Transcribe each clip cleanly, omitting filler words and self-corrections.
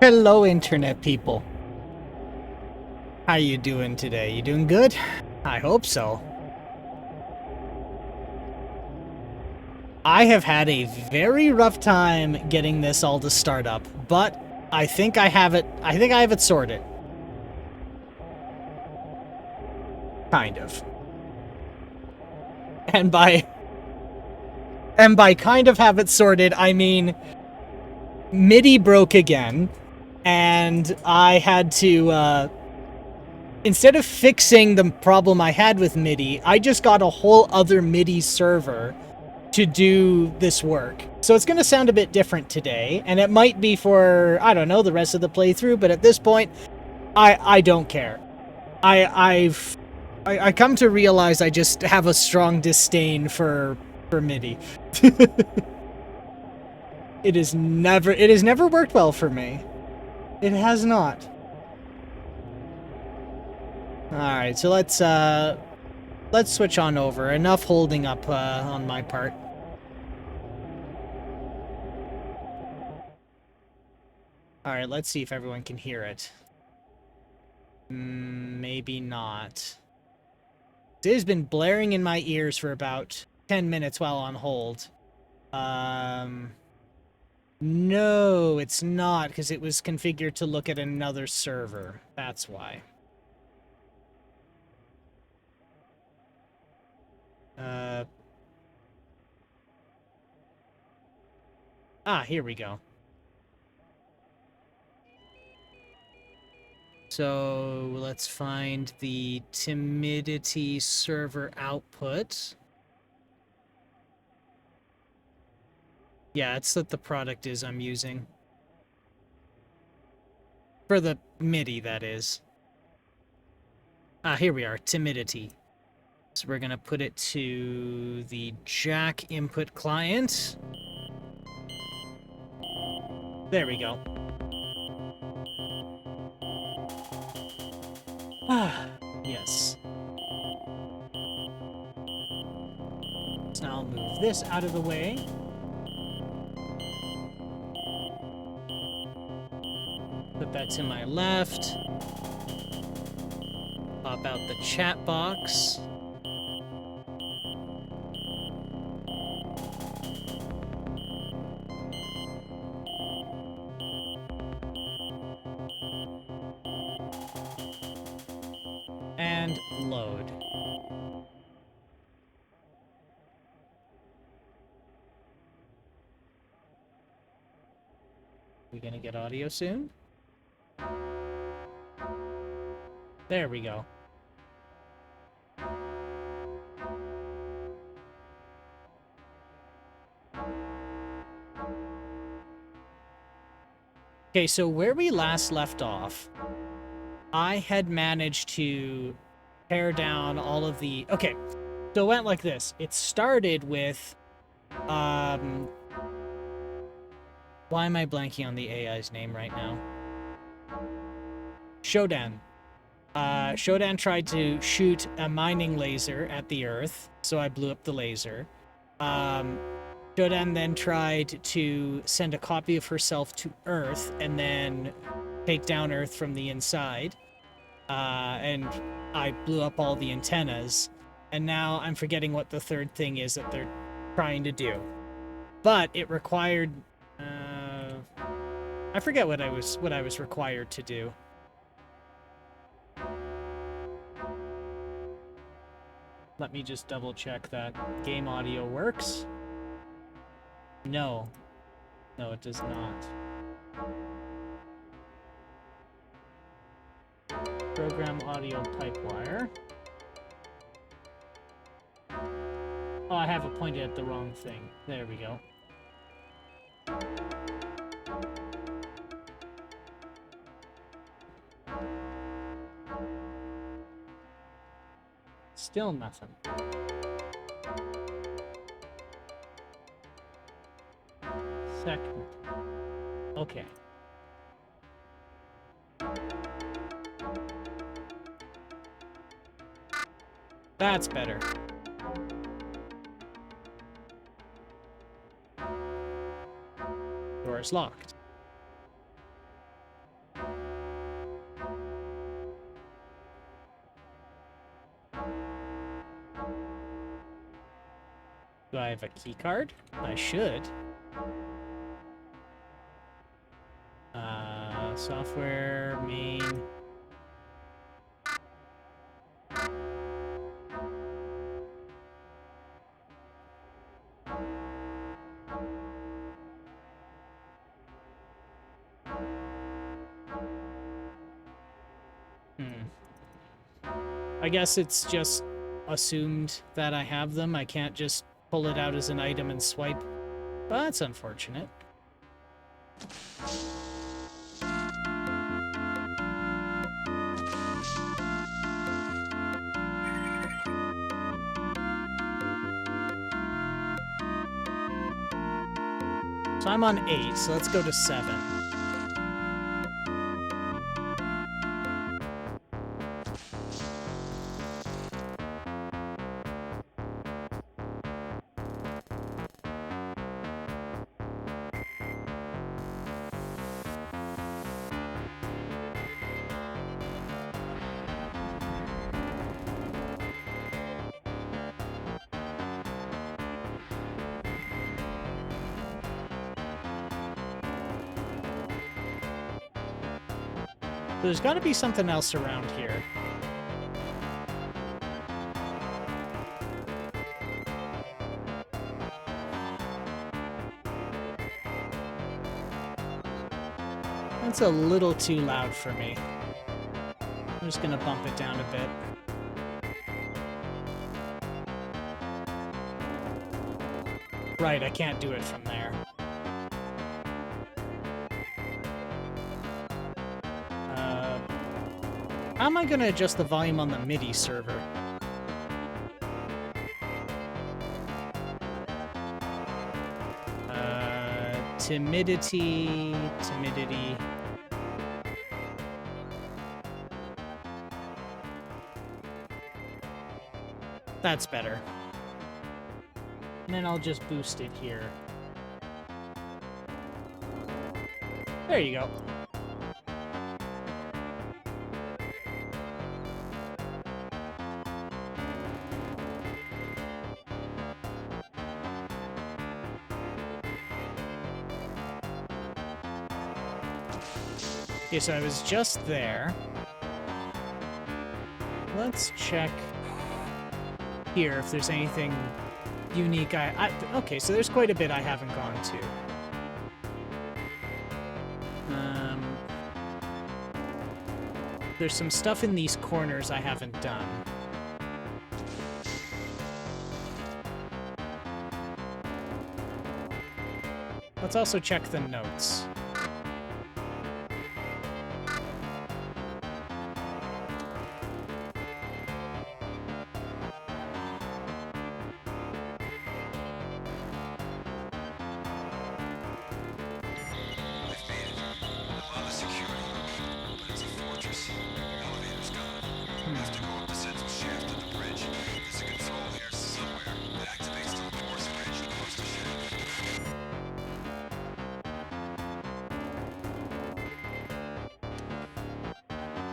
Hello, internet people. How you doing today? You doing good? I hope so. I have had a very rough time getting this all to start up, but I think I have it. I think I have it sorted. Kind of. And by kind of have it sorted, I mean MIDI broke again, and I had to instead of fixing the problem I had with MIDI, I just got a whole other MIDI server to do this work. So it's going to sound a bit different today, and it might be for, I don't know, the rest of the playthrough, but at this point, I don't care. I come to realize I just have a strong disdain for MIDI. It has never worked well for me. It has not. Alright, so let's switch on over. Enough holding up on my part. Alright, let's see if everyone can hear it. Maybe not. It has been blaring in my ears for about 10 minutes while on hold. No, it's not, because it was configured to look at another server. That's why. Here we go. So let's find the timidity server output. Yeah, it's what the product is I'm using. For the MIDI, that is. Here we are, timidity. So we're gonna put it to the jack input client. There we go. Yes. So now I'll move this out of the way. Put that to my left. Pop out the chat box. And load. We gonna get audio soon? There we go. Okay, so where we last left off, I had managed to pare down all of the... Okay, so it went like this. It started with... Why am I blanking on the AI's name right now? Shodan. Shodan tried to shoot a mining laser at the Earth, so I blew up the laser. Shodan then tried to send a copy of herself to Earth and then take down Earth from the inside. And I blew up all the antennas. And now I'm forgetting what the third thing is that they're trying to do. But it required... I forget what I was required to do. Let me just double check that game audio works. No. No, it does not. Program audio pipewire. Oh, I have it pointed at the wrong thing. There we go. Still nothing. Second. Okay. That's better. Door is locked. Do I have a key card? I should. Software, main. I guess it's just assumed that I have them. I can't just pull it out as an item and swipe. But that's unfortunate. So I'm on 8, so let's go to 7. There's got to be something else around here. That's a little too loud for me. I'm just gonna bump it down a bit. Right, I can't do it from there. How am I gonna adjust the volume on the MIDI server? Timidity. That's better. And then I'll just boost it here. There you go. Okay, so I was just there. Let's check here if there's anything unique. Okay, so there's quite a bit I haven't gone to. There's some stuff in these corners I haven't done. Let's also check the notes.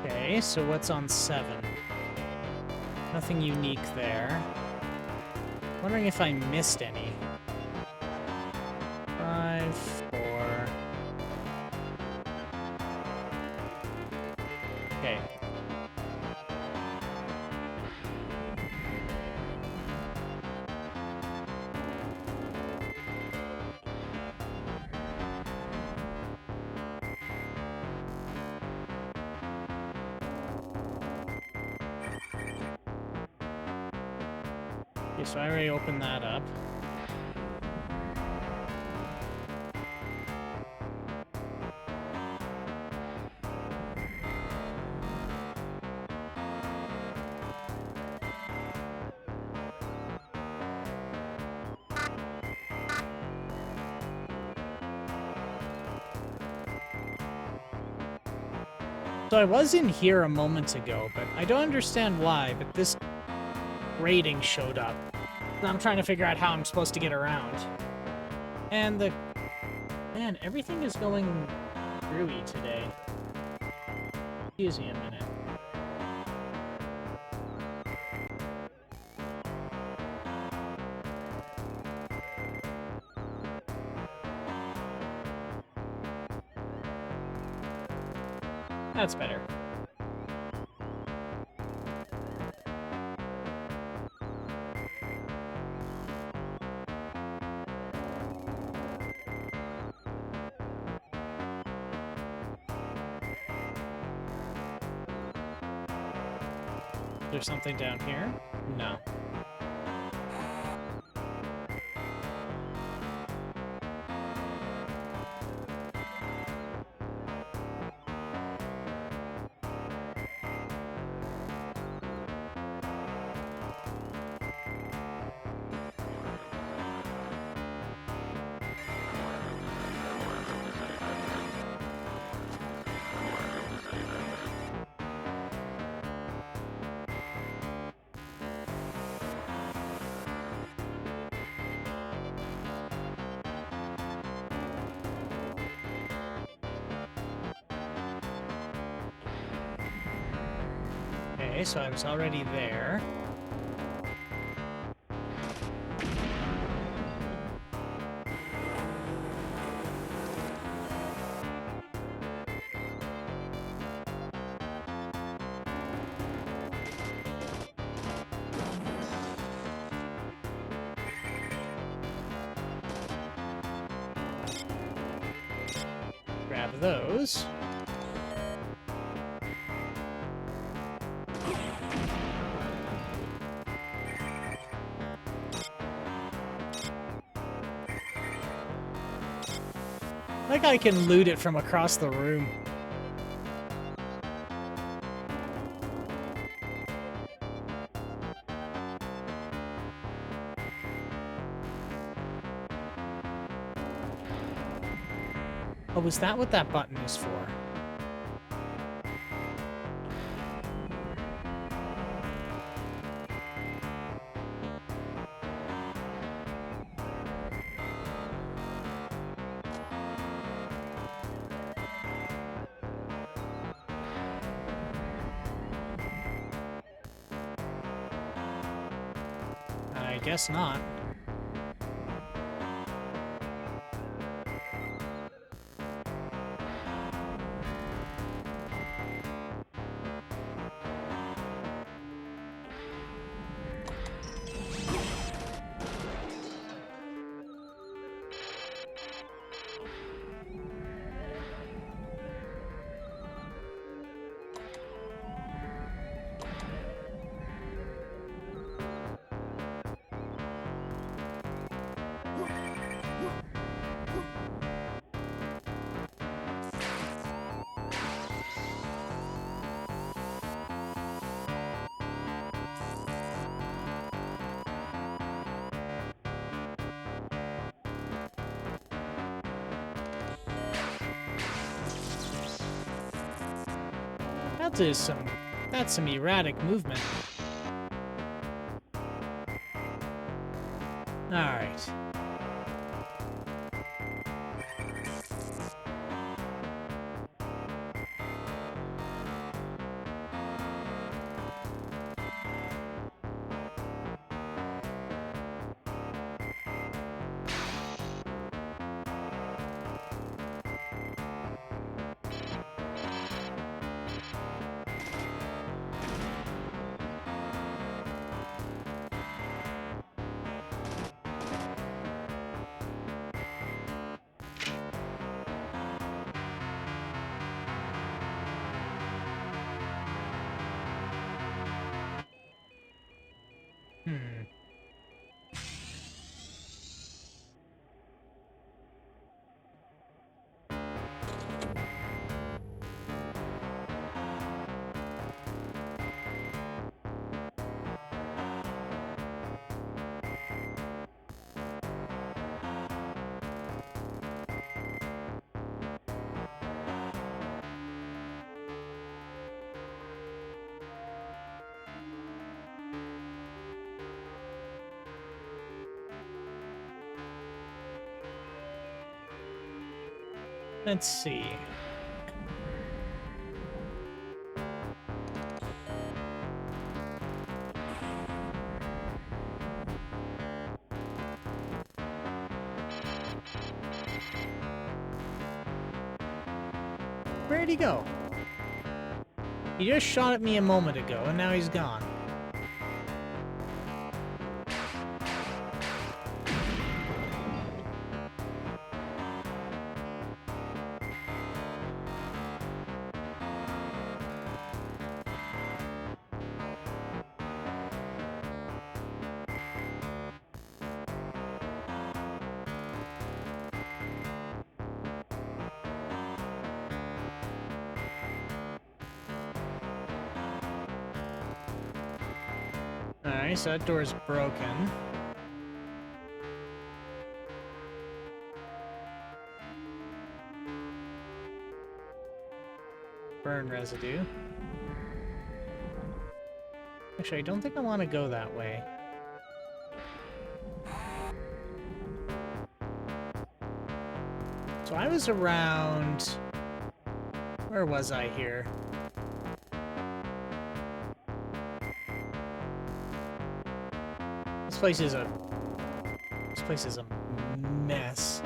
Okay, so what's on 7? Nothing unique there. Wondering if I missed any. 5, 4... Okay. So I already opened that up. So I was in here a moment ago, but I don't understand why, but this rating showed up. I'm trying to figure out how I'm supposed to get around. And man, everything is going screwy today. Excuse me a minute. That's better. Is there something down here? No. Okay, so I was already there. Grab those. Like I can loot it from across the room. Oh, was that what that button is for? I guess not. That's some erratic movement. All right. Hmm. Let's see. Where'd he go? He just shot at me a moment ago, and now he's gone. Alright, so that door's broken. Burn residue. Actually, I don't think I want to go that way. So I was around... Where was I here? This place is a mess.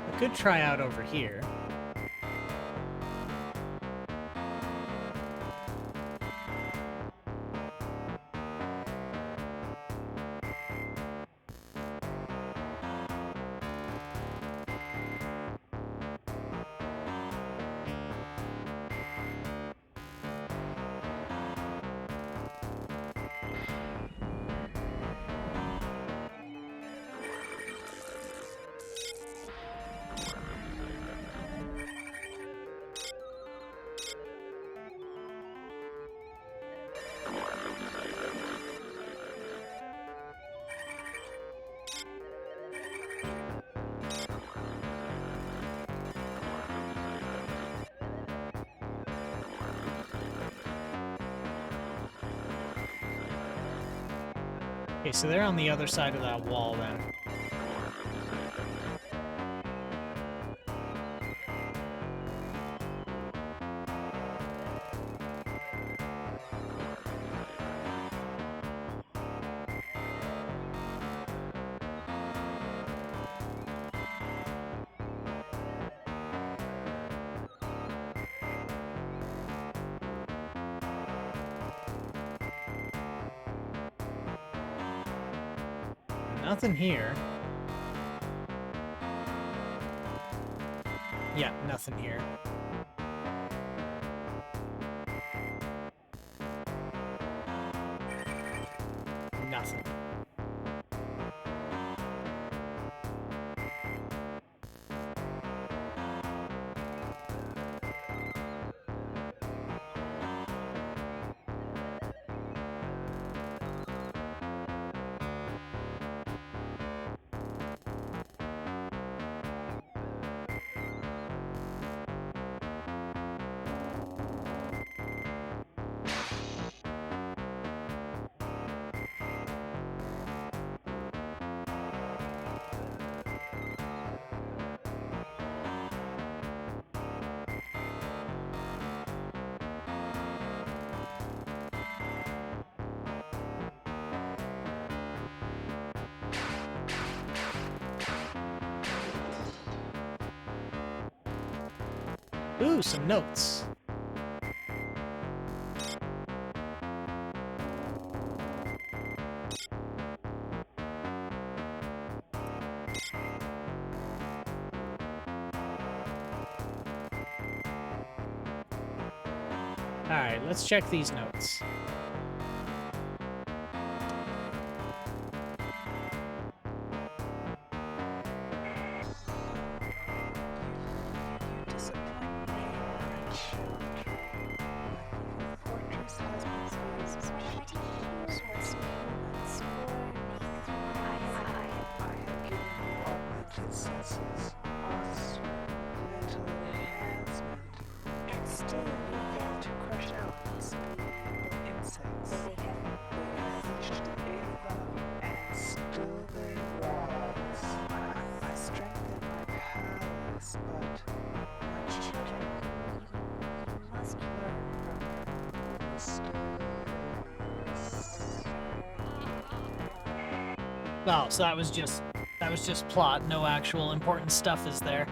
I could try out over here. Okay, so they're on the other side of that wall then. Nothing here. Yeah, nothing here. Nothing. Ooh, some notes. Alright, let's check these notes. Oh, so that was just That was just plot, no actual important stuff is there.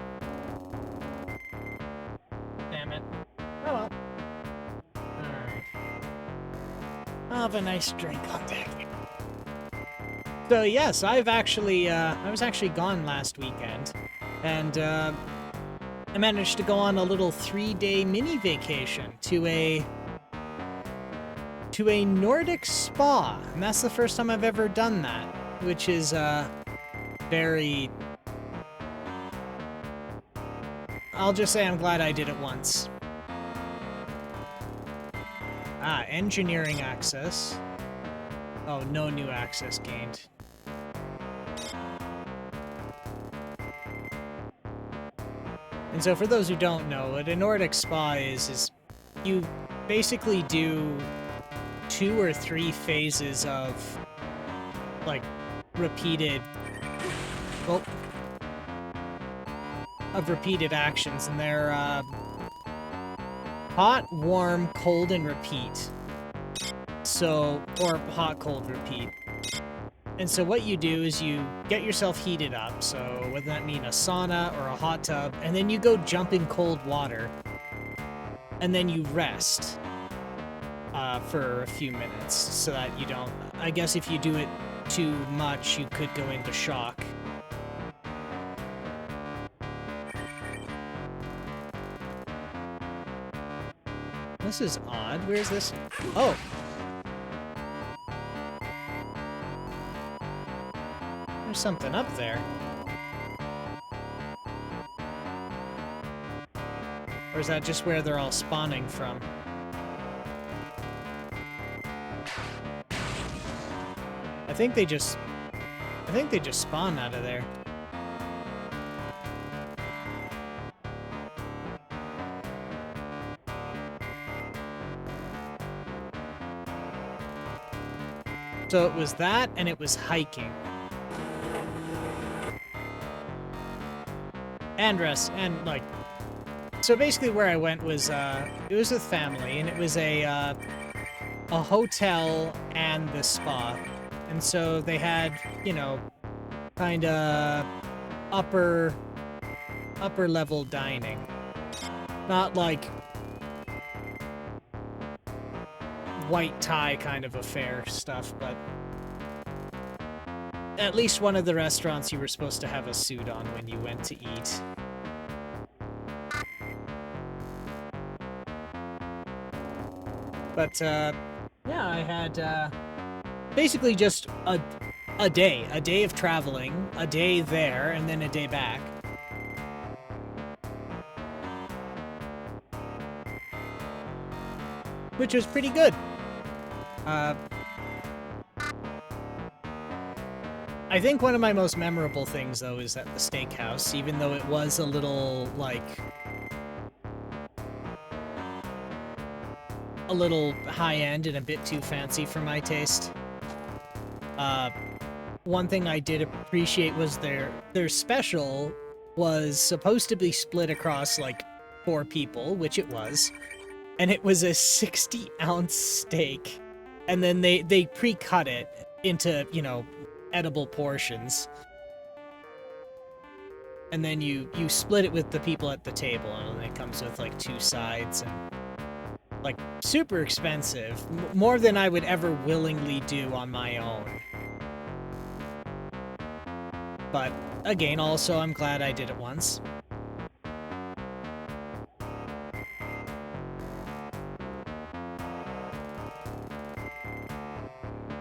Damn it. Oh well. Alright. I'll have a nice drink on deck. So yes, I've actually, I was actually gone last weekend, and I managed to go on a little 3-day mini vacation to a Nordic spa, and that's the first time I've ever done that, which is very... I'll just say I'm glad I did it once. Engineering access. Oh, no new access gained. And so for those who don't know, what a Nordic spa is you basically do 2 or 3 phases of, like, repeated... Well... of repeated actions, and they're, hot, warm, cold, and repeat. So... or hot, cold, repeat. And so what you do is you get yourself heated up, so whether that mean a sauna or a hot tub, and then you go jump in cold water, and then you rest for a few minutes, so that you don't... I guess if you do it too much, you could go into shock. This is odd. Where's this? Oh! There's something up there. Or is that just where they're all spawning from? I think they just spawn out of there. So it was that, and it was hiking. And rest, and, like... So basically where I went was, it was with family, and it was a hotel and the spa. And so they had, you know, kinda upper level dining. Not like white tie kind of affair stuff, but at least one of the restaurants you were supposed to have a suit on when you went to eat. But, yeah, I had, basically just a day of traveling, a day there, and then a day back. Which was pretty good. I think one of my most memorable things, though, is at the steakhouse, even though it was a little, like... a little high-end and a bit too fancy for my taste. One thing I did appreciate was their special was supposed to be split across, like, 4 people, which it was. And it was a 60-ounce steak. And then they pre-cut it into, you know, edible portions. And then you split it with the people at the table, and it comes with, like, 2 sides, and... like, super expensive. More than I would ever willingly do on my own. But, again, also, I'm glad I did it once.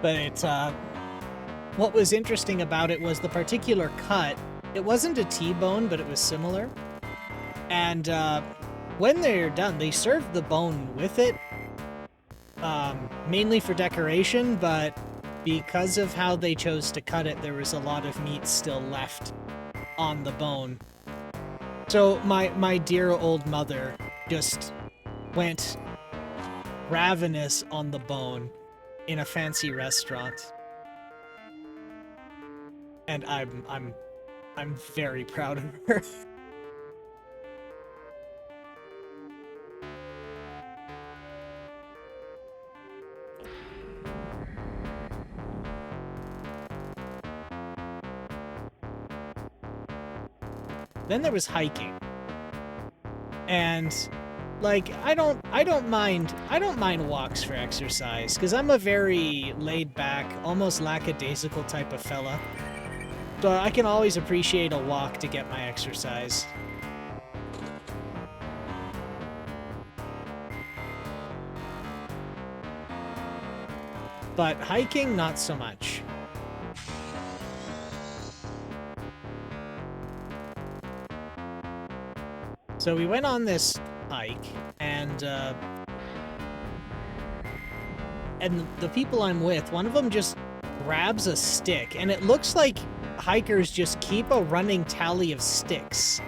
But it's, what was interesting about it was the particular cut. It wasn't a T-bone, but it was similar. And, when they're done, they serve the bone with it, mainly for decoration, but because of how they chose to cut it, there was a lot of meat still left on the bone. So my dear old mother just went ravenous on the bone in a fancy restaurant. And I'm very proud of her. Then there was hiking. And like I don't mind walks for exercise because I'm a very laid back, almost lackadaisical type of fella. So I can always appreciate a walk to get my exercise. But hiking, not so much. So we went on this hike, and the people I'm with, one of them just grabs a stick, and it looks like hikers just keep a running tally of sticks.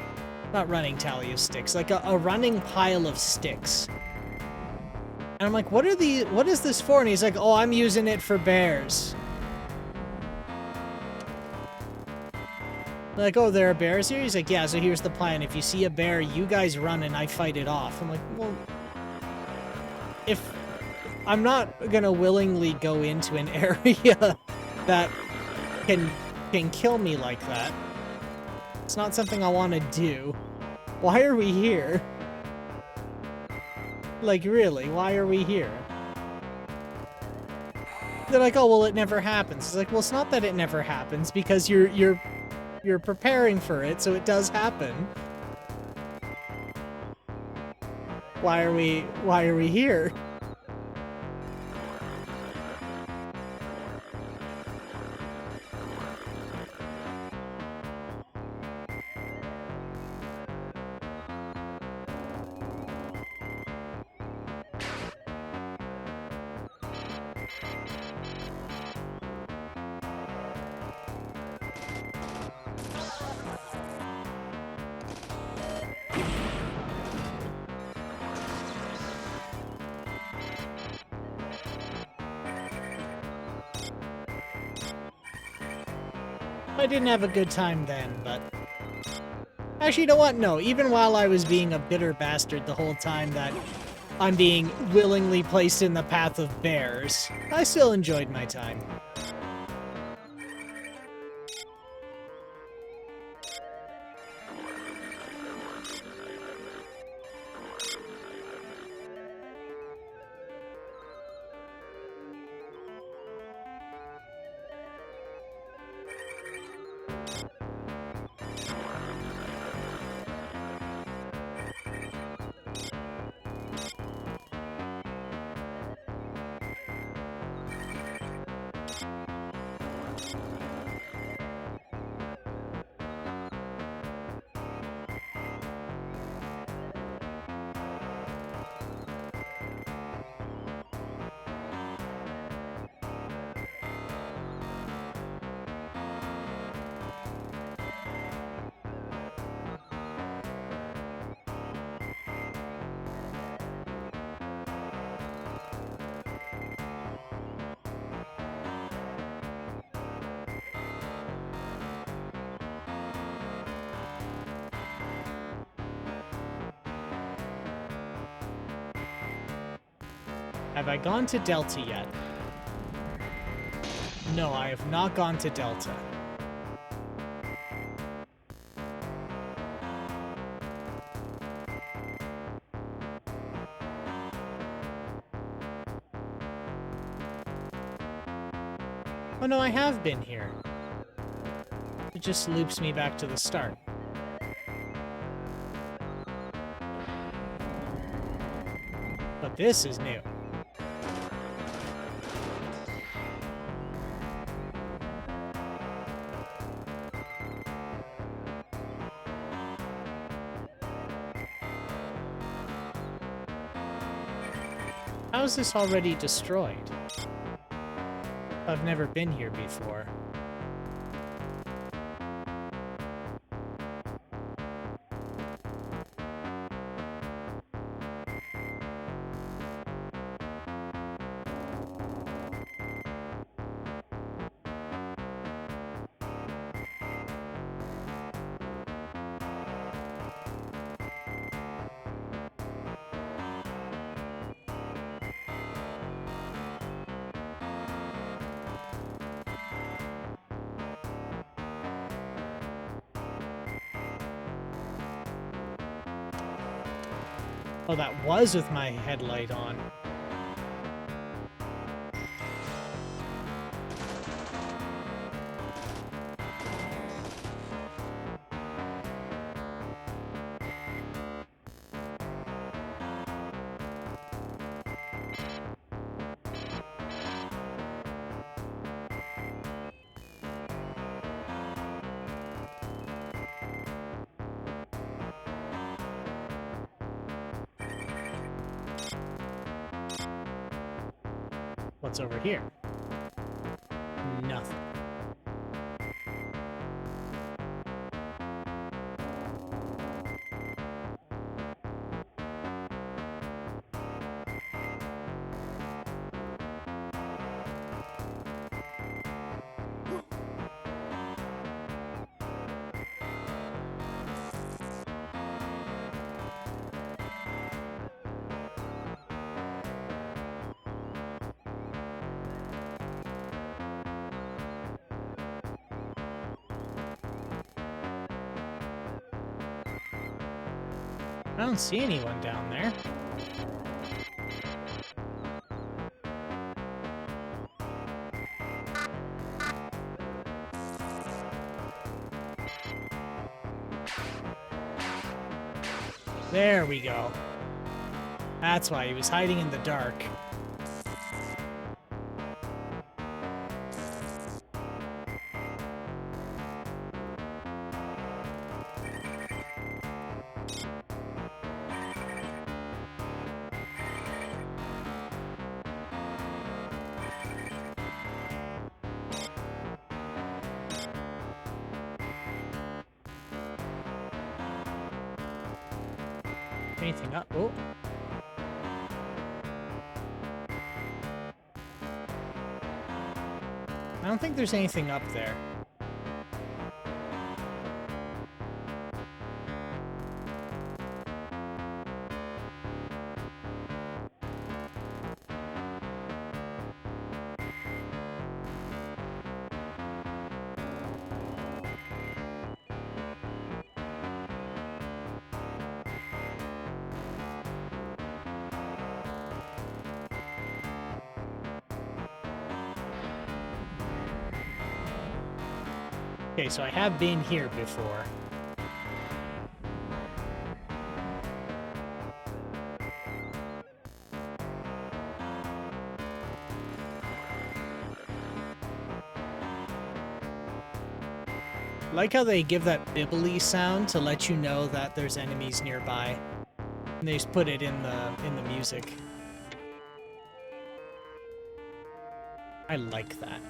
Not running tally of sticks, like a running pile of sticks. And I'm like, what is this for? And he's like, oh, I'm using it for bears. I'm like, oh, there are bears here? He's like, yeah, so here's the plan. If you see a bear, you guys run and I fight it off. I'm like, well, if I'm not gonna willingly go into an area that can kill me like that. It's not something I want to do. Why are we here? Like, really, why are we here? They're like, oh, well, it never happens. It's like, well, it's not that it never happens, because you're preparing for it, so it does happen. Why are we here? I didn't have a good time then, but... Actually, you know what? No, even while I was being a bitter bastard the whole time that I'm being willingly placed in the path of bears, I still enjoyed my time. Have I gone to Delta yet? No, I have not gone to Delta. Oh no, I have been here. It just loops me back to the start. But this is new. How is this already destroyed? I've never been here before. Oh, that was with my headlight on. What's over here? Nothing. I don't see anyone down there. There we go. That's why he was hiding in the dark. Anything up? Oh. I don't think there's anything up there. Okay, so I have been here before. Like how they give that bibbly sound to let you know that there's enemies nearby. And they just put it in the music. I like that.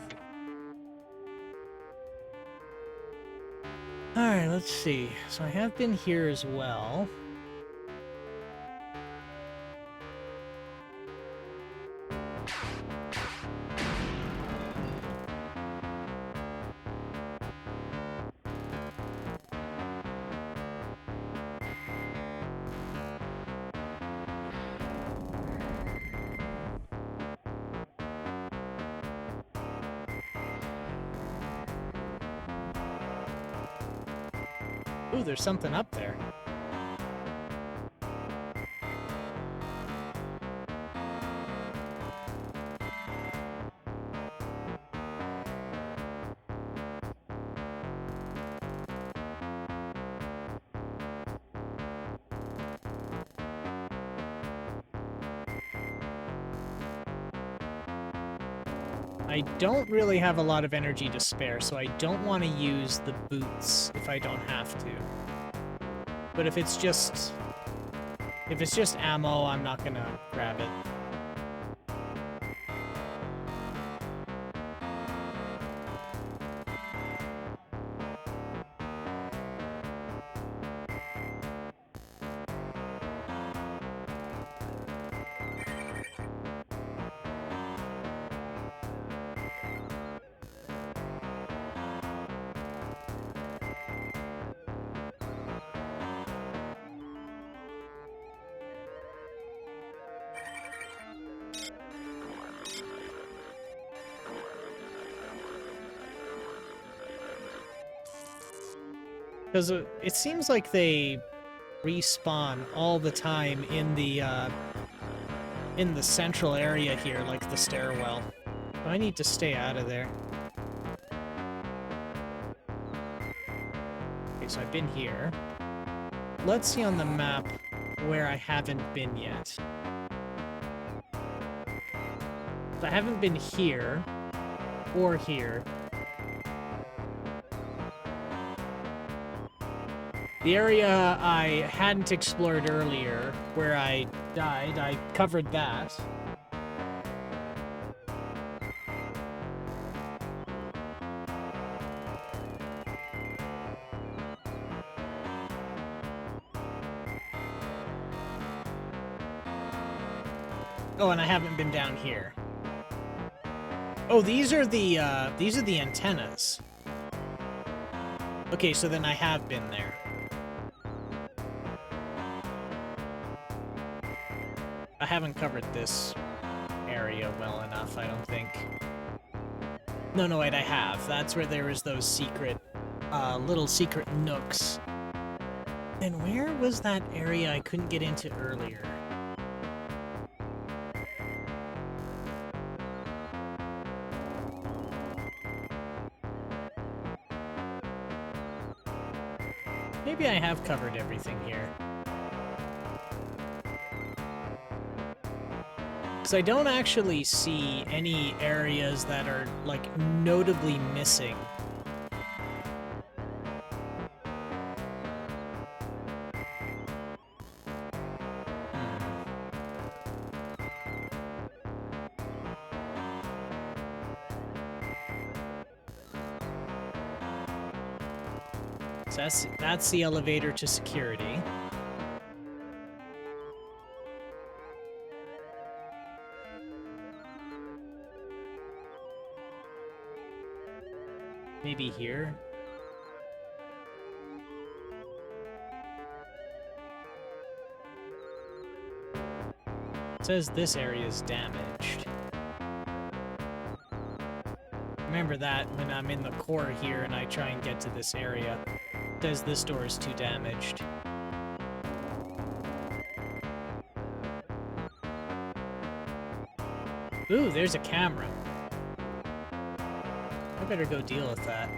Alright, let's see. So I have been here as well. Ooh, there's something up there. I don't really have a lot of energy to spare, so I don't want to use the boots if I don't have to. But if it's just ammo, I'm not gonna grab it. Because it seems like they respawn all the time in the central area here, like the stairwell. So I need to stay out of there. Okay, so I've been here. Let's see on the map where I haven't been yet. So I haven't been here or here. The area I hadn't explored earlier, where I died, I covered that. Oh, and I haven't been down here. Oh, these are the antennas. Okay, so then I have been there. I haven't covered this area well enough, I don't think. No, wait, I have. That's where there was those secret, little secret nooks. And where was that area I couldn't get into earlier? Maybe I have covered everything here. Because I don't actually see any areas that are, like, notably missing. So that's the elevator to security. Maybe here? It says this area is damaged. Remember that when I'm in the core here and I try and get to this area. It says this door is too damaged. Ooh, there's a camera. I better go deal with that.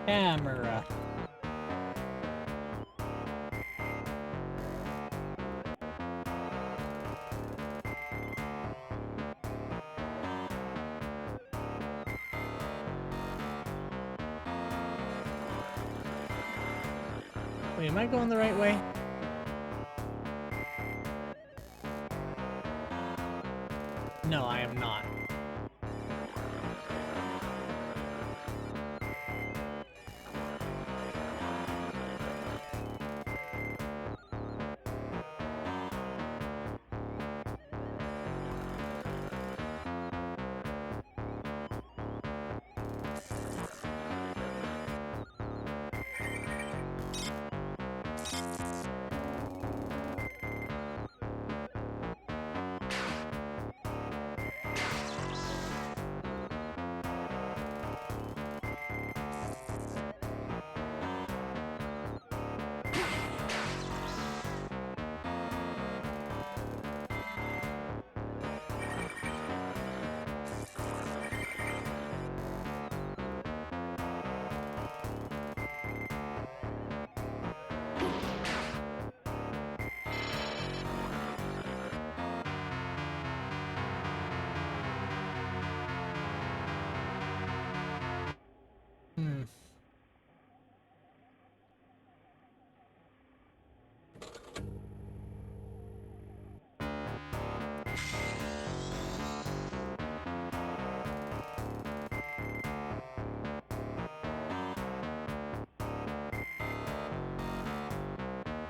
Camera. Wait, am I going the right way? No, I am not.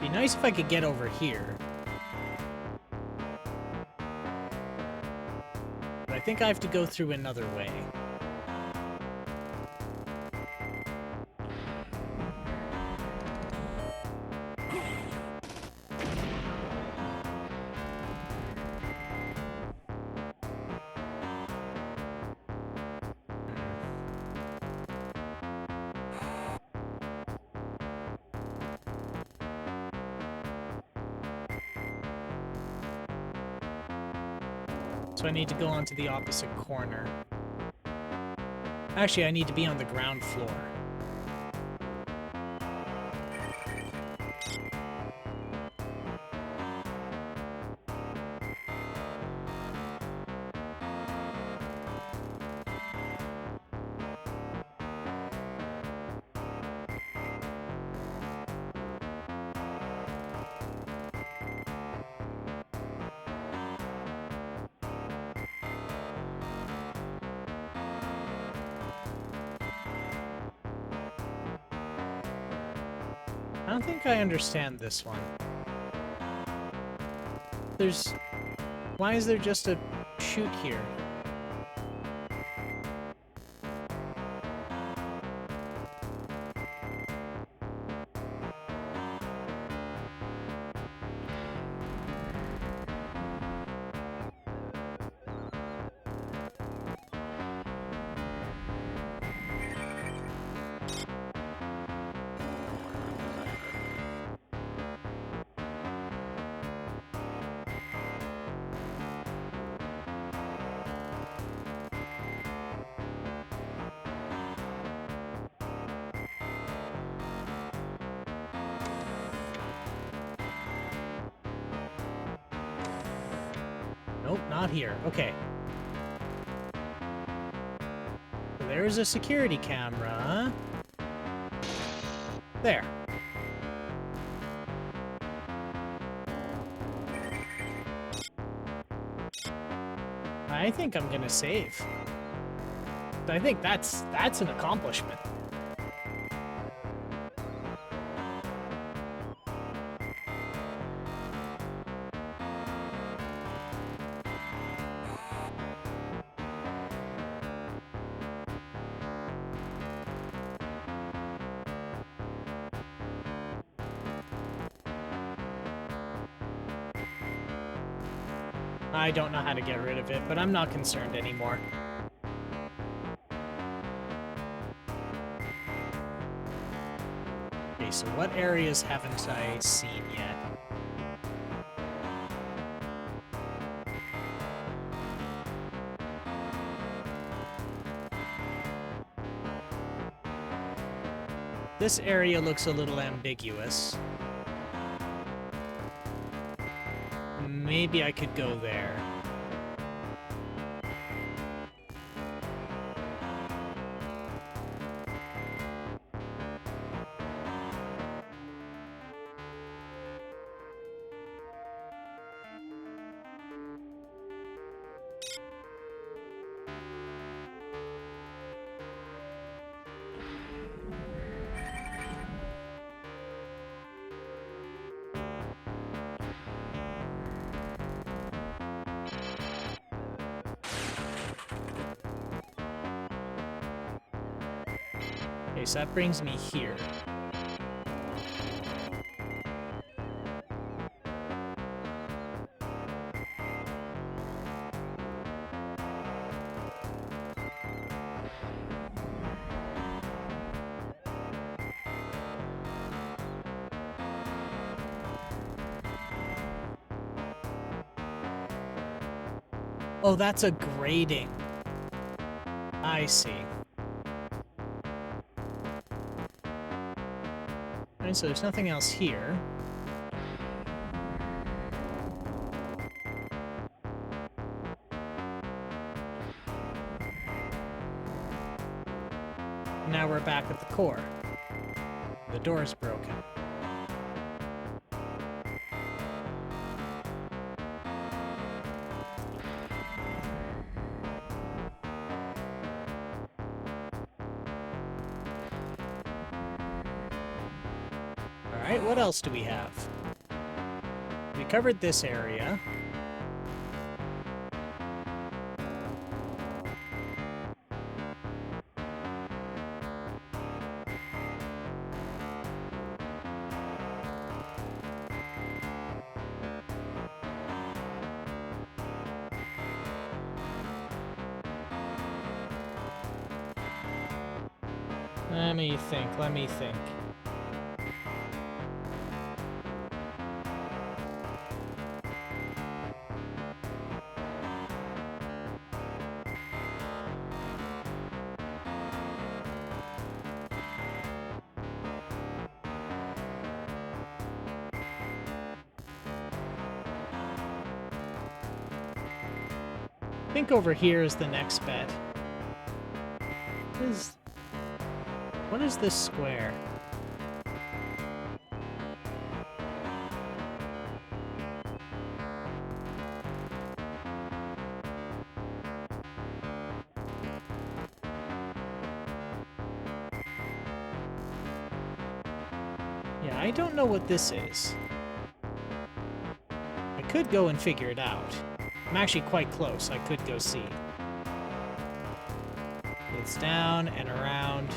Be nice if I could get over here. But I think I have to go through another way. So I need to go onto the opposite corner. Actually, I need to be on the ground floor. I don't think I understand this one. Why is there just a chute here? Nope, not here. Okay. So there's a security camera. There. I think I'm gonna save. I think that's an accomplishment. I don't know how to get rid of it, but I'm not concerned anymore. Okay, so what areas haven't I seen yet? This area looks a little ambiguous. Maybe I could go there. Okay, so that brings me here. Oh, that's a grating. I see. Alright, so there's nothing else here. Now we're back at the core. The door's broken. Alright, what else do we have? We covered this area. Let me think. I think over here is the next bet. What is this square? Yeah, I don't know what this is. I could go and figure it out. I'm actually quite close. I could go see. It's down and around.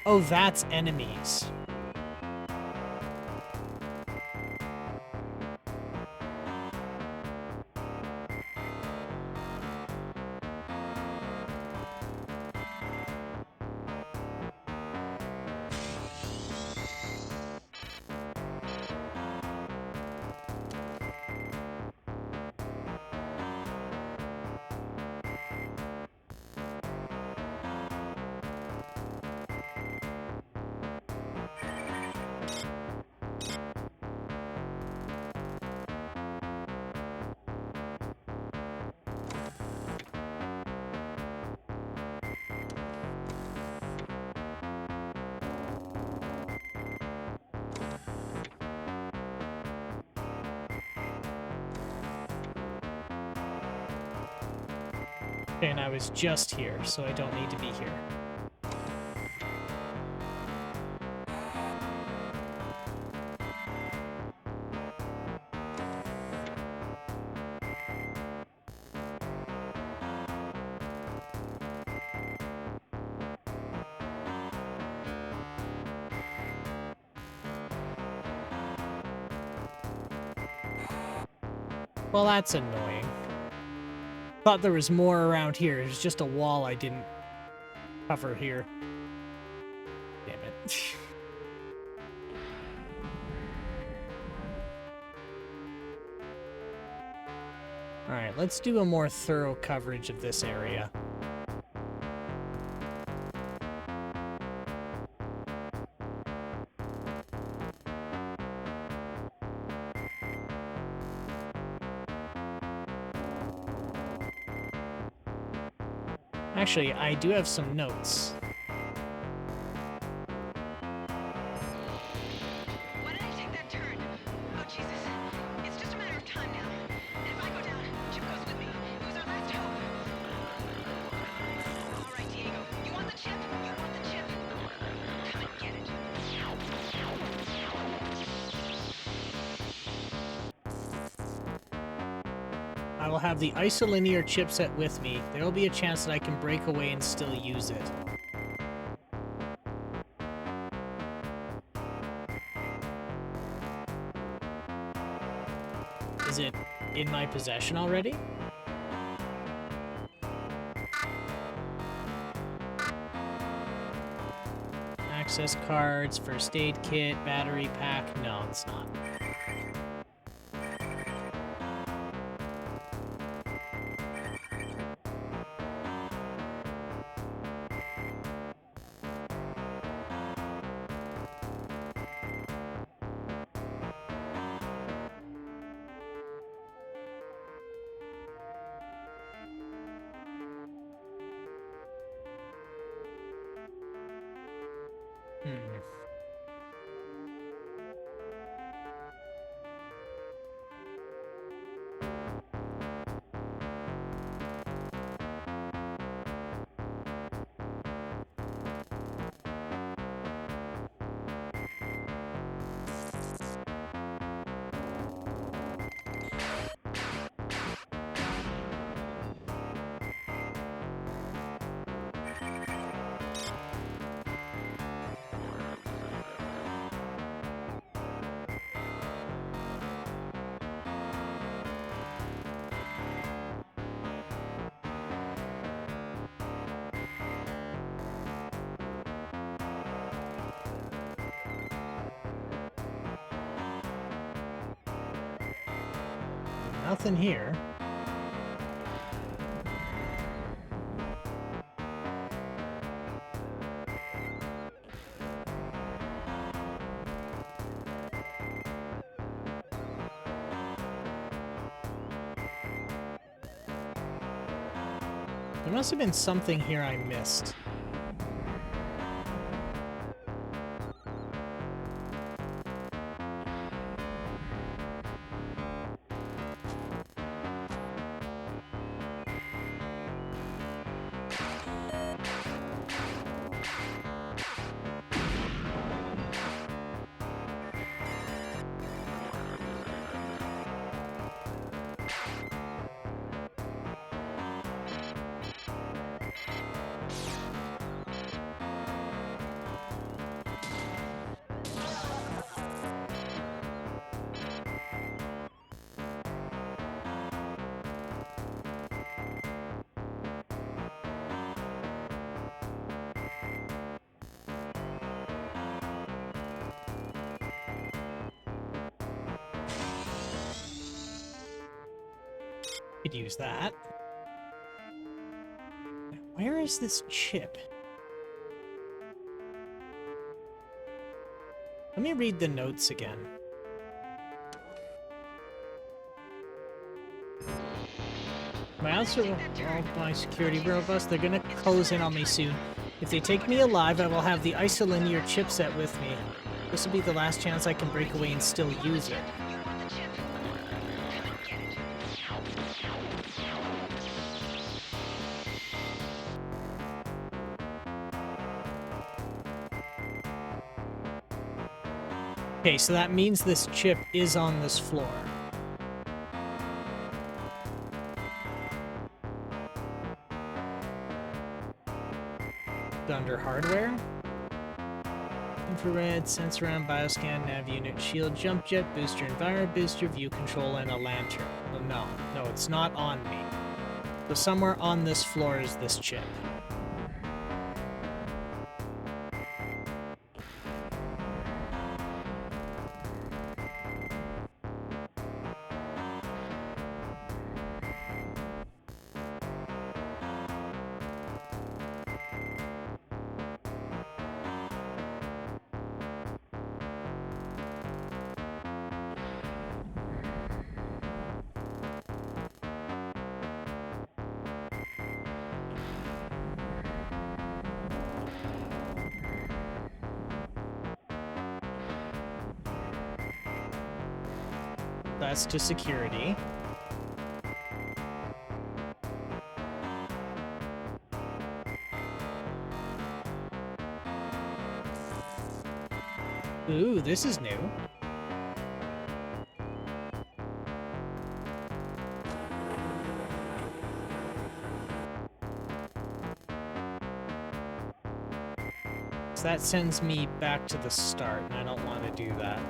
Oh, that's enemies. And I was just here, so I don't need to be here. Well, that's annoying. Thought there was more around here. There's just a wall I didn't cover here. Damn it. Alright, let's do a more thorough coverage of this area. Actually, I do have some notes. Why did I take that turn? Oh, Jesus. It's just a matter of time now. And if I go down, Chip goes with me. It was our last hope. All right, Diego. You want the chip? You want the chip? Come and get it. I will have the isolinear chipset with me. There will be a chance that I can break away and still use it. Is it in my possession already? Access cards, first aid kit, battery pack. No, it's not. Nothing here. There must have been something here I missed. Could use that. Where is this chip? Let me read the notes again. My outs are all my security robust. They're gonna close in on me soon. If they take me alive, I will have the isolinear chipset with me. This will be the last chance I can break away and still use it. You want the chip? Come and get it. Okay, so that means this chip is on this floor. Under hardware. Infrared, sensor arm, bioscan, nav unit, shield, jump jet, booster, environment booster, view control, and a lantern. Oh, no, it's not on me. So somewhere on this floor is this chip. That's to security. Ooh, this is new. So that sends me back to the start, and I don't want to do that.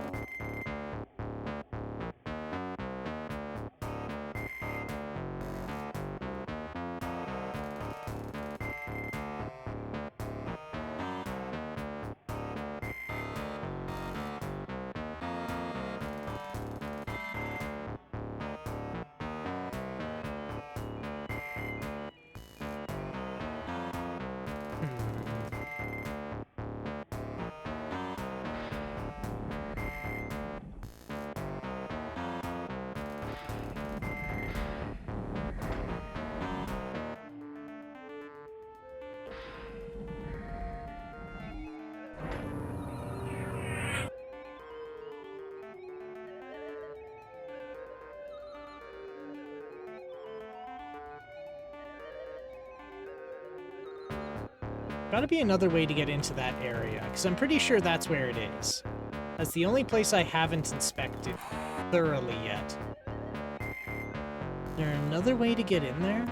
Gotta be another way to get into that area, because I'm pretty sure that's where it is. That's the only place I haven't inspected thoroughly yet. Is there another way to get in there?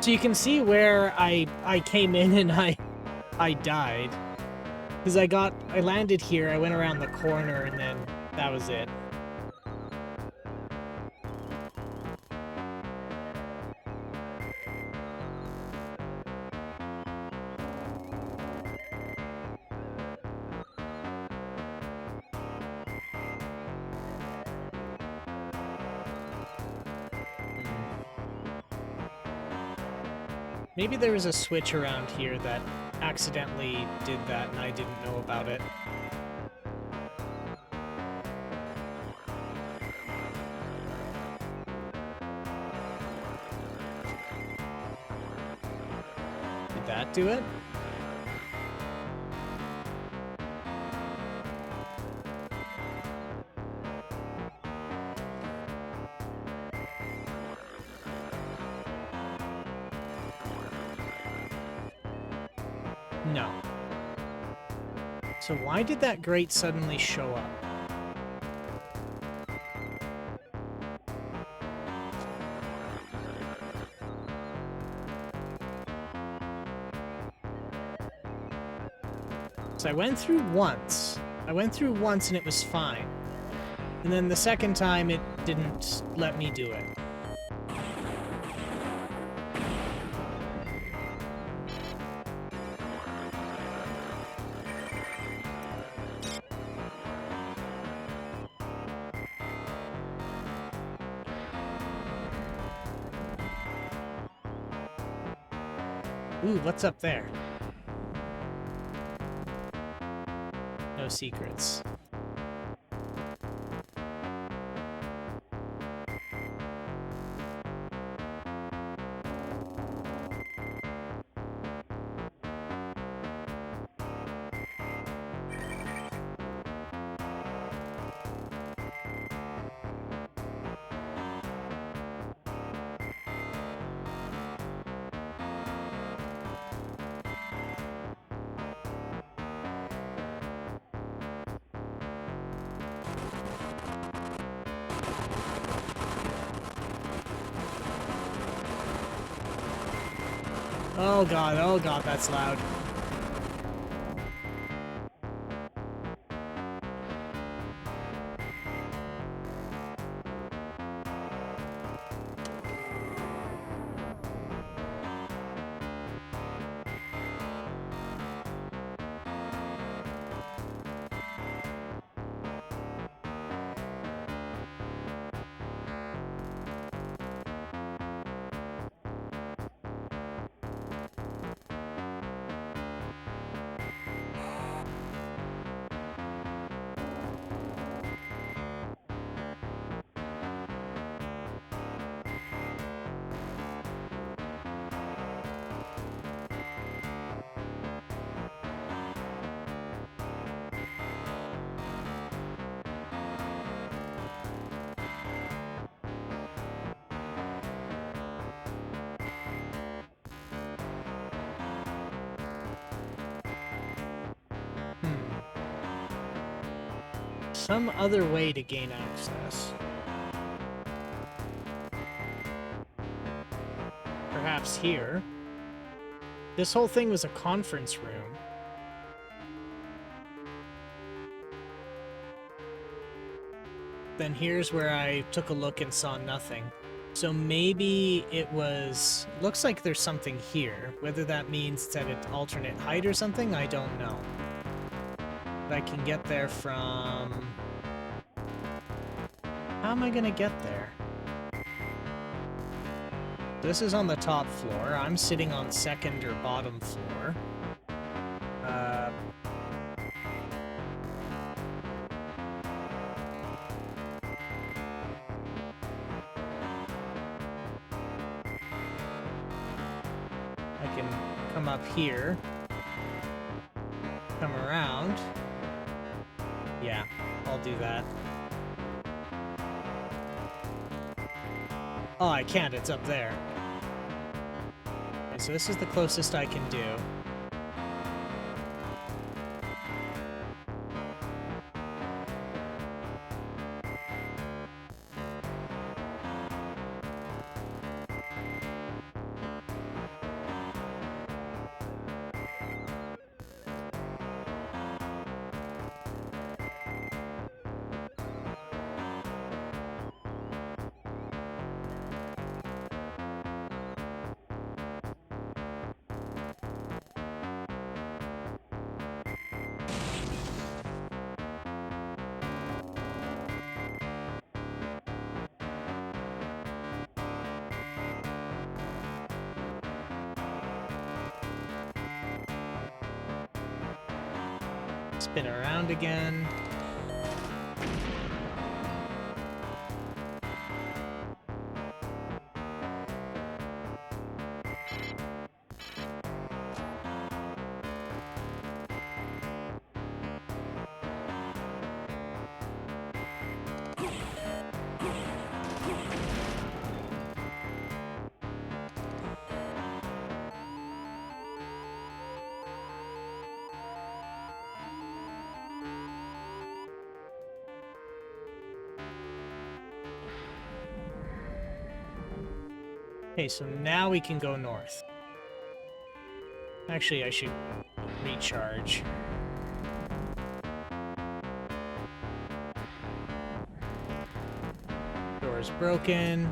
So you can see where I came in and I died. Because I landed here, I went around the corner, and then that was it. Maybe there was a switch around here that accidentally did that and I didn't know about it. Did that do it? No. So why did that grate suddenly show up? So I went through once. and it was fine. And then the second time it didn't let me do it. Ooh, what's up there? No secrets. Oh god, that's loud. Some other way to gain access. Perhaps here. This whole thing was a conference room. Then here's where I took a look and saw nothing. So maybe it was... Looks like there's something here. Whether that means it's at an alternate height or something, I don't know. But I can get there from... How am I gonna get there? This is on the top floor. I'm sitting on second or bottom floor. I can come up here. Come around. Yeah, I'll do that. Oh, I can't. It's up there. Okay, so this is the closest I can do. Spin around again. Okay, so now we can go north. Actually, I should recharge. Door's broken.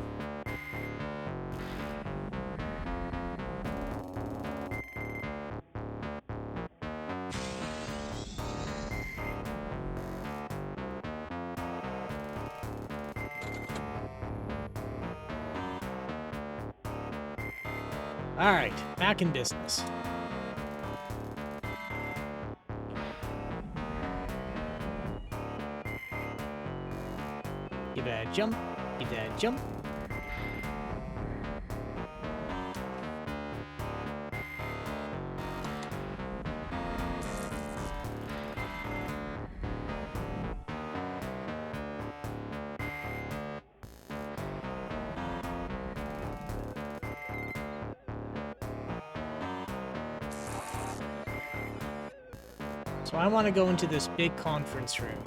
Alright, back in business. Give that a jump, give that a jump. So I want to go into this big conference room.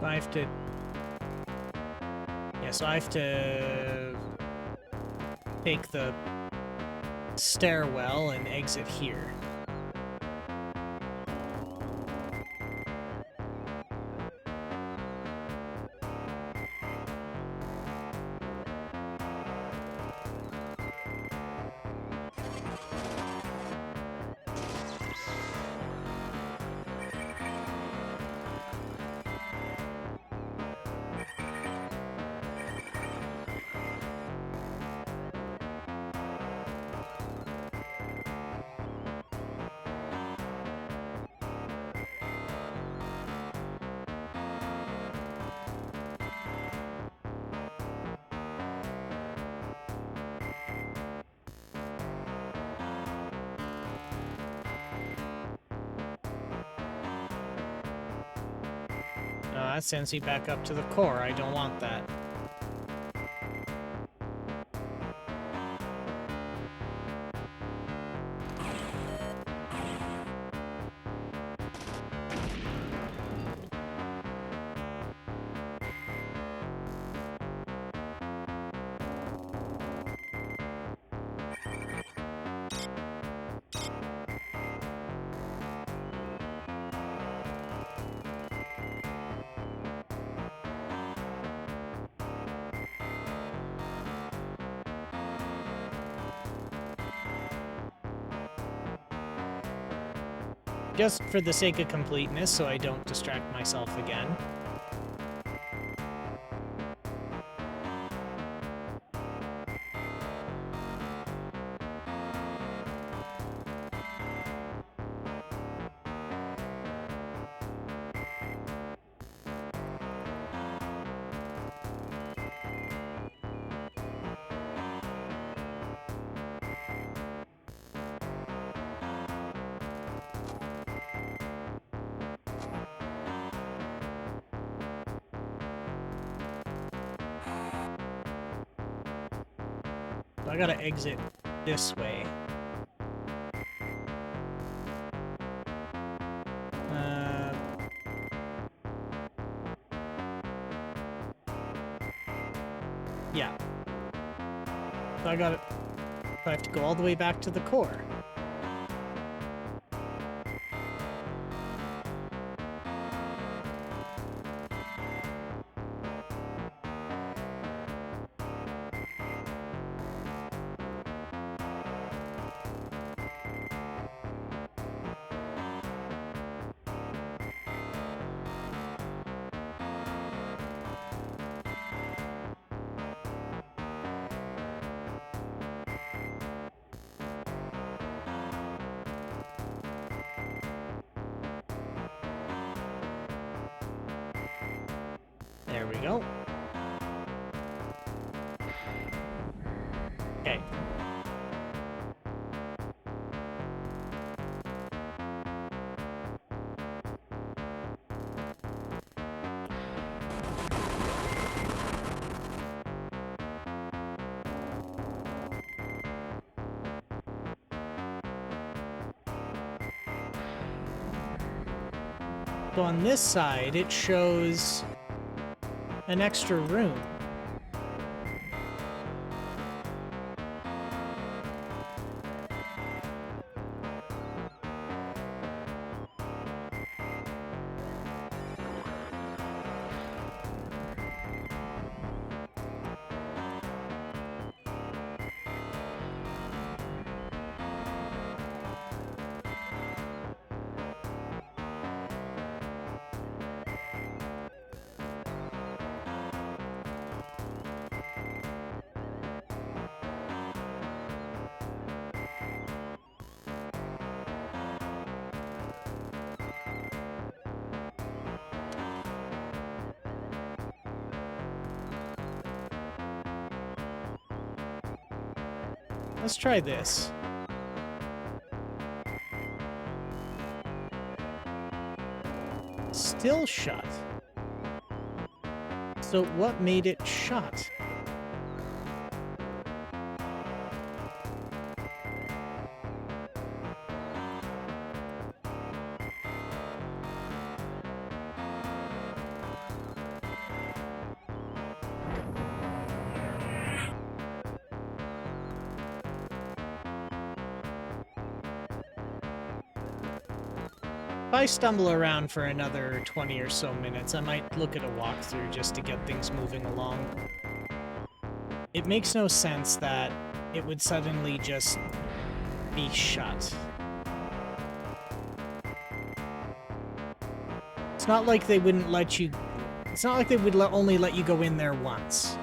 I have to... Yeah, so I have to take the stairwell and exit here. That sends me back up to the core. I don't want that. Just for the sake of completeness, so I don't distract myself again. So I gotta exit this way. Yeah. So I have to go all the way back to the core. go. Okay. So on this side, it shows an extra room. Let's try this. Still shut. So what made it shut? If I stumble around for another 20 or so minutes, I might look at a walkthrough just to get things moving along. It makes no sense that it would suddenly just be shut. It's not like they wouldn't let you... It's not like they would only let you go in there once.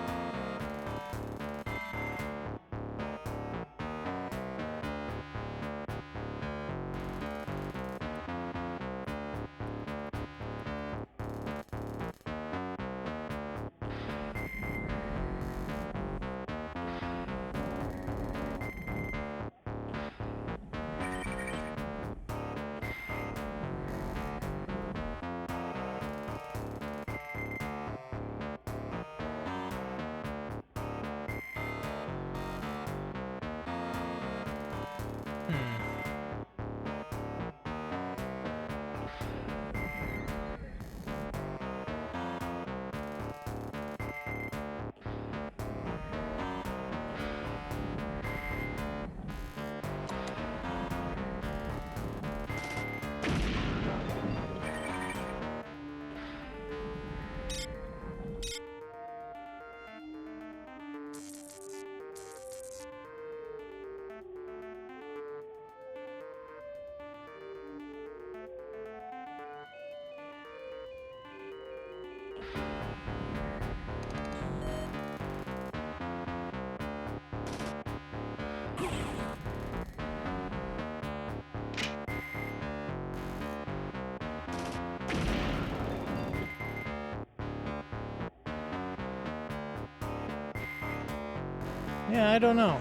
Yeah, I don't know.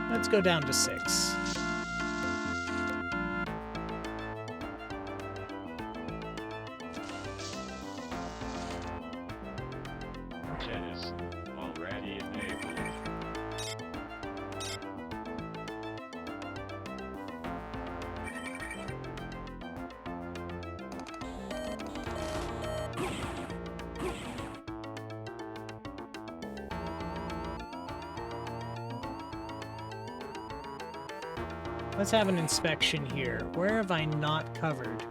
Let's go down to 6. Tennis already enabled. Let's have an inspection here. Where have I not covered?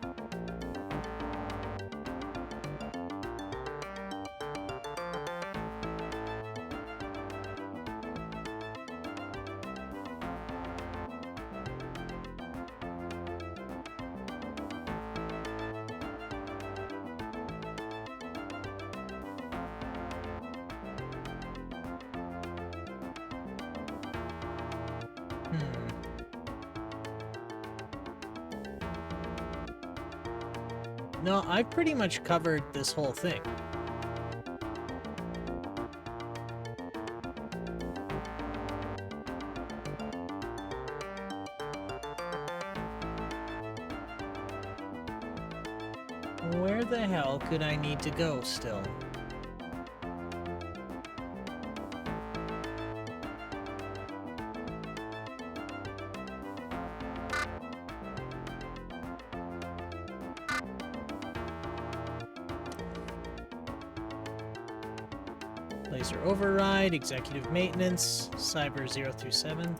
No, I've pretty much covered this whole thing. Where the hell could I need to go still? Laser override, executive maintenance, cyber 0 through 7.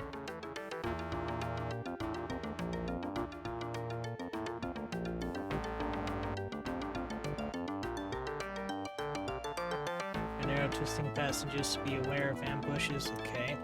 And arrow twisting passengers to be aware of ambushes. Okay.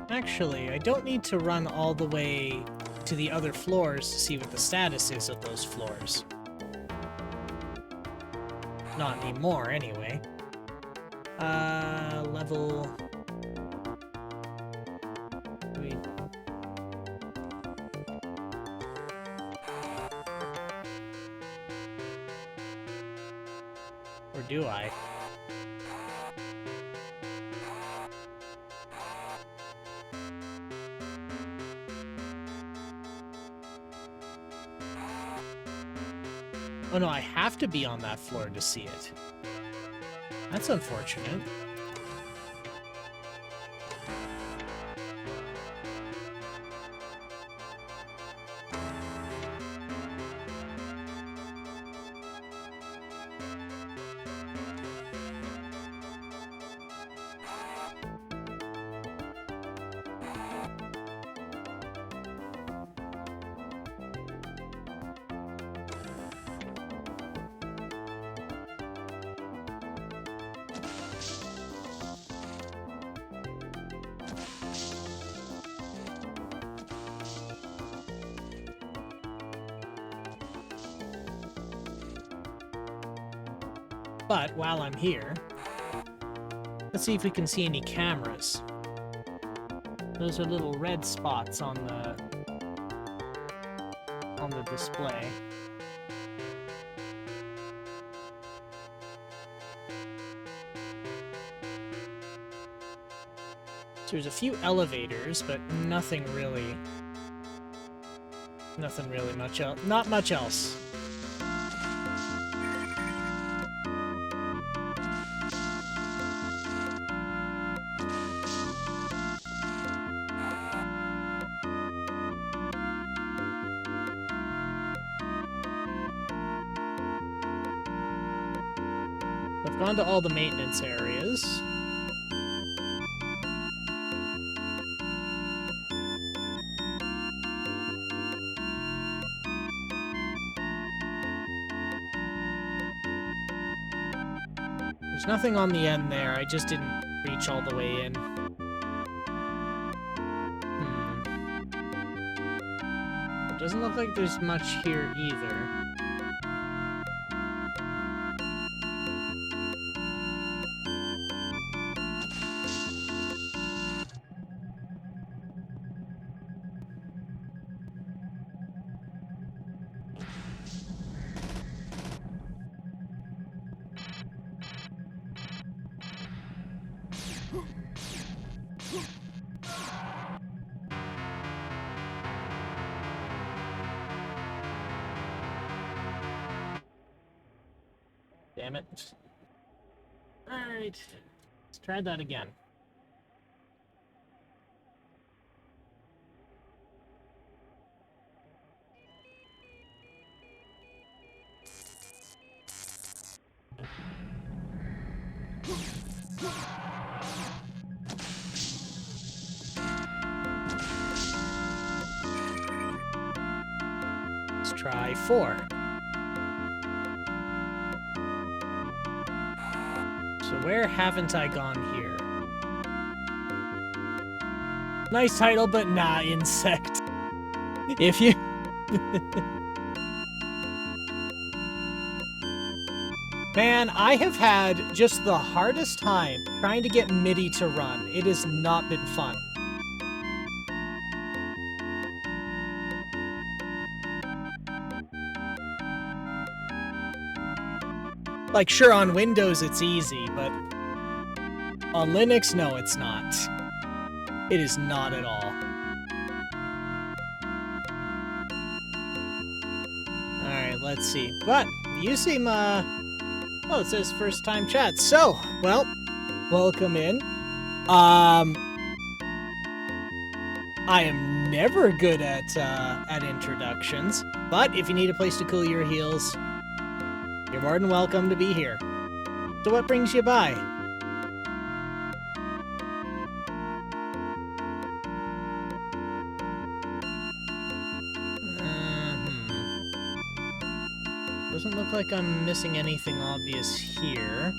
Actually, I don't need to run all the way to the other floors to see what the status is of those floors. Not anymore, anyway. Level... Wait. Or do I? Oh no, I have to be on that floor to see it. That's unfortunate. But while I'm here, let's see if we can see any cameras. Those are little red spots on the display. So there's a few elevators, but nothing really much else. Not much else. I've gone to all the maintenance areas. There's nothing on the end there. I just didn't reach all the way in. It doesn't look like there's much here either. Damn it. Alright. Let's try that again. Let's try 4. So where haven't I gone here? Nice title, but nah, insect. If you... Man, I have had just the hardest time trying to get MIDI to run. It has not been fun. Like, sure, on Windows it's easy, but on Linux, no, it's not. It is not at all. Alright, let's see. But, you seem, oh, it says first time chat. So, well, welcome in. I am never good at introductions, but if you need a place to cool your heels, you're more than welcome to be here. So what brings you by? Doesn't look like I'm missing anything obvious here.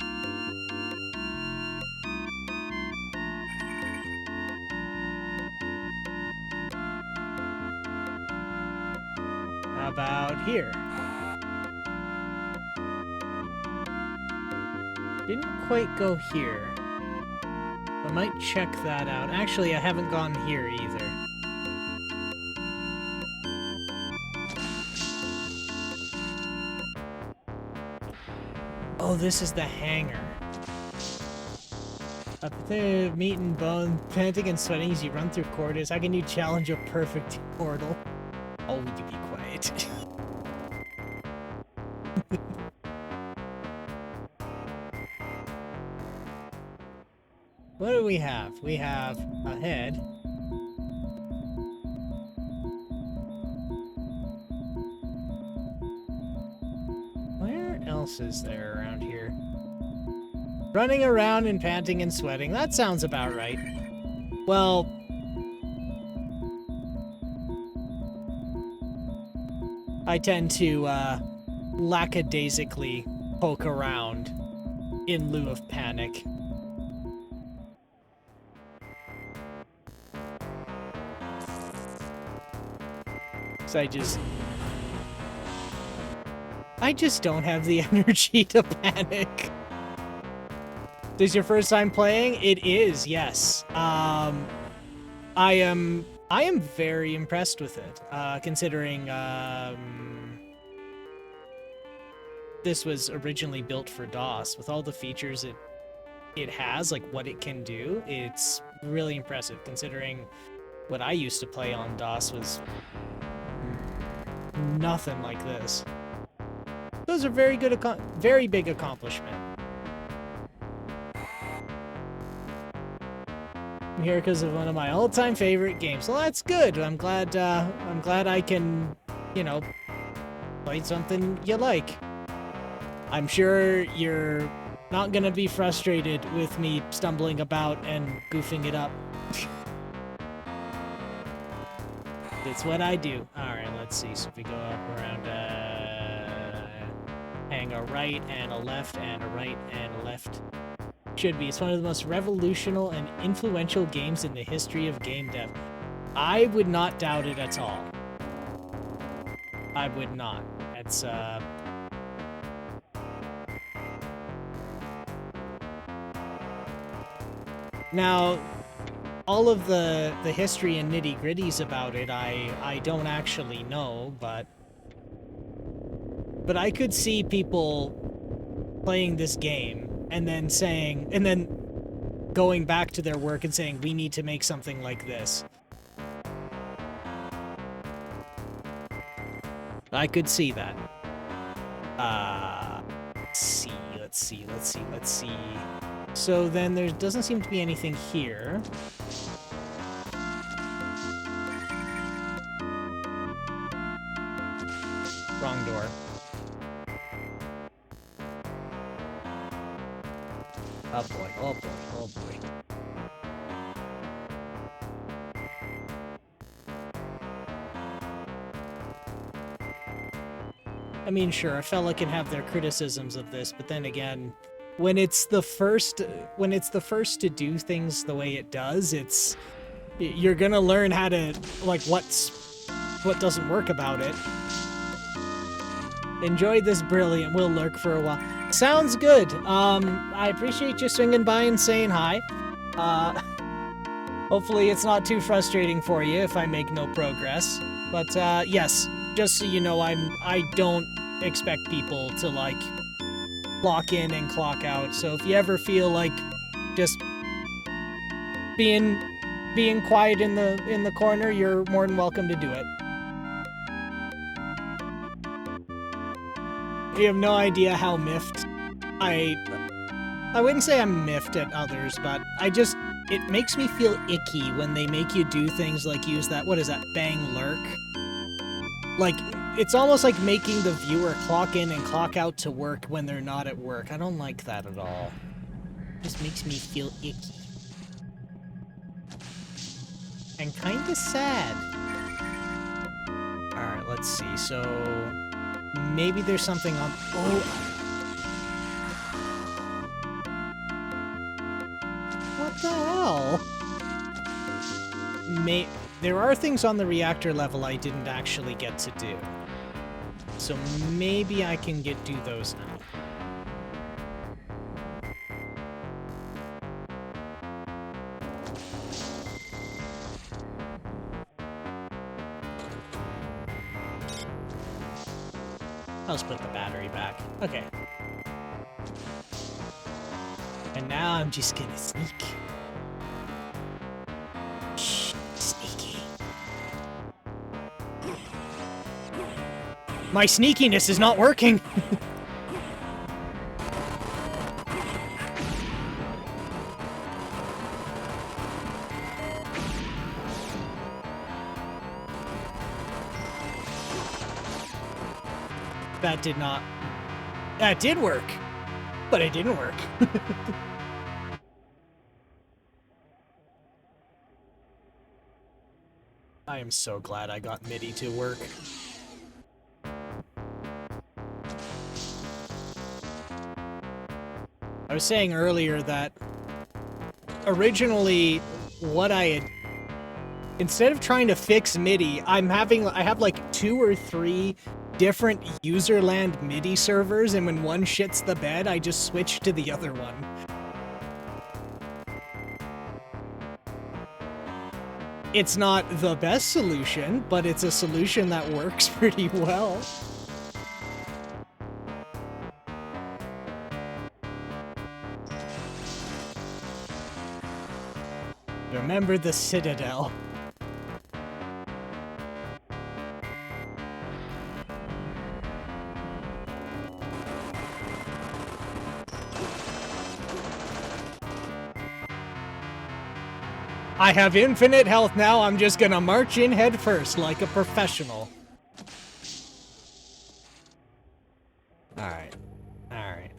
How about here? Didn't quite go here. I might check that out. Actually, I haven't gone here either. Oh, this is the hangar. Up there, meat and bone, panting and sweating as you run through corridors. How can you challenge a perfect portal? Oh, would you be quiet? What do we have? We have a head. Where else is there around here? Running around and panting and sweating. That sounds about right. Well... I tend to, lackadaisically poke around in lieu of panic. So I just don't have the energy to panic. This is your first time playing? It is, yes. I am very impressed with it, considering this was originally built for DOS. With all the features it has, like what it can do, it's really impressive, considering what I used to play on DOS was nothing like this. Those are very big accomplishment. I'm here because of one of my all-time favorite games. Well, that's good. I'm glad I can, you know, play something you like. I'm sure you're not gonna be frustrated with me stumbling about and goofing it up. It's what I do. Alright, let's see. So if we go up around, hang a right and a left and a right and a left. Should be. It's one of the most revolutionary and influential games in the history of game dev. I would not doubt it at all. I would not. It's, Now, all of the history and nitty-gritties about it, I don't actually know, but I could see people playing this game and then saying, and then going back to their work and saying, we need to make something like this. I could see that. Let's see. So then there doesn't seem to be anything here. Wrong door. Oh boy, oh boy, oh boy. I mean, sure, a fella can have their criticisms of this, but then again, when it's the first to do things the way it does, you're gonna learn how to, like, what doesn't work about it. Enjoyed this brilliant. We'll lurk for a while. Sounds good. I appreciate you swinging by and saying hi. Hopefully it's not too frustrating for you if I make no progress. But, yes, just so you know, I don't expect people to, like, clock in and clock out. So if you ever feel like just being quiet in the corner, you're more than welcome to do it. You have no idea how miffed I wouldn't say I'm miffed at others, but it makes me feel icky when they make you do things like use that, what is that, bang lurk? Like, it's almost like making the viewer clock in and clock out to work when they're not at work. I don't like that at all. It just makes me feel icky. And kinda sad. Alright, let's see. So, maybe there's something on... Oh! What the hell? There are things on the reactor level I didn't actually get to do. So maybe I can do those now. I'll just put the battery back. Okay. And now I'm just gonna sneak. Shh, sneaky. My sneakiness is not working! That did not... That did work! But it didn't work. I am so glad I got MIDI to work. I was saying earlier that originally what I had... Instead of trying to fix MIDI, I have like 2 or 3 different userland MIDI servers, and when one shits the bed, I just switch to the other one. It's not the best solution, but it's a solution that works pretty well. Remember the Citadel. I have infinite health now, I'm just gonna march in head first like a professional. Alright. Alright.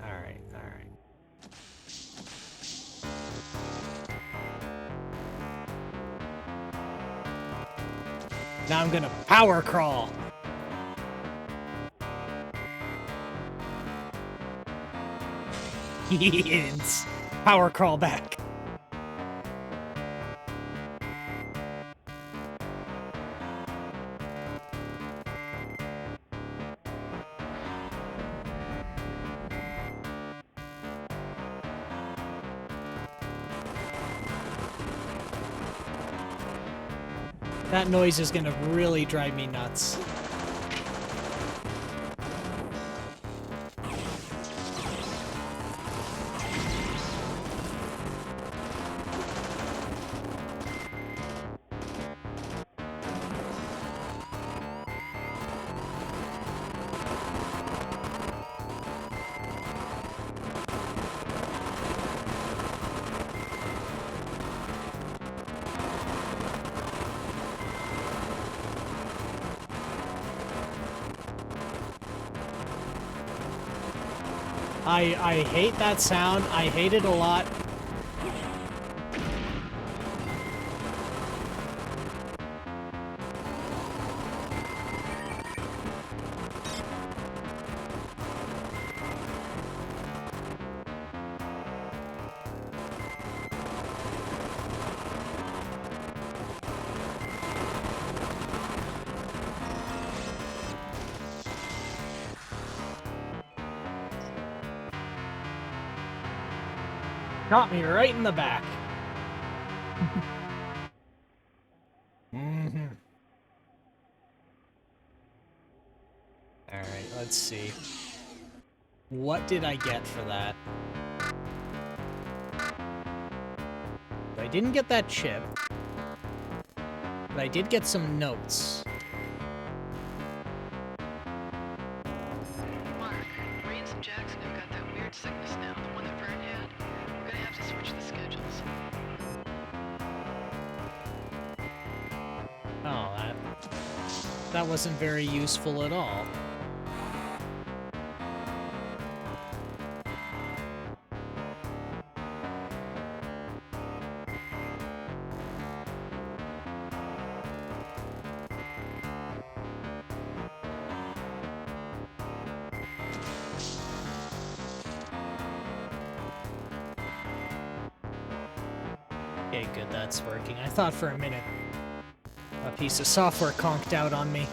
Now I'm gonna power crawl. Yes. Power crawl back. That noise is gonna really drive me nuts. I hate that sound. I hate it a lot. Got me right in the back. Mm-hmm. Alright, let's see. What did I get for that? I didn't get that chip. But I did get some notes. Mark, Rains and Jackson have got that weird sickness now, the one that Vern had. We're gonna have to switch the schedules. Oh, that wasn't very useful at all. Okay, good, that's working. I thought for a minute a piece of software conked out on me.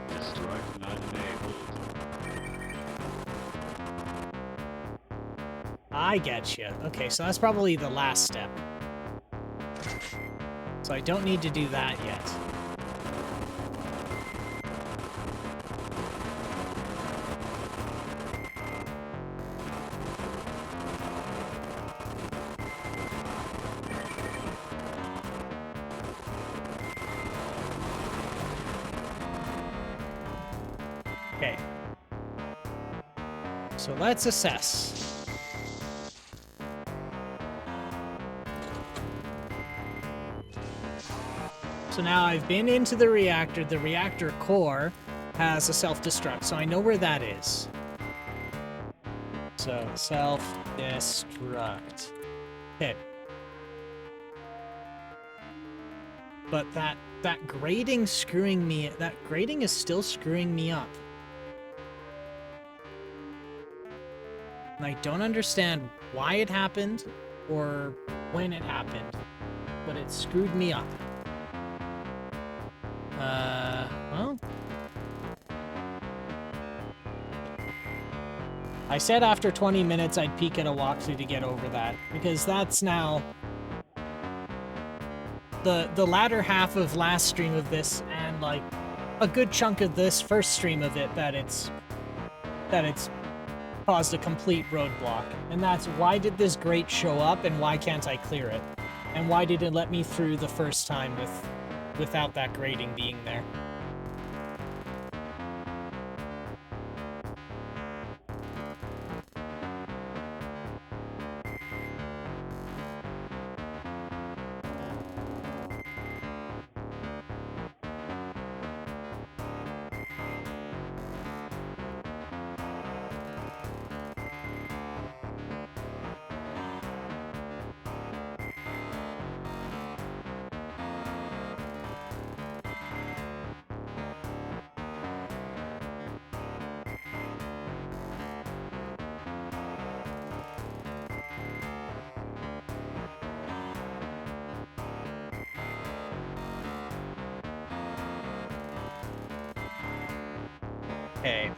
Destruct not enabled. I get you. Okay, so that's probably the last step. So I don't need to do that yet. Okay. So let's assess. So now I've been into the reactor core has a self-destruct, so I know where that is. So, self-destruct. Okay. But that grating is still screwing me up. And I don't understand why it happened or when it happened, but it screwed me up. Well. I said after 20 minutes I'd peek at a walkthrough to get over that, because that's now the latter half of last stream of this and like a good chunk of this first stream of it that it's caused a complete roadblock. And that's why did this grate show up and why can't I clear it? And why did it let me through the first time without that grating being there? Okay.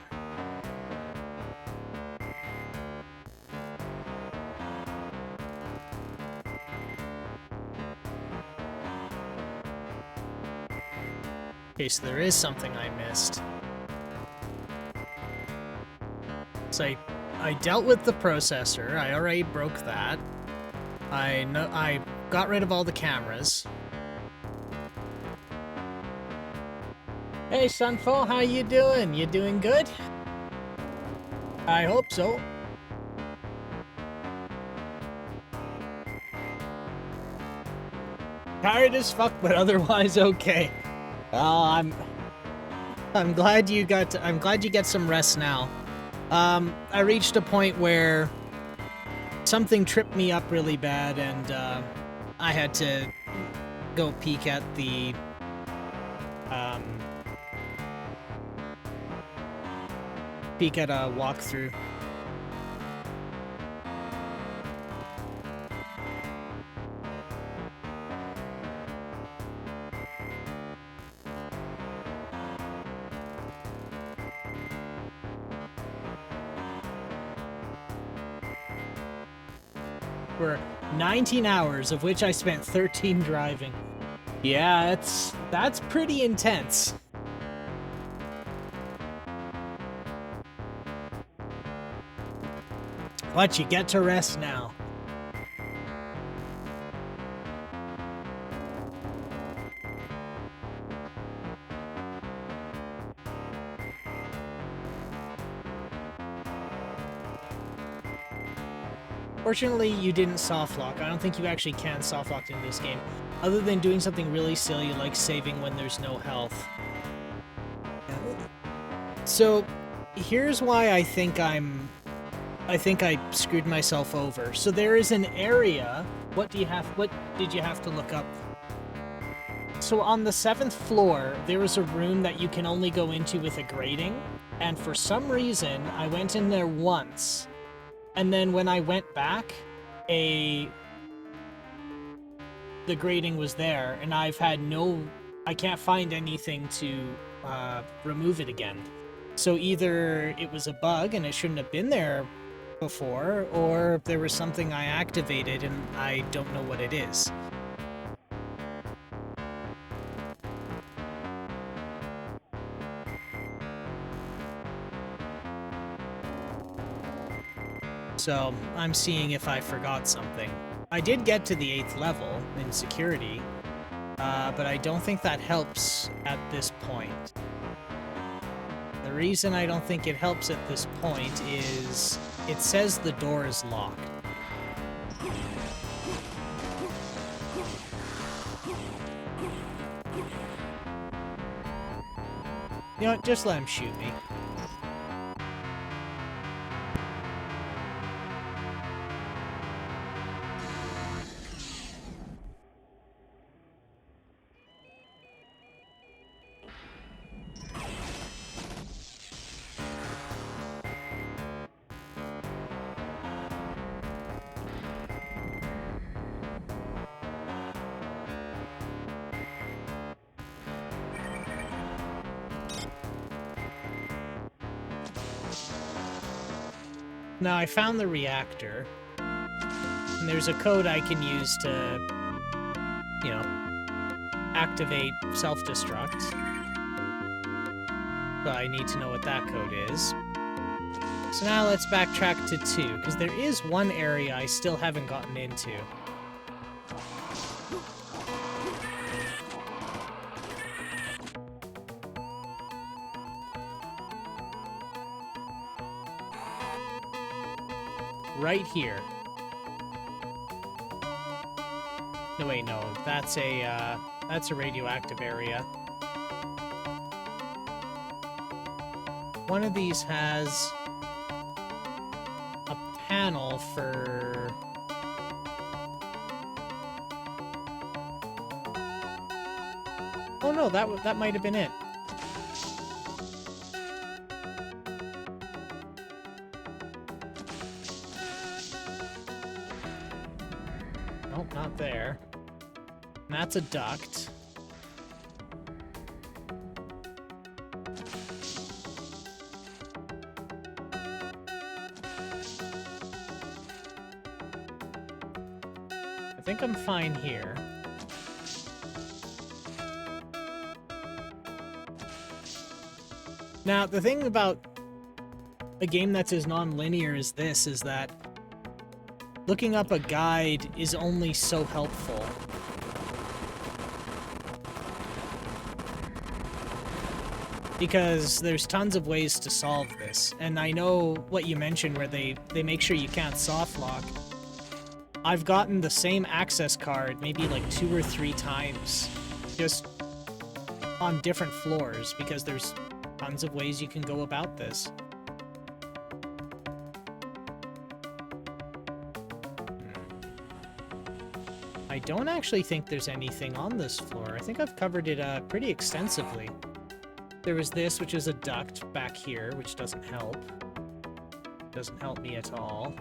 Okay, so there is something I missed. So I dealt with the processor. I already broke that. I got rid of all the cameras. Hey, Sunfall, how you doing? You doing good? I hope so. Tired as fuck, but otherwise okay. I'm glad you get some rest now. I reached a point where something tripped me up really bad, and I had to go peek at the peek at a walkthrough. For 19 hours, of which I spent 13 driving. Yeah, that's pretty intense. But you get to rest now. Fortunately, you didn't softlock. I don't think you actually can softlock in this game, other than doing something really silly like saving when there's no health. So, here's why I think I screwed myself over. So there is an area. What did you have to look up? So on the 7th floor, there is a room that you can only go into with a grating, and for some reason, I went in there once. And then when I went back, the grating was there, and I can't find anything to remove it again. So either it was a bug and it shouldn't have been there before, or there was something I activated and I don't know what it is. So, I'm seeing if I forgot something. I did get to the 8th level in security, but I don't think that helps at this point. The reason I don't think it helps at this point is it says the door is locked. You know what, just let him shoot me. Now, I found the reactor, and there's a code I can use to, you know, activate self-destruct. But I need to know what that code is. So now let's backtrack to 2, because there is one area I still haven't gotten into. Right here. No, wait, no. That's a radioactive area. One of these has a panel for... Oh no, that might have been it. Nope, not there. And that's a duct. I think I'm fine here. Now, the thing about a game that's as non-linear as this is that looking up a guide is only so helpful. Because there's tons of ways to solve this. And I know what you mentioned where they make sure you can't soft lock. I've gotten the same access card maybe like 2 or 3 times. Just on different floors, because there's tons of ways you can go about this. I don't actually think there's anything on this floor. I think I've covered it pretty extensively. There was this, which is a duct back here, which doesn't help. Doesn't help me at all.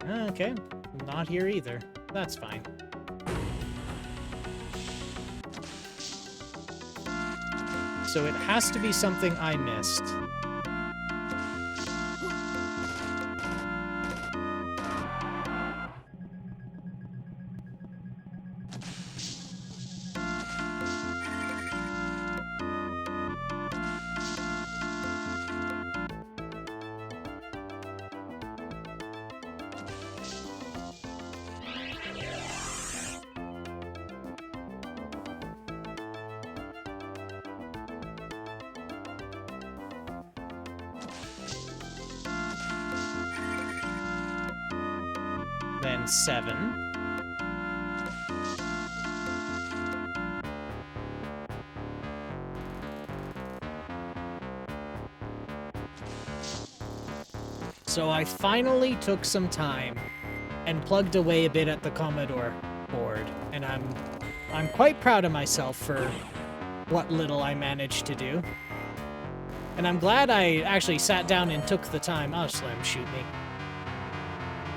Okay, not here either. That's fine. So it has to be something I missed. Then 7. So I finally took some time and plugged away a bit at the Commodore board, and I'm quite proud of myself for what little I managed to do. And I'm glad I actually sat down and took the time. Oh, Slim, shoot me.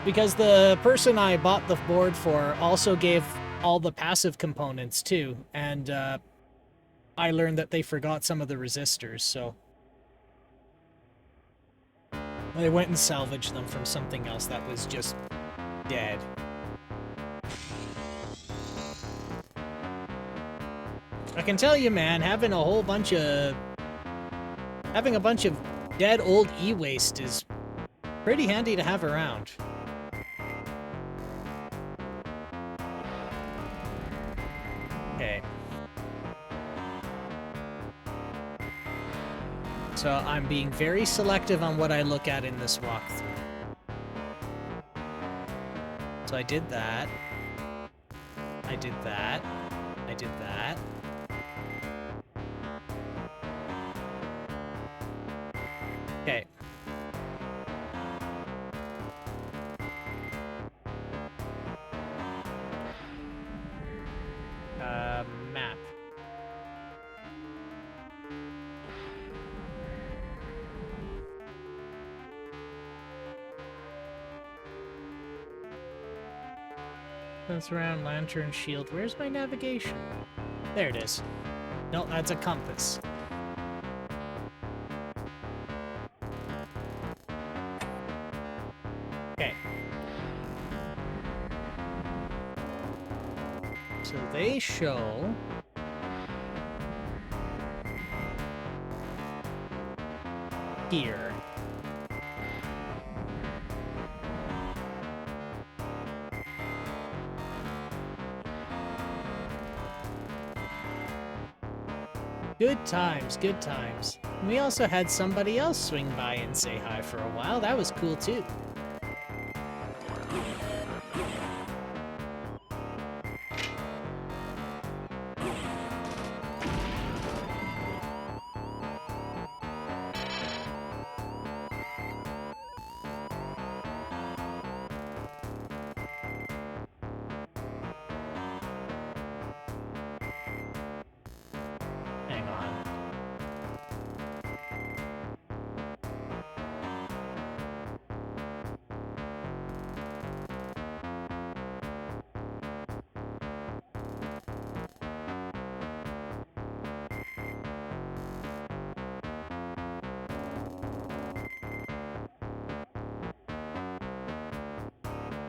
Because the person I bought the board for also gave all the passive components too, and I learned that they forgot some of the resistors, so I went and salvaged them from something else that was just dead. I can tell you, man, having a bunch of dead old e-waste is pretty handy to have around. Okay. So I'm being very selective on what I look at in this walkthrough. So I did that. I did that. I did that. Okay. Map. That's around lantern shield. Where's my navigation? There it is. No, that's a compass. Okay. So they show... here. Good times, good times. We also had somebody else swing by and say hi for a while. That was cool too. Hang on.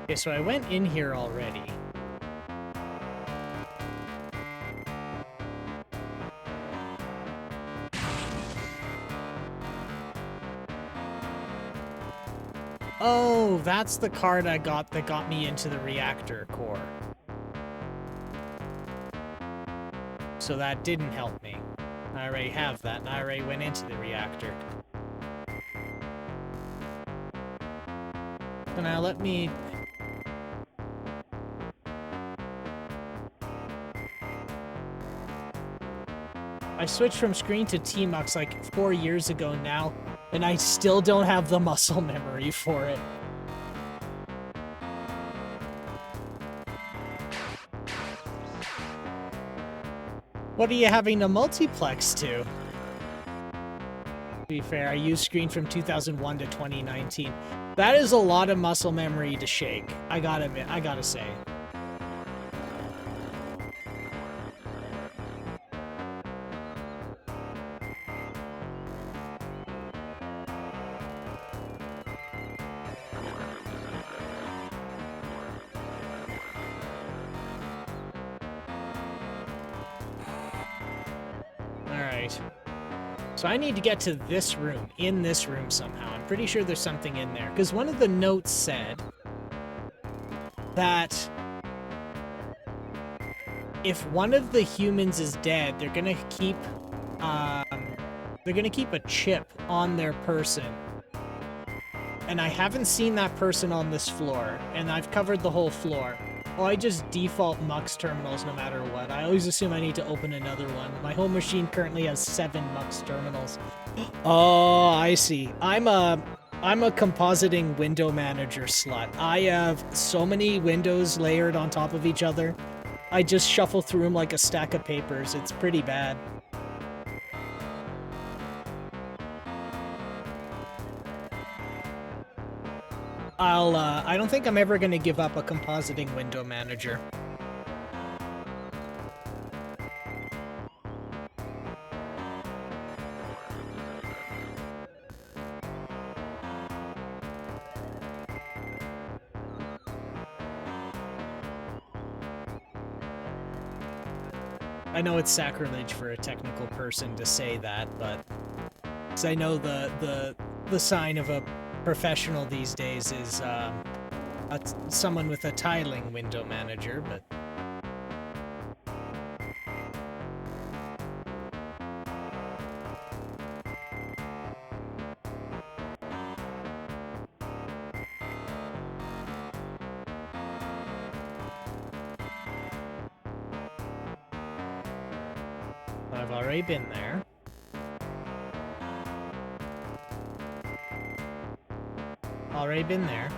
Okay, so I went in here already. Oh, that's the card I got that got me into the reactor core. So that didn't help me. I already have that, and I already went into the reactor. So now let me... I switched from screen to Tmux like 4 years ago now, and I still don't have the muscle memory for it. What are you having a multiplex to? To be fair, I used screen from 2001 to 2019. That is a lot of muscle memory to shake. I gotta admit, I gotta say. Alright. So I need to get to this room, in this room somehow. I'm pretty sure there's something in there. Because one of the notes said that if one of the humans is dead, they're gonna keep a chip on their person. And I haven't seen that person on this floor, and I've covered the whole floor. Oh, I just default MUX terminals no matter what. I always assume I need to open another one. My home machine currently has 7 MUX terminals. Oh, I see. I'm a compositing window manager slut. I have so many windows layered on top of each other. I just shuffle through them like a stack of papers. It's pretty bad. I don't think I'm ever gonna give up a compositing window manager. I know it's sacrilege for a technical person to say that, but 'cause I know the sign of a professional these days is someone with a tiling window manager, but I've already been there. Already been there.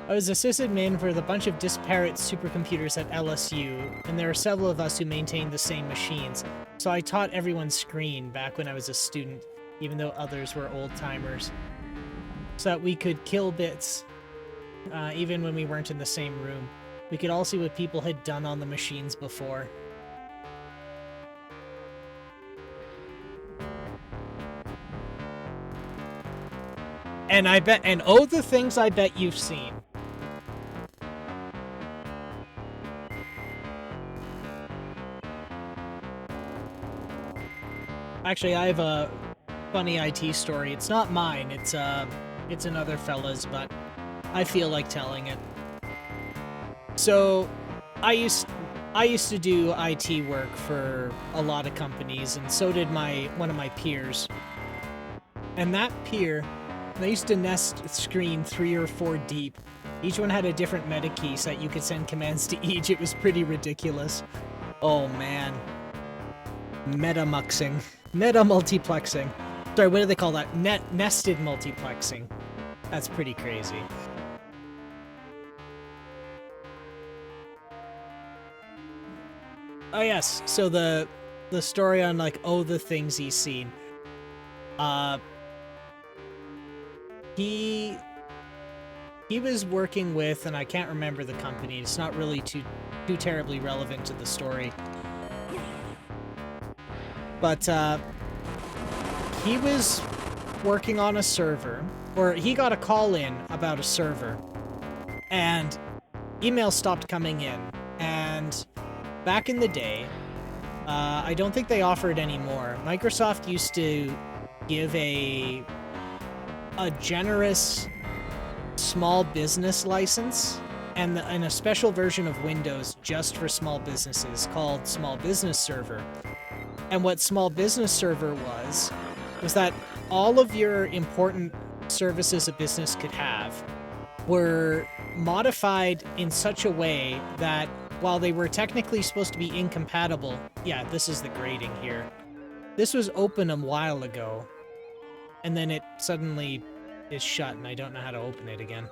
I was assistant man for the bunch of disparate supercomputers at LSU, and there are several of us who maintained the same machines, so I taught everyone Screen back when I was a student, even though others were old-timers, so that we could kill bits, even when we weren't in the same room. We could all see what people had done on the machines before. And oh, the things I bet you've seen. Actually, I have a funny IT story. It's not mine. It's another fella's, but I feel like telling it. So, I used to do IT work for a lot of companies, and so did one of my peers. And that peer, they used to nest screen 3 or 4 deep. Each one had a different meta key so that you could send commands to each. It was pretty ridiculous. Oh man. Meta-muxing. Meta-multiplexing. Sorry, what do they call that? Nested multiplexing. That's pretty crazy. Oh yes, so the story on like, oh, the things he's seen. He was working with, and I can't remember the company. It's not really too terribly relevant to the story. But he was working on a server, or he got a call in about a server, and emails stopped coming in. And back in the day, I don't think they offer it anymore. Microsoft used to give a generous small business license and a special version of Windows just for small businesses called Small Business Server. And what Small Business Server was that all of your important services a business could have were modified in such a way that while they were technically supposed to be incompatible, yeah, this is the grading here. This was open a while ago, and then it suddenly is shut, and I don't know how to open it again.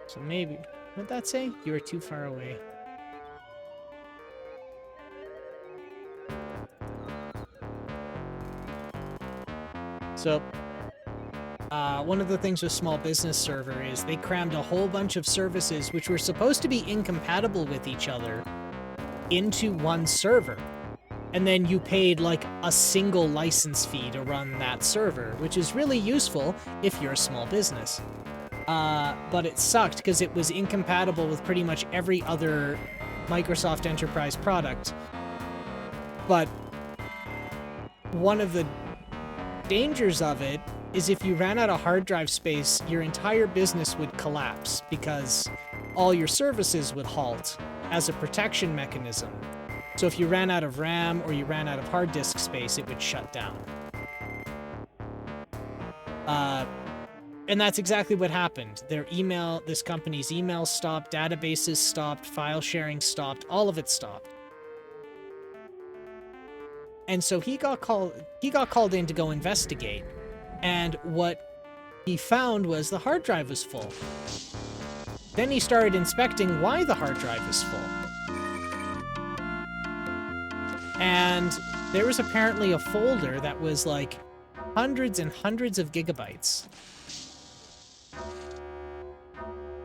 So maybe, what'd that say? You were too far away. So, one of the things with Small Business Server is they crammed a whole bunch of services which were supposed to be incompatible with each other into one server. And then you paid like a single license fee to run that server, which is really useful if you're a small business. But it sucked because it was incompatible with pretty much every other Microsoft Enterprise product. But one of the dangers of it is if you ran out of hard drive space, your entire business would collapse because all your services would halt as a protection mechanism. So if you ran out of RAM or you ran out of hard disk space, it would shut down. And that's exactly what happened. This company's emails stopped, databases stopped, file sharing stopped, all of it stopped. And so he got called in to go investigate. And what he found was the hard drive was full. Then he started inspecting why the hard drive was full. And there was apparently a folder that was like hundreds and hundreds of gigabytes.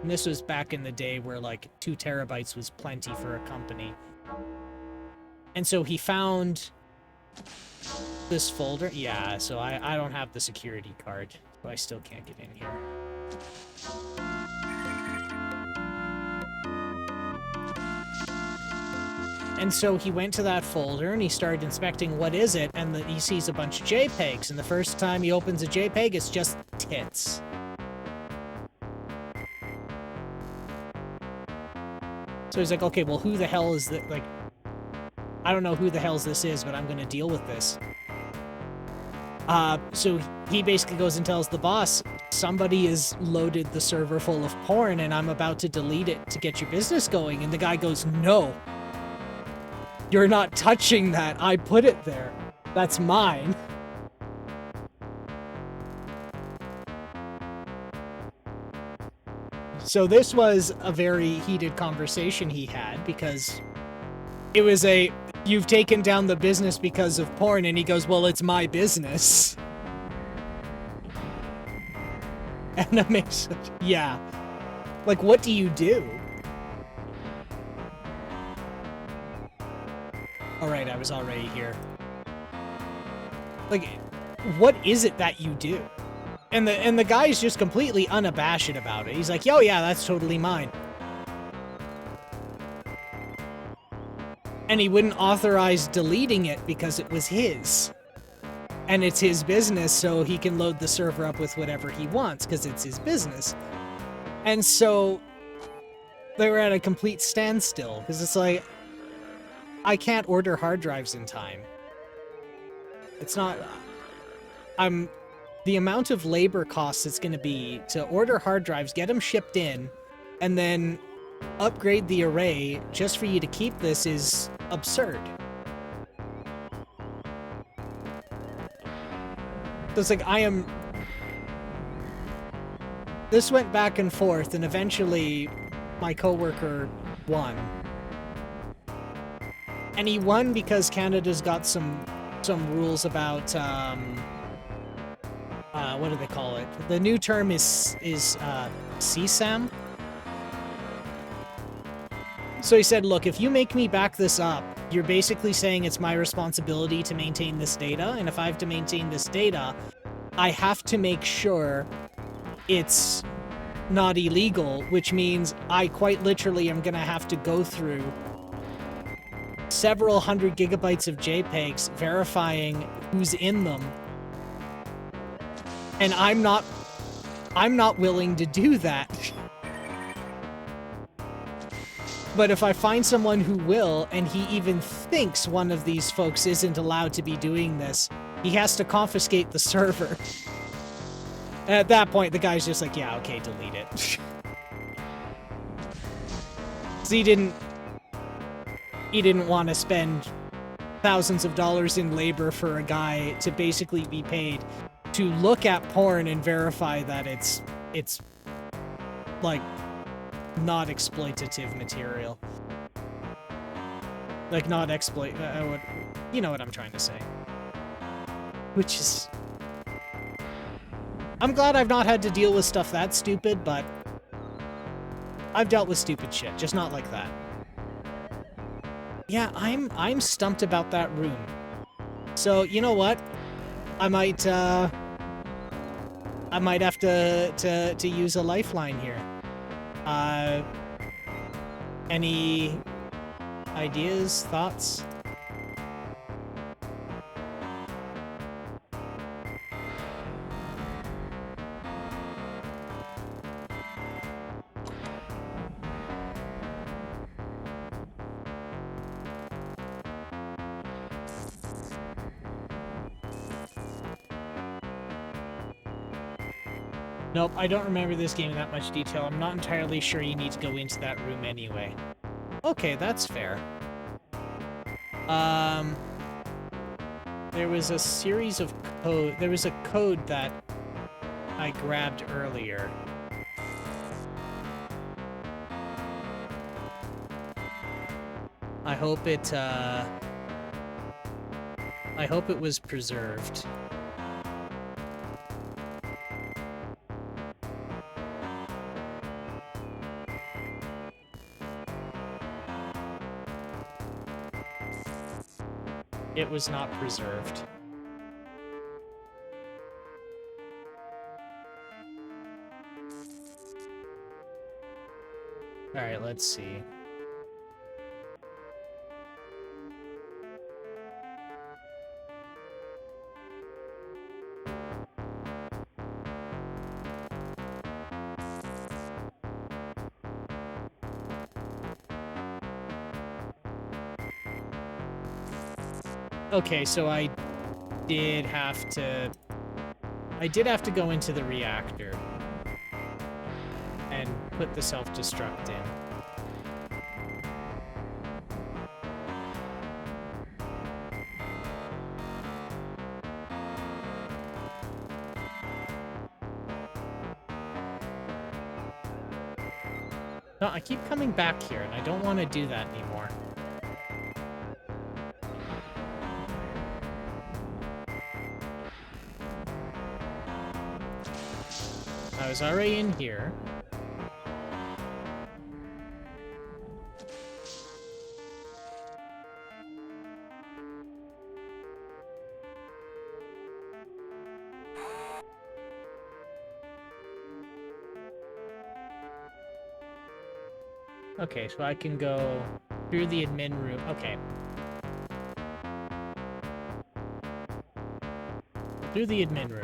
And this was back in the day where like 2 terabytes was plenty for a company. And so he found this folder. Yeah, so I don't have the security card, so I still can't get in here. And so he went to that folder and he started inspecting what is it, and he sees a bunch of JPEGs, and the first time he opens a JPEG, it's just tits. So he's like, okay, well, who the hell is that? Like, I don't know who the hell's this is, but I'm gonna deal with this. So he basically goes and tells the boss, somebody has loaded the server full of porn and I'm about to delete it to get your business going. And the guy goes, no, you're not touching that. I put it there. That's mine. So this was a very heated conversation he had because it was you've taken down the business because of porn, and he goes, well, it's my business. And that makes it, yeah. Like, what do you do? Alright, I was already here. Like, what is it that you do? And the guy's just completely unabashed about it. He's like, yo, yeah, that's totally mine. And he wouldn't authorize deleting it because it was his. And it's his business, so he can load the server up with whatever he wants, because it's his business. And so they were at a complete standstill, because it's like, I can't order hard drives in time. It's not... The amount of labor costs it's going to be to order hard drives, get them shipped in, and then upgrade the array just for you to keep this is absurd. So it's like, this went back and forth, and eventually my coworker won. And he won because Canada's got some rules about, what do they call it? The new term is CSAM. So he said, look, if you make me back this up, you're basically saying it's my responsibility to maintain this data, and if I have to maintain this data, I have to make sure it's not illegal, which means I quite literally am going to have to go through several hundred gigabytes of JPEGs verifying who's in them. And I'm not willing to do that. But if I find someone who will, and he even thinks one of these folks isn't allowed to be doing this, he has to confiscate the server. And at that point, the guy's just like, yeah, okay, delete it. So he didn't want to spend thousands of dollars in labor for a guy to basically be paid to look at porn and verify that it's like not exploitative material. Like not you know what I'm trying to say. Which is, I'm glad I've not had to deal with stuff that stupid, but I've dealt with stupid shit, just not like that. Yeah, I'm stumped about that room. So, you know what? I might have to use a lifeline here. Any ideas, thoughts? Nope, I don't remember this game in that much detail. I'm not entirely sure you need to go into that room anyway. Okay, that's fair. There was a series of code... There was a code that I grabbed earlier. I hope it was preserved. It was not preserved. Alright, let's see. Okay, so I did have to go into the reactor and put the self-destruct in. No, I keep coming back here, and I don't want to do that anymore. I was already in here. Okay, so I can go through the admin room. Okay. Through the admin room.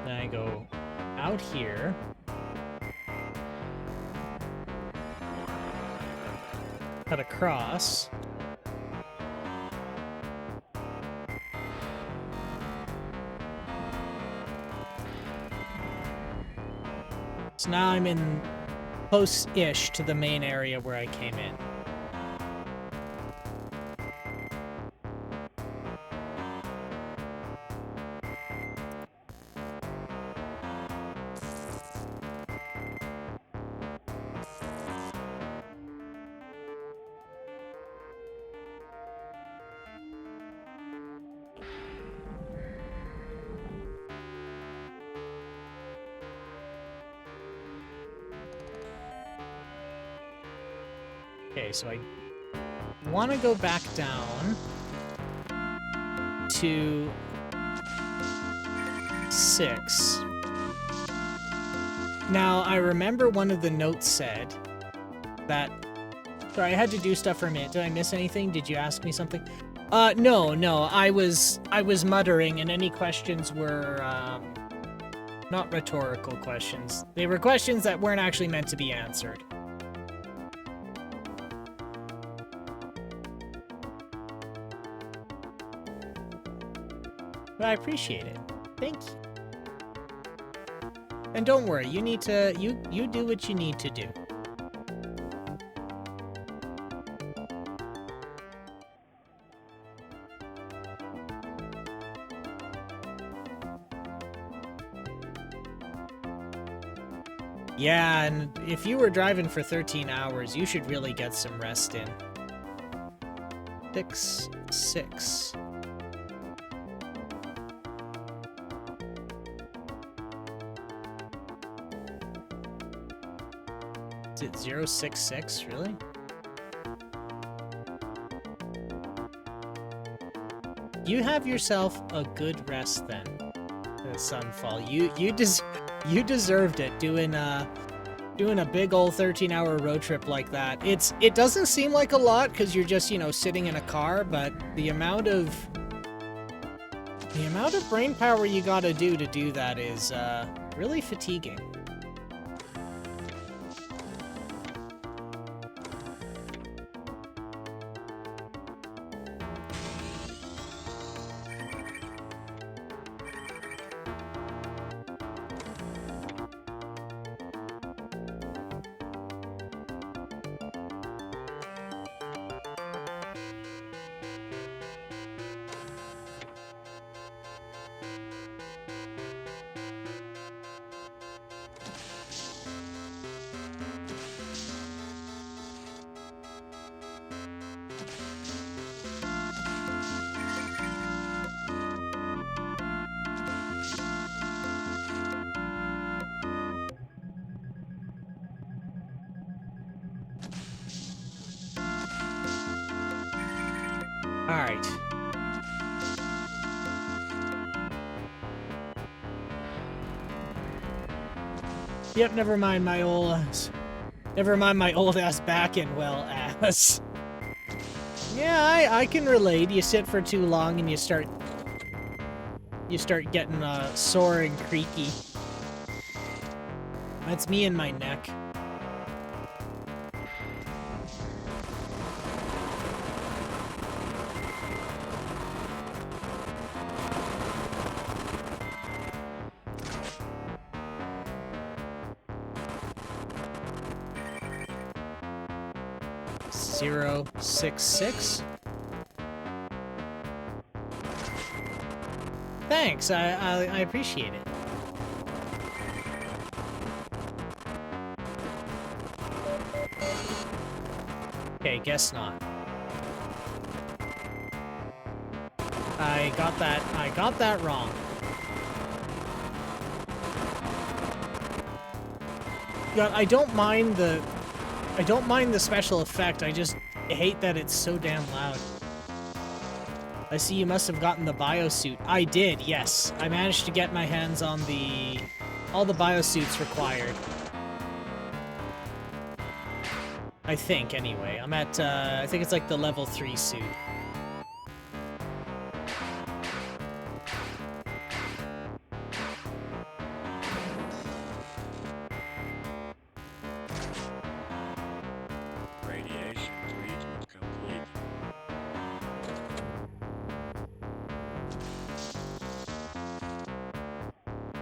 Then I go out here. Cut across. So now I'm in close-ish to the main area where I came in. Okay, so I want to go back down to 6. Now, I remember one of the notes said that... Sorry, I had to do stuff for a minute. Did I miss anything? Did you ask me something? No. I was muttering, and any questions were, not rhetorical questions. They were questions that weren't actually meant to be answered. But I appreciate it. Thank you. And don't worry, you need to, you do what you need to do. Yeah, and if you were driving for 13 hours, you should really get some rest in. 6. Is it 066, really? You have yourself a good rest then, Sunfall. You deserved it doing a big old 13-hour road trip like that. It doesn't seem like a lot because you're just, sitting in a car, but the amount of brain power you gotta do to do that is really fatiguing. Alright. Yep, never mind my old ass back and well ass. Yeah, I can relate. You sit for too long and you start getting sore and creaky. That's me and my neck. .066. Thanks, I appreciate it. Okay, guess not. I got that wrong. Yeah, I don't mind the special effect, I just hate that it's so damn loud. I see you must have gotten the biosuit. I did, yes. I managed to get my hands on all the biosuits required. I think, anyway. I'm at, I think it's like the level 3 suit. Radiation treatment complete.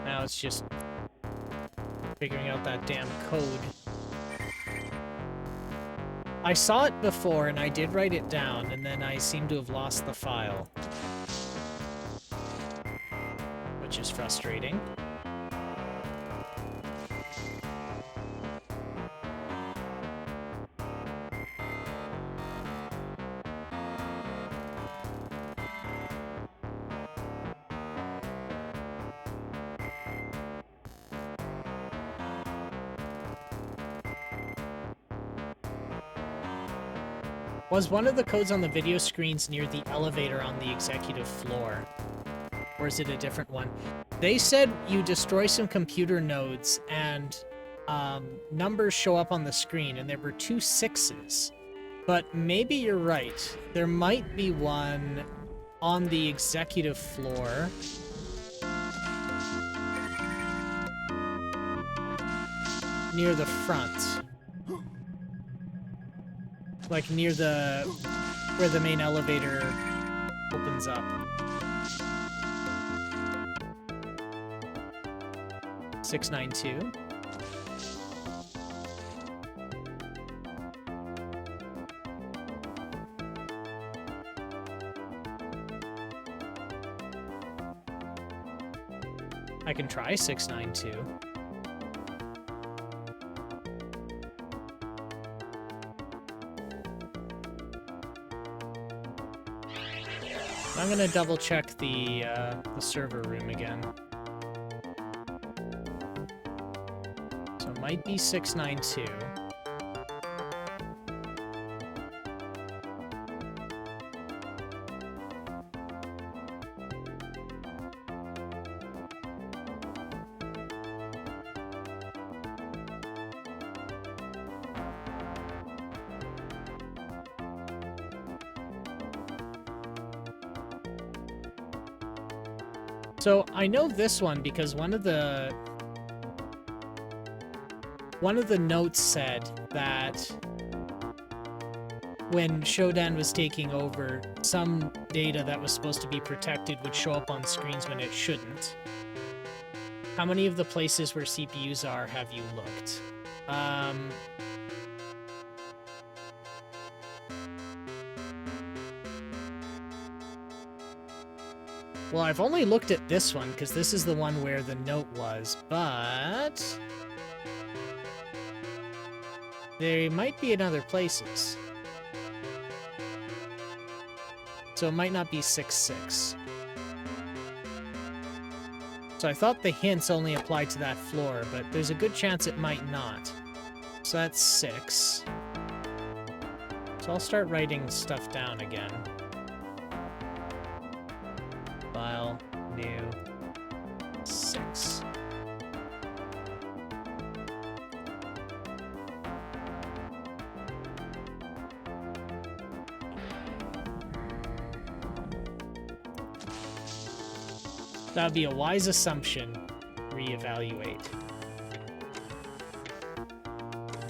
Now it's just figuring out that damn code. I saw it before, and I did write it down, and then I seem to have lost the file. Which is frustrating. Was one of the codes on the video screens near the elevator on the executive floor? Or is it a different one? They said you destroy some computer nodes and numbers show up on the screen, and there were 2 6s. But maybe you're right. There might be one on the executive floor. Near the front. Like near the... where the main elevator opens up. 692. I can try 692. I'm gonna double check the server room again. So it might be 692. So I know this one because one of the notes said that when Shodan was taking over, some data that was supposed to be protected would show up on screens when it shouldn't. How many of the places where CPUs are have you looked? Well, I've only looked at this one, because this is the one where the note was, but... there might be in other places. So it might not be 6.6. So I thought the hints only applied to that floor, but there's a good chance it might not. So that's 6. So I'll start writing stuff down again. File, new, 6. That would be a wise assumption. Reevaluate.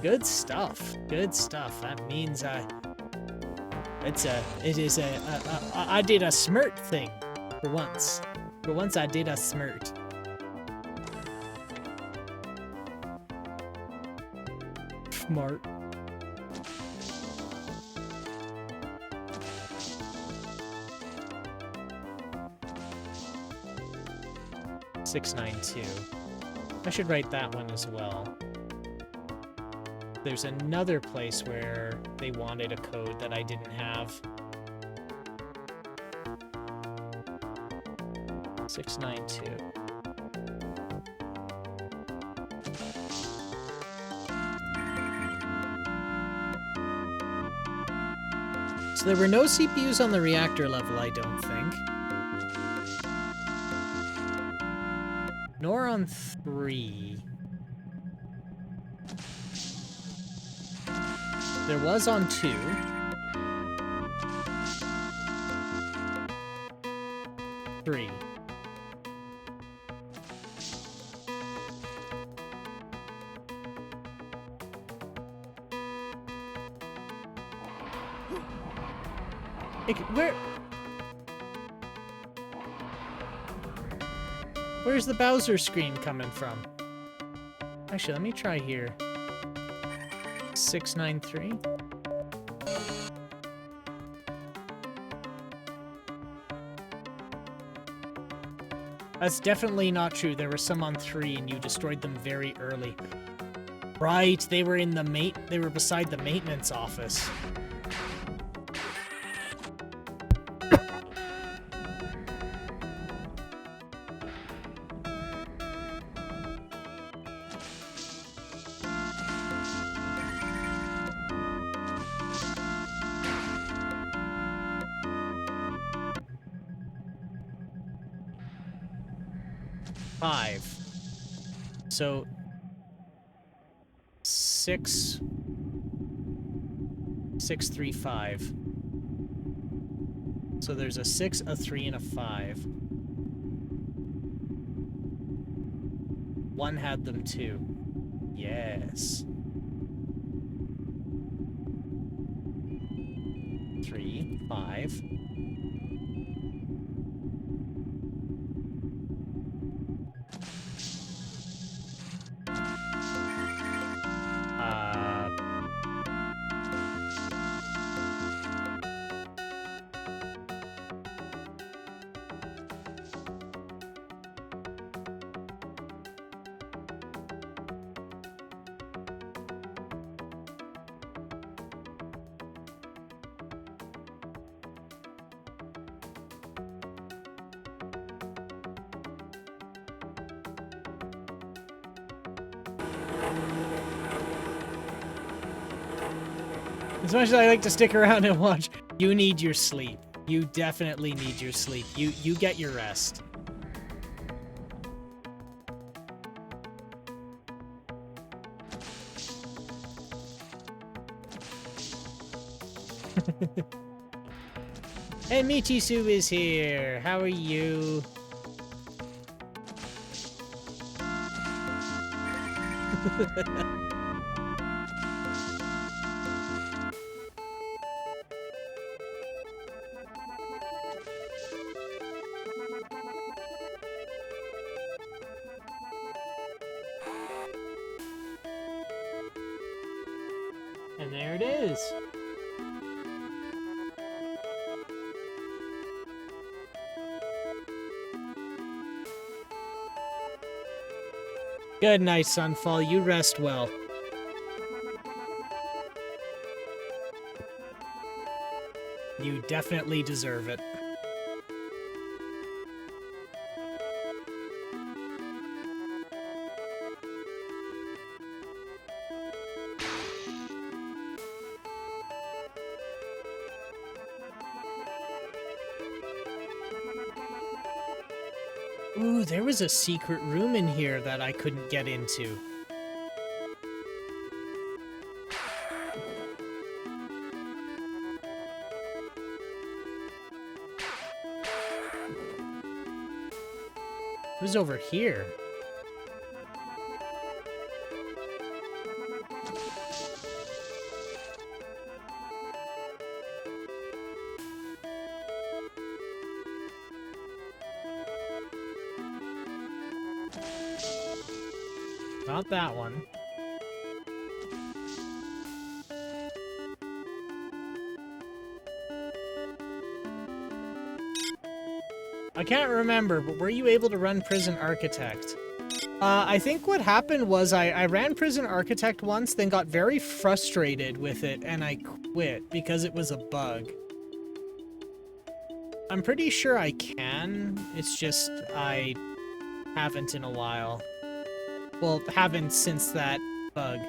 Good stuff. Good stuff. That means I did a smirt thing. For once. For once I did a smirt. Smart. $692. I should write that one as well. There's another place where they wanted a code that I didn't have. 692. So there were no CPUs on the reactor level, I don't think. Nor on 3. There was on 2. Three. Where's the Bowser screen coming from? Actually, let me try here. 693. That's definitely not true. There were some on 3 and you destroyed them very early. Right, they were in the they were beside the maintenance office. Five. So 6, 6, 3, 5. So there's a 6, a 3, and a 5. One had them too. Yes. 3, 5. As much as I like to stick around and watch, you need your sleep. You definitely need your sleep. You get your rest. Hey, Michisu is here. How are you? And there it is. Good night, Sunfall. You rest well. You definitely deserve it. Ooh, there was a secret room in here that I couldn't get into. It was over here. Not that one. I can't remember, but were you able to run Prison Architect? I think what happened was I ran Prison Architect once, then got very frustrated with it, and I quit because it was a bug. I'm pretty sure I can, it's just I haven't in a while. Well, haven't since that bug.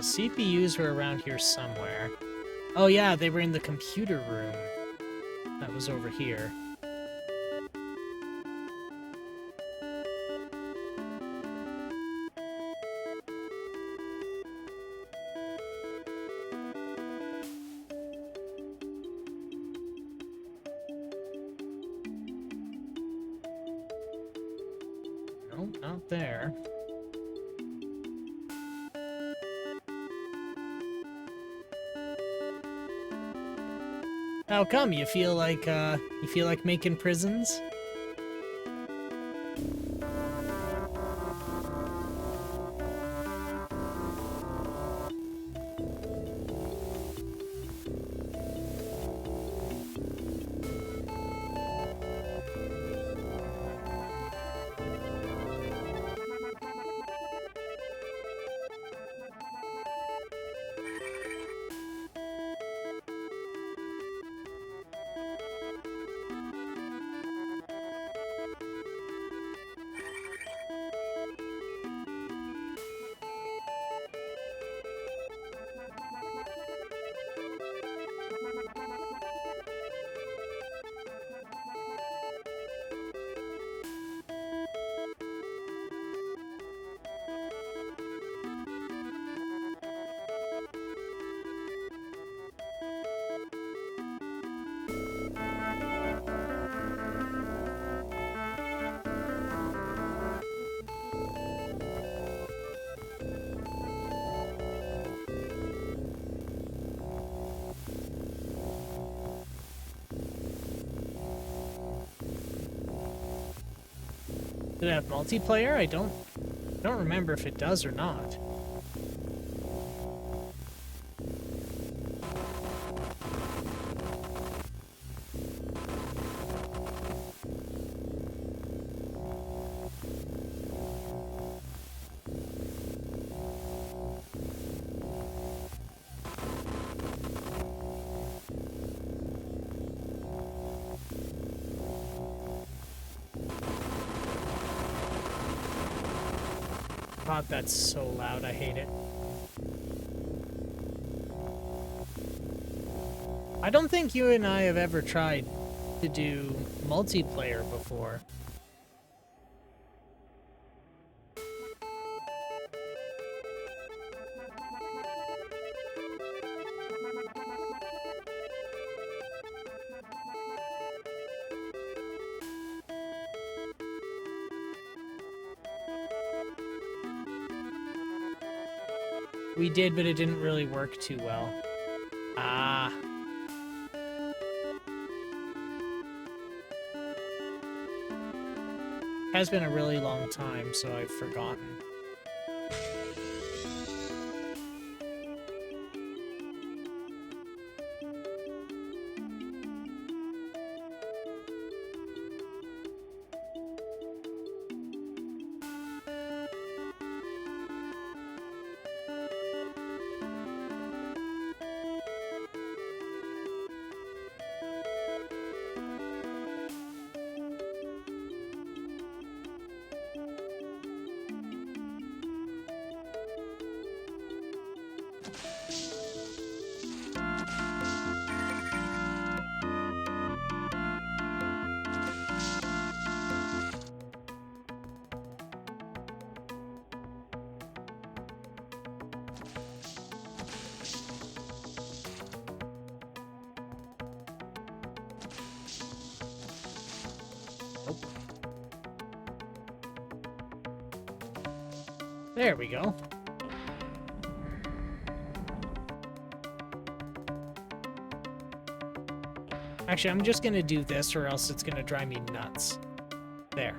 the CPUs were around here somewhere. Oh yeah, they were in the computer room. That was over here. Nope, not there. How come? You feel like making prisons? Did it have multiplayer? I don't remember if it does or not. God, that's so loud. I hate it. I don't think you and I have ever tried to do multiplayer before. We did, but it didn't really work too well. Ah. Has been a really long time, so I've forgotten. There we go. Actually, I'm just gonna do this or else it's gonna drive me nuts. There.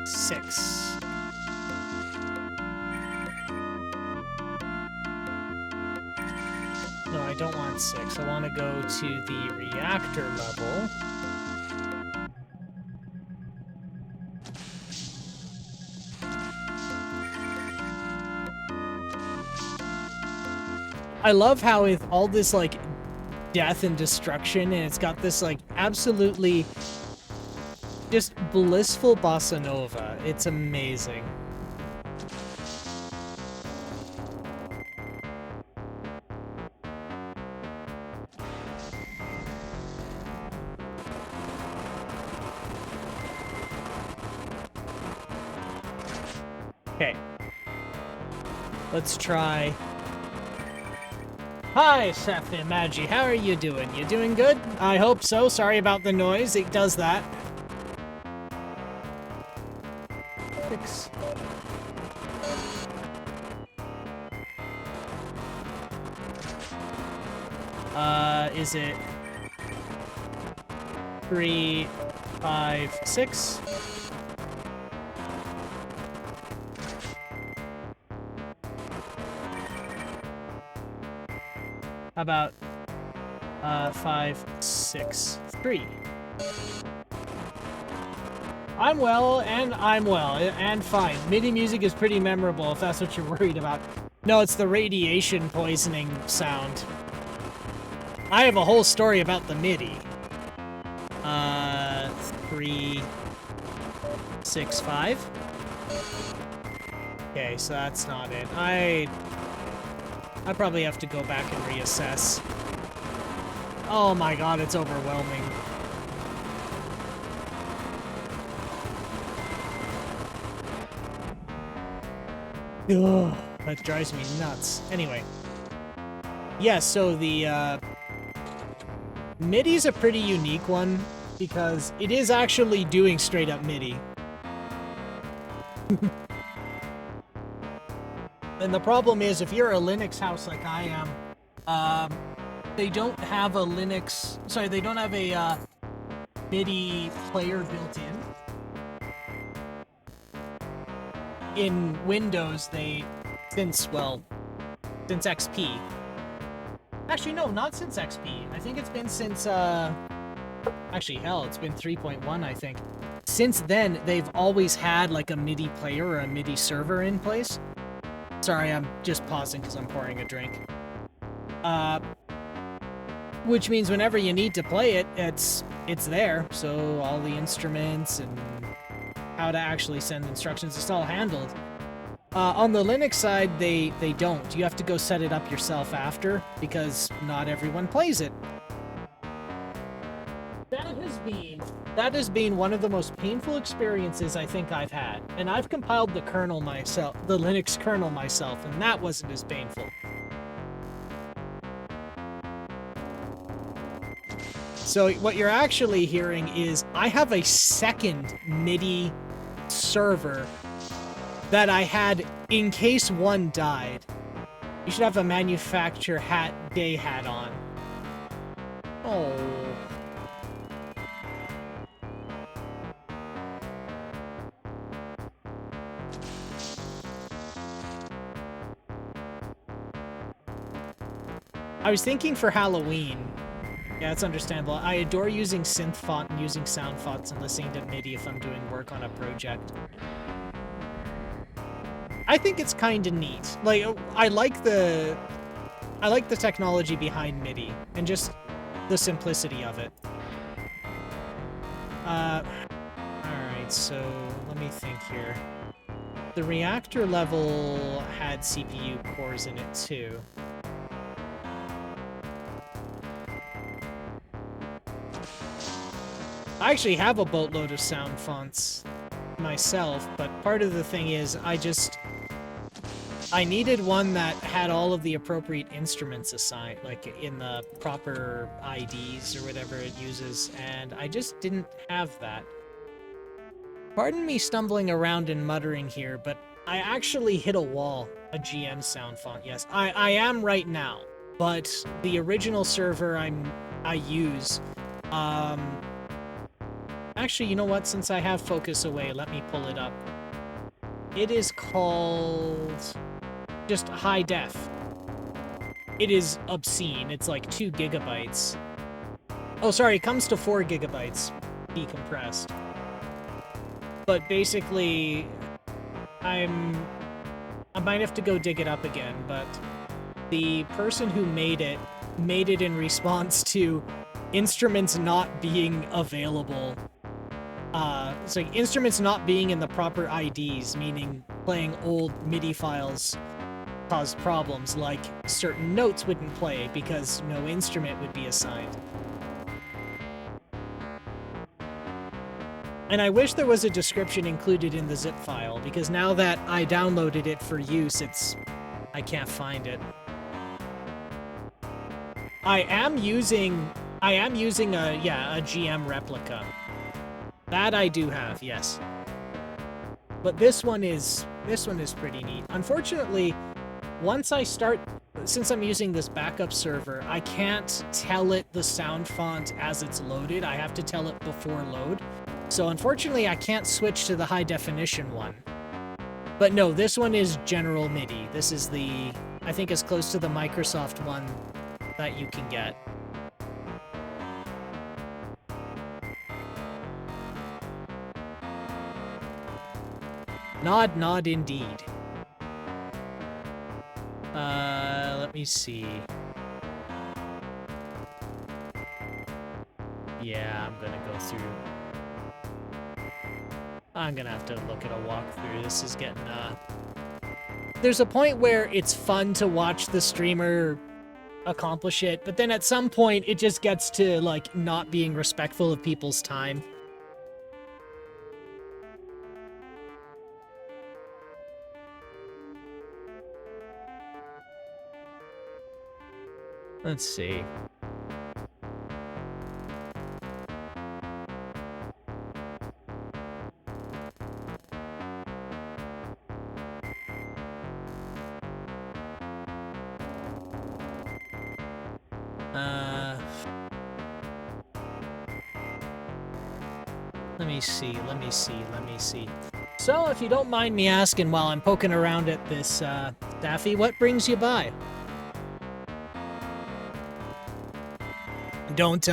Six. No, I don't want 6. I want to go to the reactor level. I love how with all this, like, death and destruction, and it's got this, like, absolutely just blissful bossa nova. It's amazing. Okay. Let's try. Hi, Seth and Magi. How are you doing? You doing good? I hope so. Sorry about the noise. It does that. 6. Is it 3, 5, 6? How about 5, 6, 3? I'm well, and fine. MIDI music is pretty memorable, if that's what you're worried about. No, it's the radiation poisoning sound. I have a whole story about the MIDI. 3, 6, 5. Okay, so that's not it. I probably have to go back and reassess. Oh my god, it's overwhelming. Ugh, that drives me nuts. Anyway. Yeah, so the, MIDI's a pretty unique one, because it is actually doing straight-up MIDI. And the problem is, if you're a Linux house like I am, they don't have a they don't have a, MIDI player built in. In Windows, since XP. Actually, no, not since XP. I think it's been since, actually, hell, it's been 3.1, I think. Since then, they've always had, like, a MIDI player or a MIDI server in place. Sorry, I'm just pausing because I'm pouring a drink. Which means whenever you need to play it, it's there. So all the instruments and how to actually send instructions, it's all handled. On the Linux side, they don't. You have to go set it up yourself after, because not everyone plays it. That has been one of the most painful experiences I think I've had. And I've compiled the kernel myself, the Linux kernel myself, and that wasn't as painful. So what you're actually hearing is I have a second MIDI server that I had in case one died. You should have a manufacturer day hat on. Oh. I was thinking for Halloween. Yeah, it's understandable. I adore using synth font and using sound fonts and listening to MIDI if I'm doing work on a project. I think it's kind of neat. Like, I like the technology behind MIDI and just the simplicity of it. Alright, so let me think here. The reactor level had CPU cores in it too. I actually have a boatload of sound fonts myself, but part of the thing is I needed one that had all of the appropriate instruments assigned, like in the proper IDs or whatever it uses, and I just didn't have that. Pardon me stumbling around and muttering here, but I actually hit a wall. A GM sound font, yes. I am right now, but the original server I use, actually, you know what? Since I have Focus Away, let me pull it up. It is called just High Def. it is obscene. It's like 2 gigabytes. Oh, sorry, it comes to 4 gigabytes decompressed. But basically, I might have to go dig it up again, but the person who made it in response to instruments not being available. It's like instruments not being in the proper IDs, meaning playing old MIDI files caused problems, like certain notes wouldn't play because no instrument would be assigned. And I wish there was a description included in the zip file, because now that I downloaded it for use, I can't find it. I am using a GM replica. That I do have, yes. But this one is pretty neat. Unfortunately, since I'm using this backup server, I can't tell it the sound font as it's loaded. I have to tell it before load. So unfortunately, I can't switch to the high definition one. But no, this one is general MIDI. This is I think as close to the Microsoft one that you can get. Nod indeed. Let me see. Yeah, I'm gonna go through. I'm gonna have to look at a walkthrough. This is getting, There's a point where it's fun to watch the streamer accomplish it, but then at some point it just gets to, like, not being respectful of people's time. Let's see. Let me see. So, if you don't mind me asking while I'm poking around at this, Daffy, what brings you by? Don't,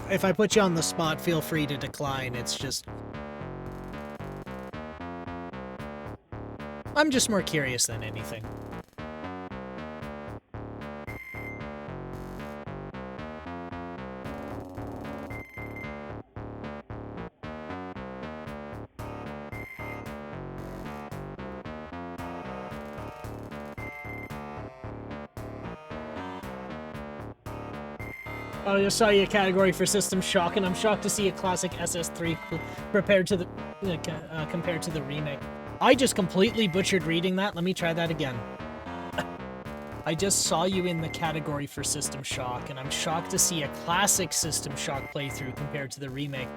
if I put you on the spot, feel free to decline. It's just... I'm just more curious than anything. Oh, I just saw your category for System Shock, and I'm shocked to see a classic SS3 compared to the remake. I just completely butchered reading that. Let me try that again. I just saw you in the category for System Shock, and I'm shocked to see a classic System Shock playthrough compared to the remake.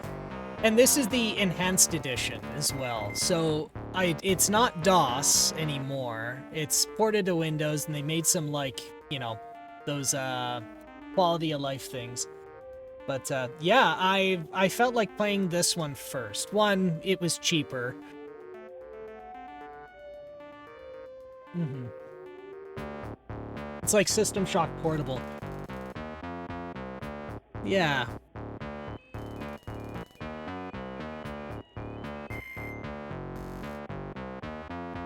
And this is the Enhanced Edition as well, so it's not DOS anymore. It's ported to Windows, and they made some, like, you know, those, quality of life things. But yeah, I felt like playing this one first. One, it was cheaper. It's like System Shock Portable. Yeah.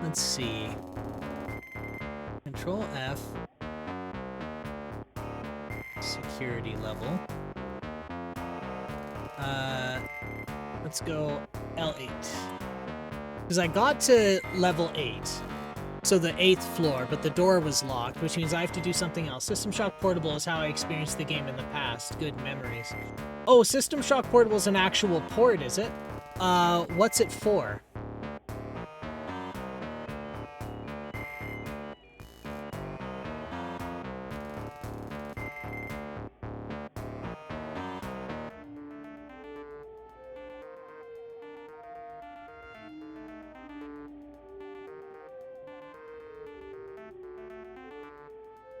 Let's see. Control F. Security level. Let's go L8. Because I got to level 8. So the 8th floor, but the door was locked, which means I have to do something else. System Shock Portable is how I experienced the game in the past. Good memories. Oh, System Shock Portable is an actual port, is it? What's it for?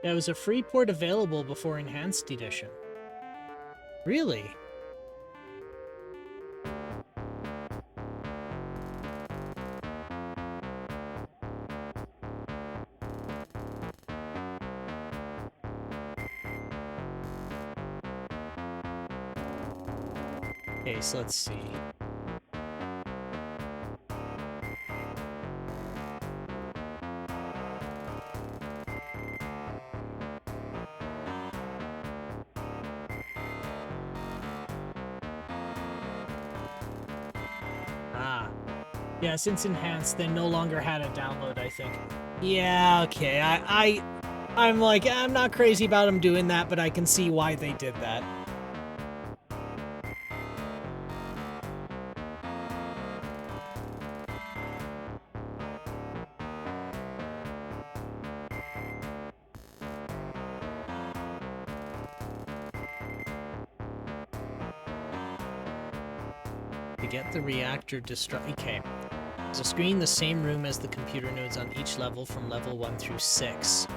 There was a free port available before Enhanced Edition. Really? Okay, so let's see. Ah. Yeah, since enhanced, they no longer had a download, I think. Yeah, okay. I'm like, I'm not crazy about them doing that, but I can see why they did that. To get the reactor destroyed. Okay. There's a screen the same room as the computer nodes on each level from level 1 through 6.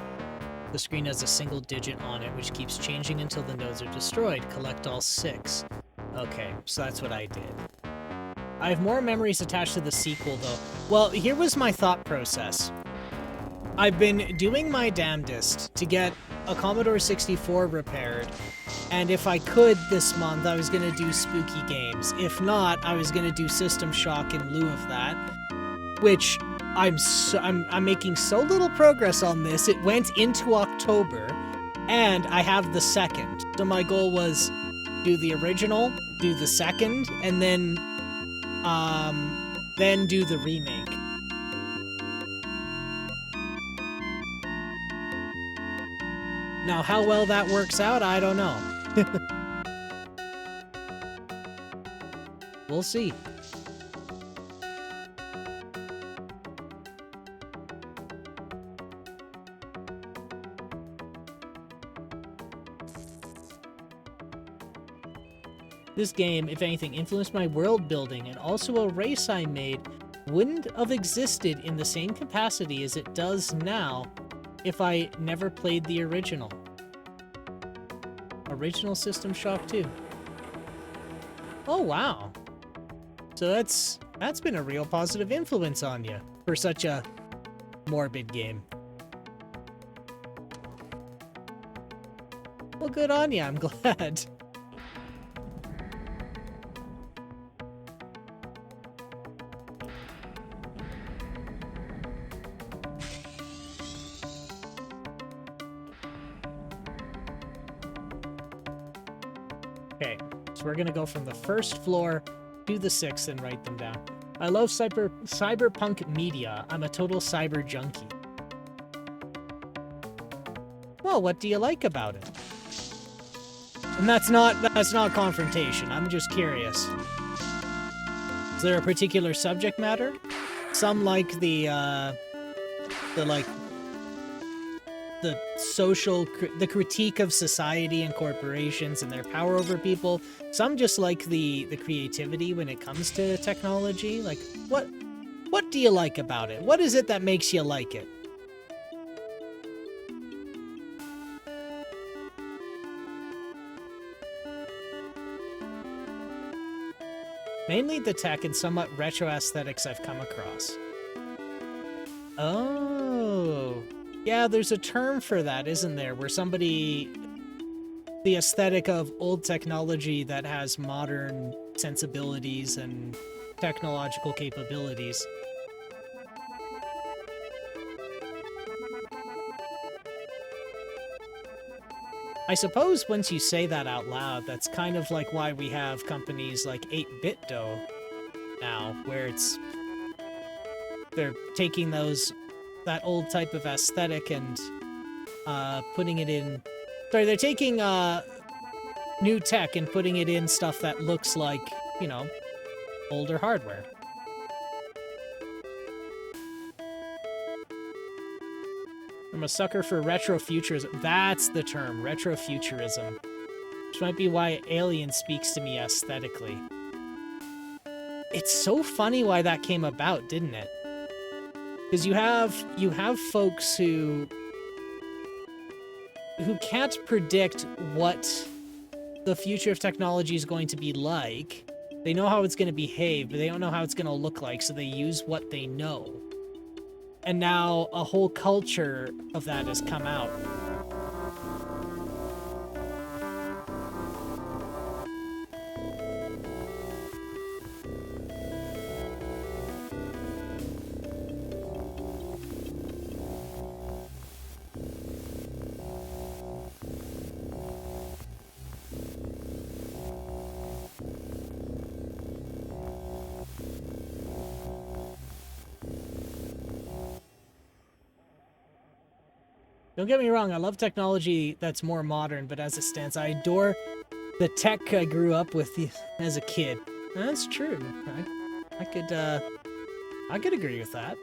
The screen has a single digit on it, which keeps changing until the nodes are destroyed. Collect all 6. Okay, so that's what I did. I have more memories attached to the sequel, though. Well, here was my thought process. I've been doing my damnedest to get a Commodore 64 repaired, and if I could this month, I was going to do spooky games. If not, I was going to do System Shock in lieu of that, which I'm making so little progress on this. It went into October, and I have the second. So my goal was do the original, do the second, and then do the remake. Now, how well that works out, I don't know. We'll see. This game, if anything, influenced my world building, and also a race I made wouldn't have existed in the same capacity as it does now if I never played the original. Original System Shock 2. Oh, wow. So that's been a real positive influence on you for such a morbid game. Well, good on you. I'm glad. Okay, so we're gonna go from the first floor to the 6th and write them down. I love cyberpunk media. I'm a total cyber junkie. Well, what do you like about it? And that's not confrontation. I'm just curious. Is there a particular subject matter? Some like the critique of society and corporations and their power over people. Some just like the creativity when it comes to technology. Like, what do you like about it? What is it that makes you like it? Mainly the tech and somewhat retro aesthetics I've come across. Oh. Yeah, there's a term for that, isn't there? Where somebody... the aesthetic of old technology that has modern sensibilities and technological capabilities. I suppose once you say that out loud, that's kind of like why we have companies like 8BitDo now, where they're taking that old type of aesthetic and putting it in... Sorry, they're taking new tech and putting it in stuff that looks like, you know, older hardware. I'm a sucker for retrofuturism. That's the term, retrofuturism. Which might be why Alien speaks to me aesthetically. It's so funny why that came about, didn't it? Because you have folks who can't predict what the future of technology is going to be like. They know how it's going to behave, but they don't know how it's going to look like, so they use what they know. And now a whole culture of that has come out. Don't get me wrong, I love technology that's more modern, but as it stands, I adore the tech I grew up with as a kid. That's true. I could agree with that.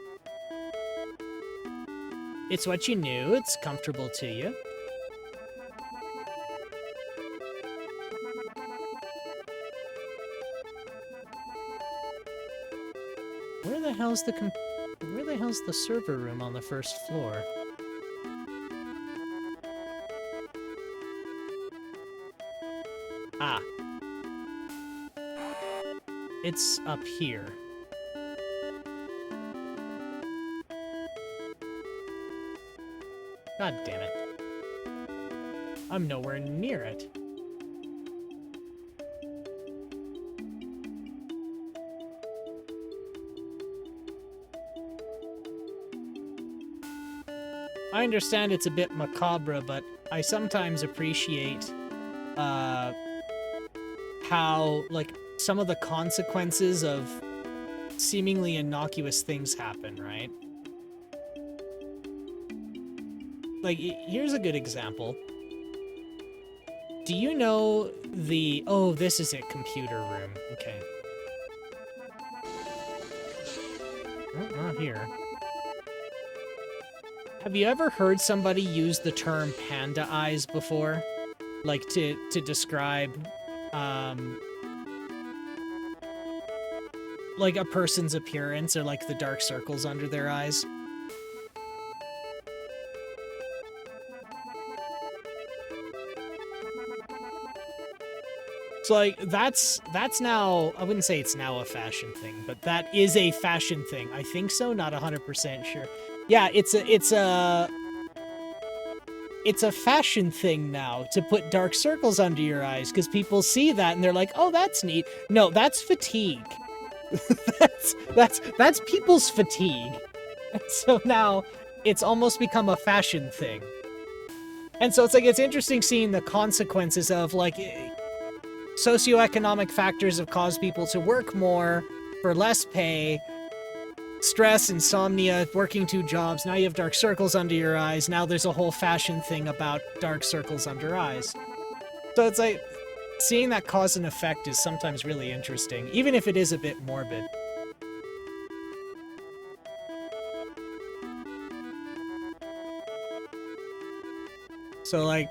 It's what you knew, it's comfortable to you. Where the hell's the server room on the first floor? Ah. It's up here. God damn it. I'm nowhere near it. I understand it's a bit macabre, but I sometimes appreciate how, like, some of the consequences of seemingly innocuous things happen, right? Like, here's a good example. Do you know the... Oh, this is it, computer room. Okay. Oh, not here. Have you ever heard somebody use the term panda eyes before? Like, to describe, like a person's appearance or like the dark circles under their eyes? So, like, that's now, I wouldn't say it's now a fashion thing, but that is a fashion thing. I think so, not 100% sure. Yeah, it's a fashion thing now to put dark circles under your eyes because people see that and they're like, "Oh, that's neat." No, that's fatigue. that's people's fatigue. And so now it's almost become a fashion thing. And so it's like it's interesting seeing the consequences of like socioeconomic factors have caused people to work more for less pay. Stress, insomnia, working 2 jobs, now you have dark circles under your eyes, now there's a whole fashion thing about dark circles under eyes. So it's like, seeing that cause and effect is sometimes really interesting, even if it is a bit morbid. So like,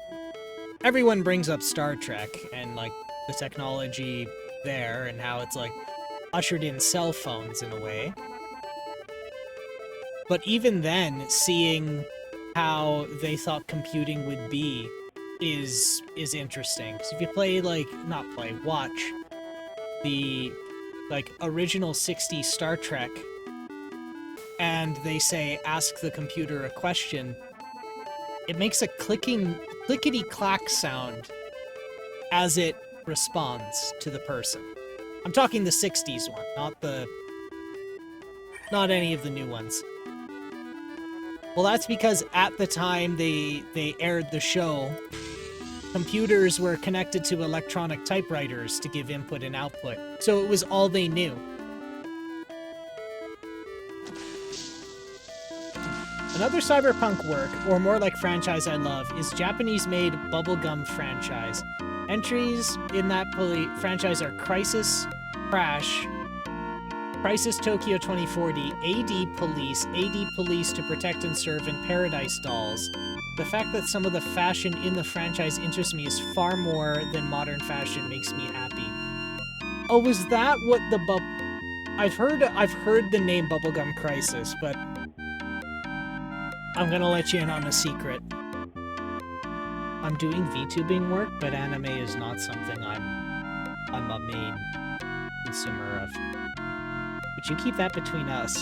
everyone brings up Star Trek and like the technology there and how it's like ushered in cell phones in a way. But even then, seeing how they thought computing would be is interesting. Because if you play, like, not play, watch the, like, original 60s Star Trek, and they say, ask the computer a question, it makes a clickety-clack sound as it responds to the person. I'm talking the 60s one, not any of the new ones. Well, that's because at the time they aired the show, computers were connected to electronic typewriters to give input and output, so it was all they knew. Another cyberpunk work, or more like franchise I love, is Japanese-made Bubblegum franchise. Entries in that franchise are Crisis, Crash, Crisis Tokyo 2040, AD Police to Protect and Serve, and Paradise Dolls. The fact that some of the fashion in the franchise interests me is far more than modern fashion makes me happy. Oh, was that what the I've heard the name Bubblegum Crisis, but I'm gonna let you in on a secret. I'm doing VTubing work, but anime is not something I'm a main consumer of. But you keep that between us.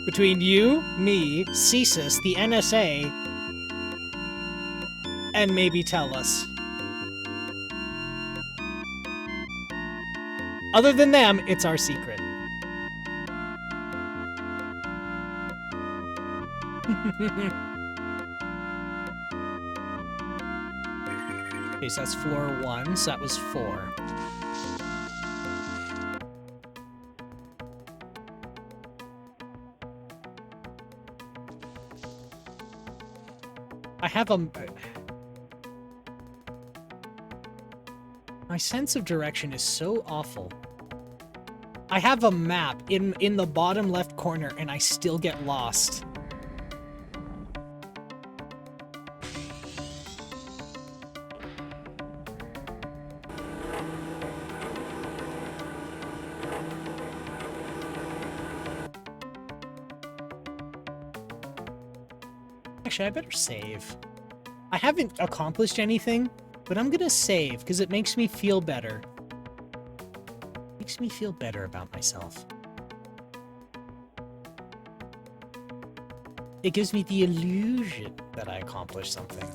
Between you, me, CSIS, the NSA, and maybe tell us. Other than them, it's our secret. Okay, so that's floor 1, so that was 4. I have a... My sense of direction is so awful. I have a map in the bottom left corner, and I still get lost. Actually, I better save. I haven't accomplished anything, but I'm gonna save because it makes me feel better. Makes me feel better about myself. It gives me the illusion that I accomplished something.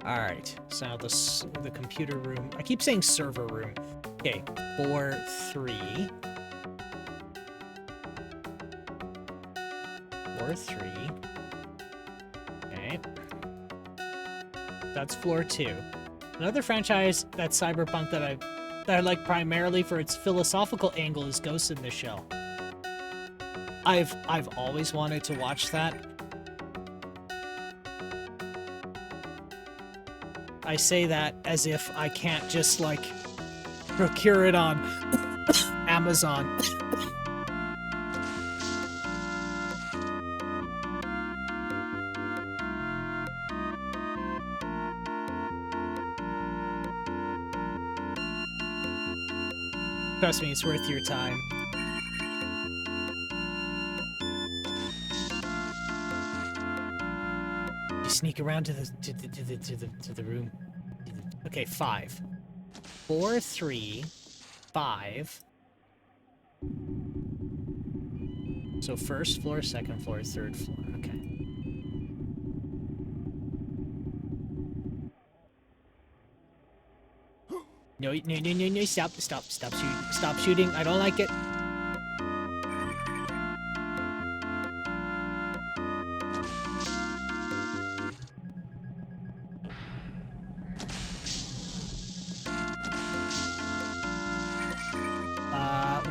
All right, so now the computer room. I keep saying server room. Okay, 4, 3. 4, 3. Okay. That's floor 2. Another franchise that's cyberpunk that I like primarily for its philosophical angle is Ghost in the Shell. I've always wanted to watch that. I say that as if I can't just, like, procure it on Amazon. Trust me, it's worth your time. You sneak around to the room. Okay, 5. 4, 3, 5. So first floor, second floor, third floor. Okay. No, stop shooting. I don't like it.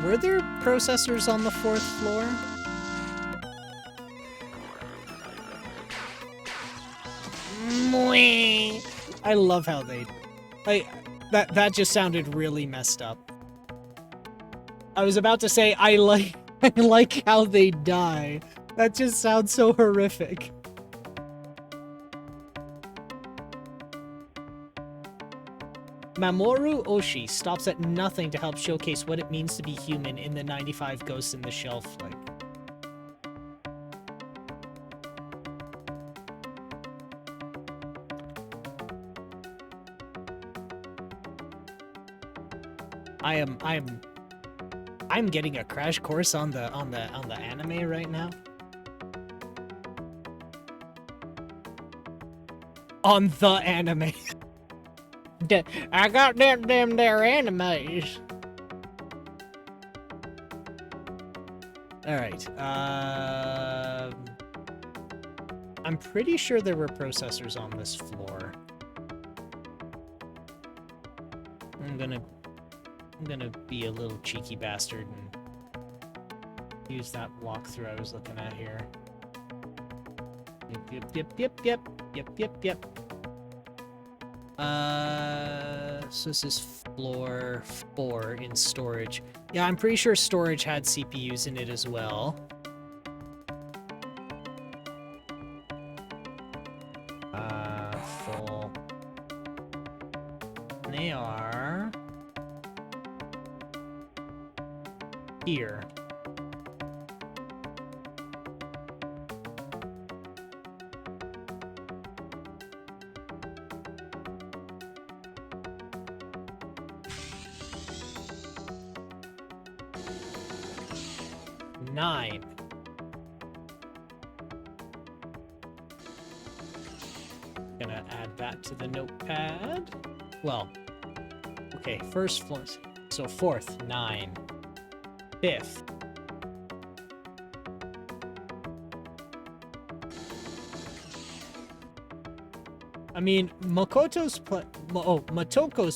Were there processors on the 4th floor? I love how they... That just sounded really messed up. I was about to say, I like how they die. That just sounds so horrific. Mamoru Oshii stops at nothing to help showcase what it means to be human in the 95 Ghosts in the Shell flick. I'm getting a crash course on the anime right now. On the anime. I got them there animes. All right. I'm pretty sure there were processors on this floor. I'm gonna be a little cheeky bastard and use that walkthrough I was looking at here. Yep. So this is floor 4 in storage. Yeah, I'm pretty sure storage had CPUs in it as well. Full. They are here. Nine. Gonna add that to the notepad. Well, okay, first floor. So 4th, 9. 5th. I mean, Motoko's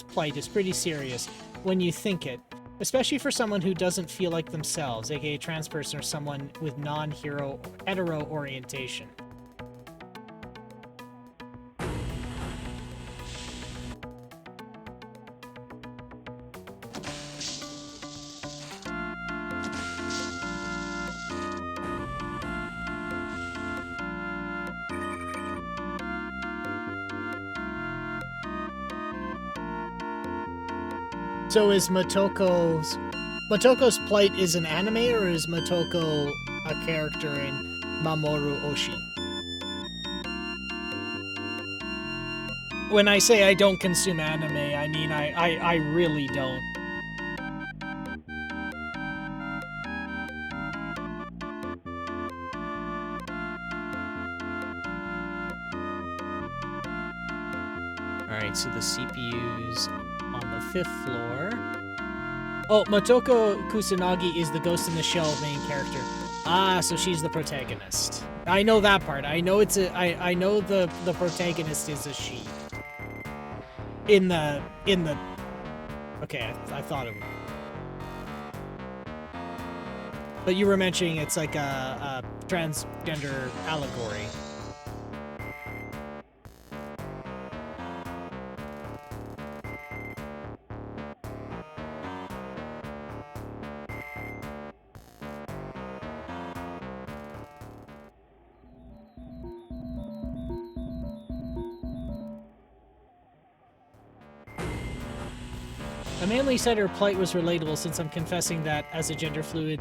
plight is pretty serious when you think it, especially for someone who doesn't feel like themselves, aka a trans person or someone with hetero orientation. So is Motoko's plight is an anime, or is Motoko a character in Mamoru Oshii? When I say I don't consume anime, I mean I really don't. Alright, so the CPU's on the 5th floor. Oh, Motoko Kusanagi is the Ghost in the Shell main character. Ah, so she's the protagonist. I know that part. I know I know the protagonist is a she. In the Okay, I thought it was. But you were mentioning it's like a transgender allegory. I mainly said her plight was relatable since I'm confessing that as a gender fluid,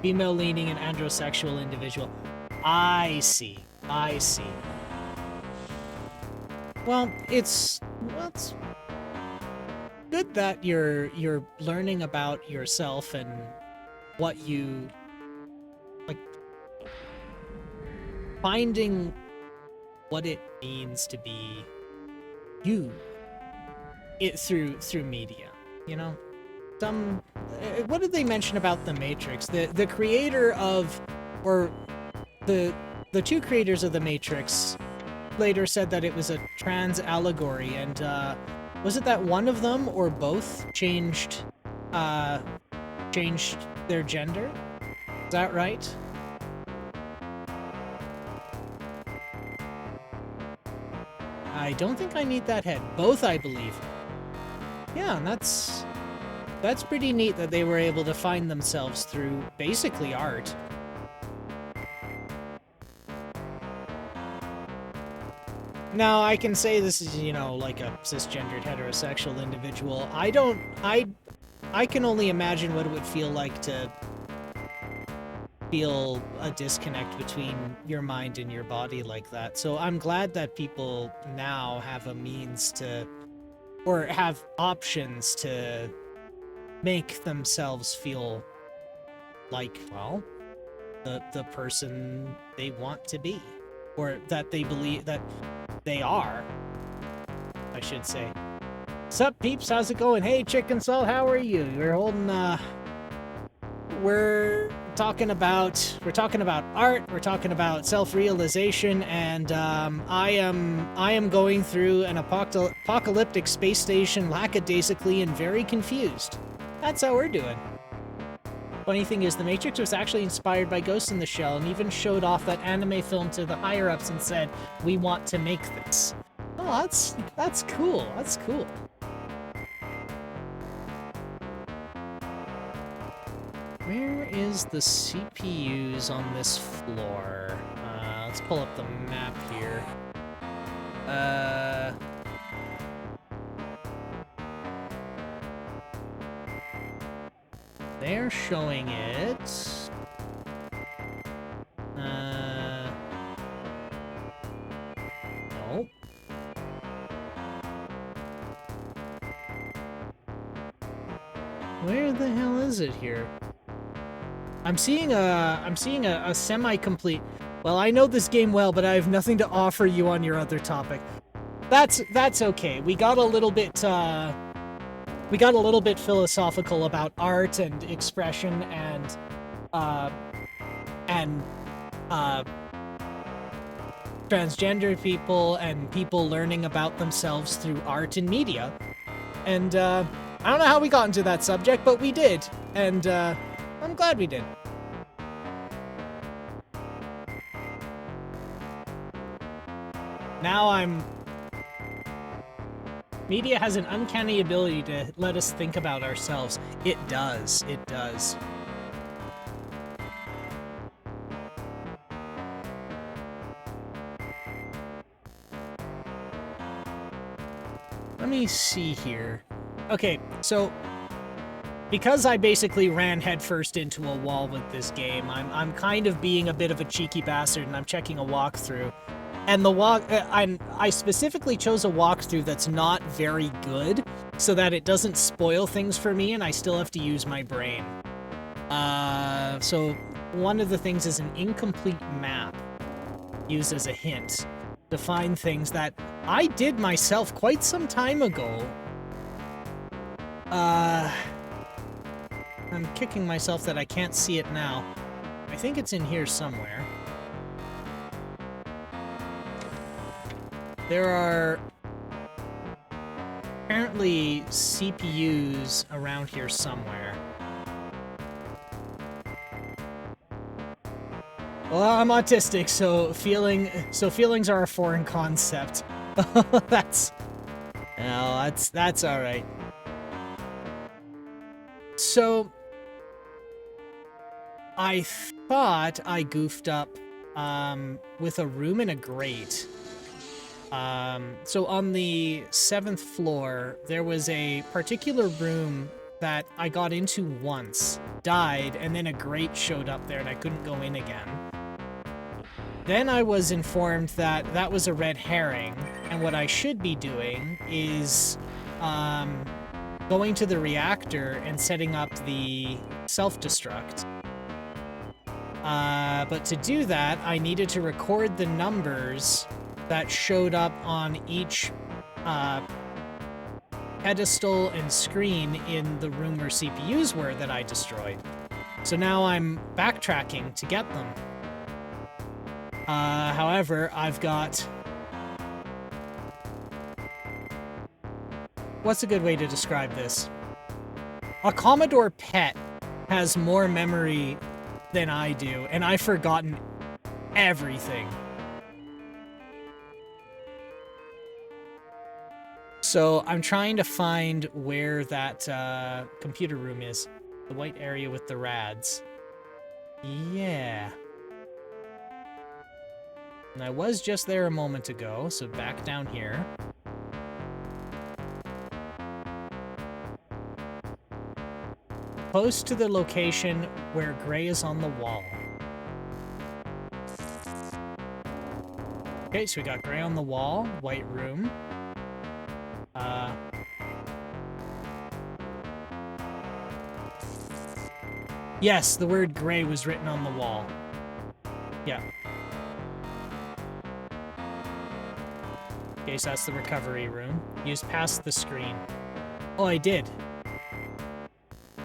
female-leaning and androsexual individual. I see. I see. Well, it's good that you're learning about yourself and what you like, finding what it means to be you through media. You know, what did they mention about the Matrix? The creator of, or the two creators of the Matrix later said that it was a trans allegory, and was it that one of them or both changed their gender? Is that right? I don't think I need that head. Both, I believe. Yeah, and that's pretty neat that they were able to find themselves through basically art. Now, I can say this is, you know, like a cisgendered heterosexual individual. I can only imagine what it would feel like to feel a disconnect between your mind and your body like that. So I'm glad that people now have a means to, or have options to make themselves feel like, well, the person they want to be, or that they believe that they are, I should say. Sup, peeps? How's it going? Hey, Chicken Salt, how are you? We're talking about art. We're talking about self-realization, and I am going through an apocalyptic space station lackadaisically and very confused. That's how we're doing. Funny thing is, The Matrix was actually inspired by Ghost in the Shell, and even showed off that anime film to the higher-ups and said, "We want to make this." Oh, that's cool. That's cool. Where is the CPUs on this floor? Let's pull up the map here. They're showing it. Nope. Where the hell is it here? I'm seeing a semi-complete. Well, I know this game well, but I have nothing to offer you on your other topic. That's okay. We got a little bit philosophical about art and expression and transgender people and people learning about themselves through art and media. And I don't know how we got into that subject, but we did. And I'm glad we did. Now media has an uncanny ability to let us think about ourselves. It does. It does. Let me see here. Okay, so because I basically ran headfirst into a wall with this game, I'm kind of being a bit of a cheeky bastard, and I'm checking a walkthrough. And I specifically chose a walkthrough that's not very good, so that it doesn't spoil things for me, and I still have to use my brain. So one of the things is an incomplete map used as a hint to find things that I did myself quite some time ago. I'm kicking myself that I can't see it now. I think it's in here somewhere. There are apparently CPUs around here somewhere. Well, I'm autistic, so feelings are a foreign concept. That's all right. So I thought I goofed up with a room and a grate. So on the 7th floor, there was a particular room that I got into once, died, and then a grate showed up there and I couldn't go in again. Then I was informed that that was a red herring, and what I should be doing is going to the reactor and setting up the self-destruct. But to do that, I needed to record the numbers that showed up on each pedestal and screen in the room where CPUs were that I destroyed. So now I'm backtracking to get them. However, I've got... What's a good way to describe this? A Commodore PET has more memory than I do, and I've forgotten everything. So I'm trying to find where that computer room is. The white area with the rads. Yeah. And I was just there a moment ago, so back down here. Close to the location where gray is on the wall. Okay, so we got gray on the wall, white room. Yes, the word gray was written on the wall. Yeah. Okay, so that's the recovery room. Use past the screen. Oh, I did.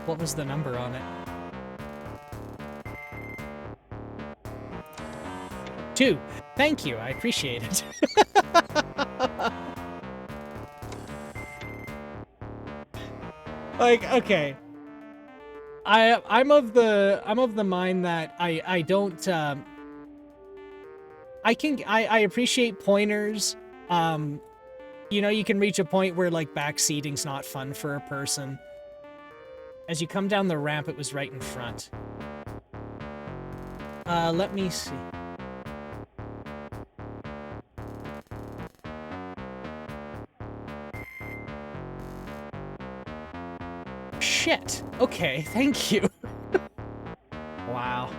What was the number on it? 2. Thank you, I appreciate it. Like, okay. I'm of the mind that I don't I appreciate pointers. You know, you can reach a point where like backseating's not fun for a person. As you come down the ramp, it was right in front. Let me see. Shit. Okay, thank you. Wow.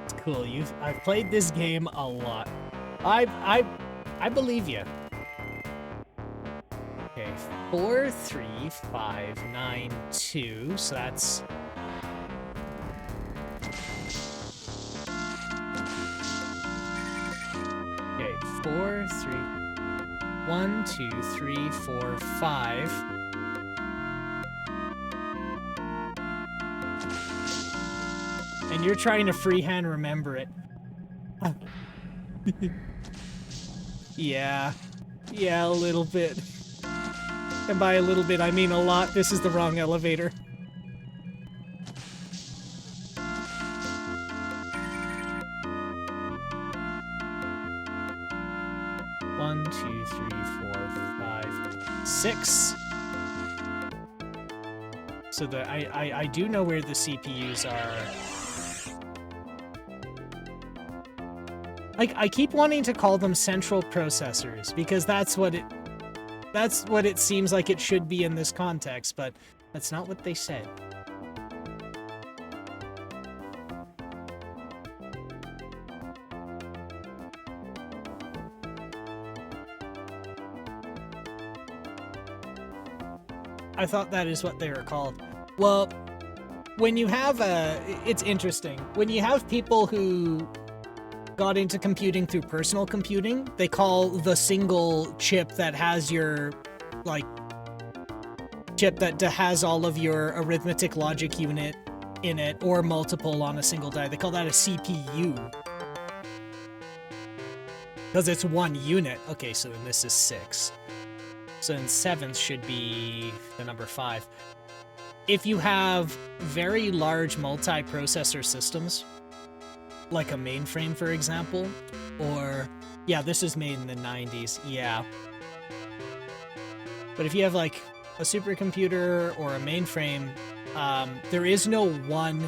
It's cool. I've played this game a lot. I believe you. Okay, 4, 3, 5, 9, 2. So that's... 4, 3. 1, 2, 3, 4, 5. And you're trying to freehand remember it. Yeah. Yeah, a little bit. And by a little bit, I mean a lot. This is the wrong elevator. One, 2, 3, 4, 5, 6. So I do know where the CPUs are. Like, I keep wanting to call them central processors because that's what it seems like it should be in this context, but that's not what they said. I thought that is what they were called. Well, when you have it's interesting. When you have people who got into computing through personal computing, they call the single chip that has your, like, chip that has all of your arithmetic logic unit in it, or multiple on a single die, they call that a CPU. Because it's one unit. Okay, so then this is 6. So then 7th should be the number 5. If you have very large multi-processor systems, like a mainframe, for example, or, yeah, this is made in the 90s, yeah. But if you have, like, a supercomputer or a mainframe, there is no one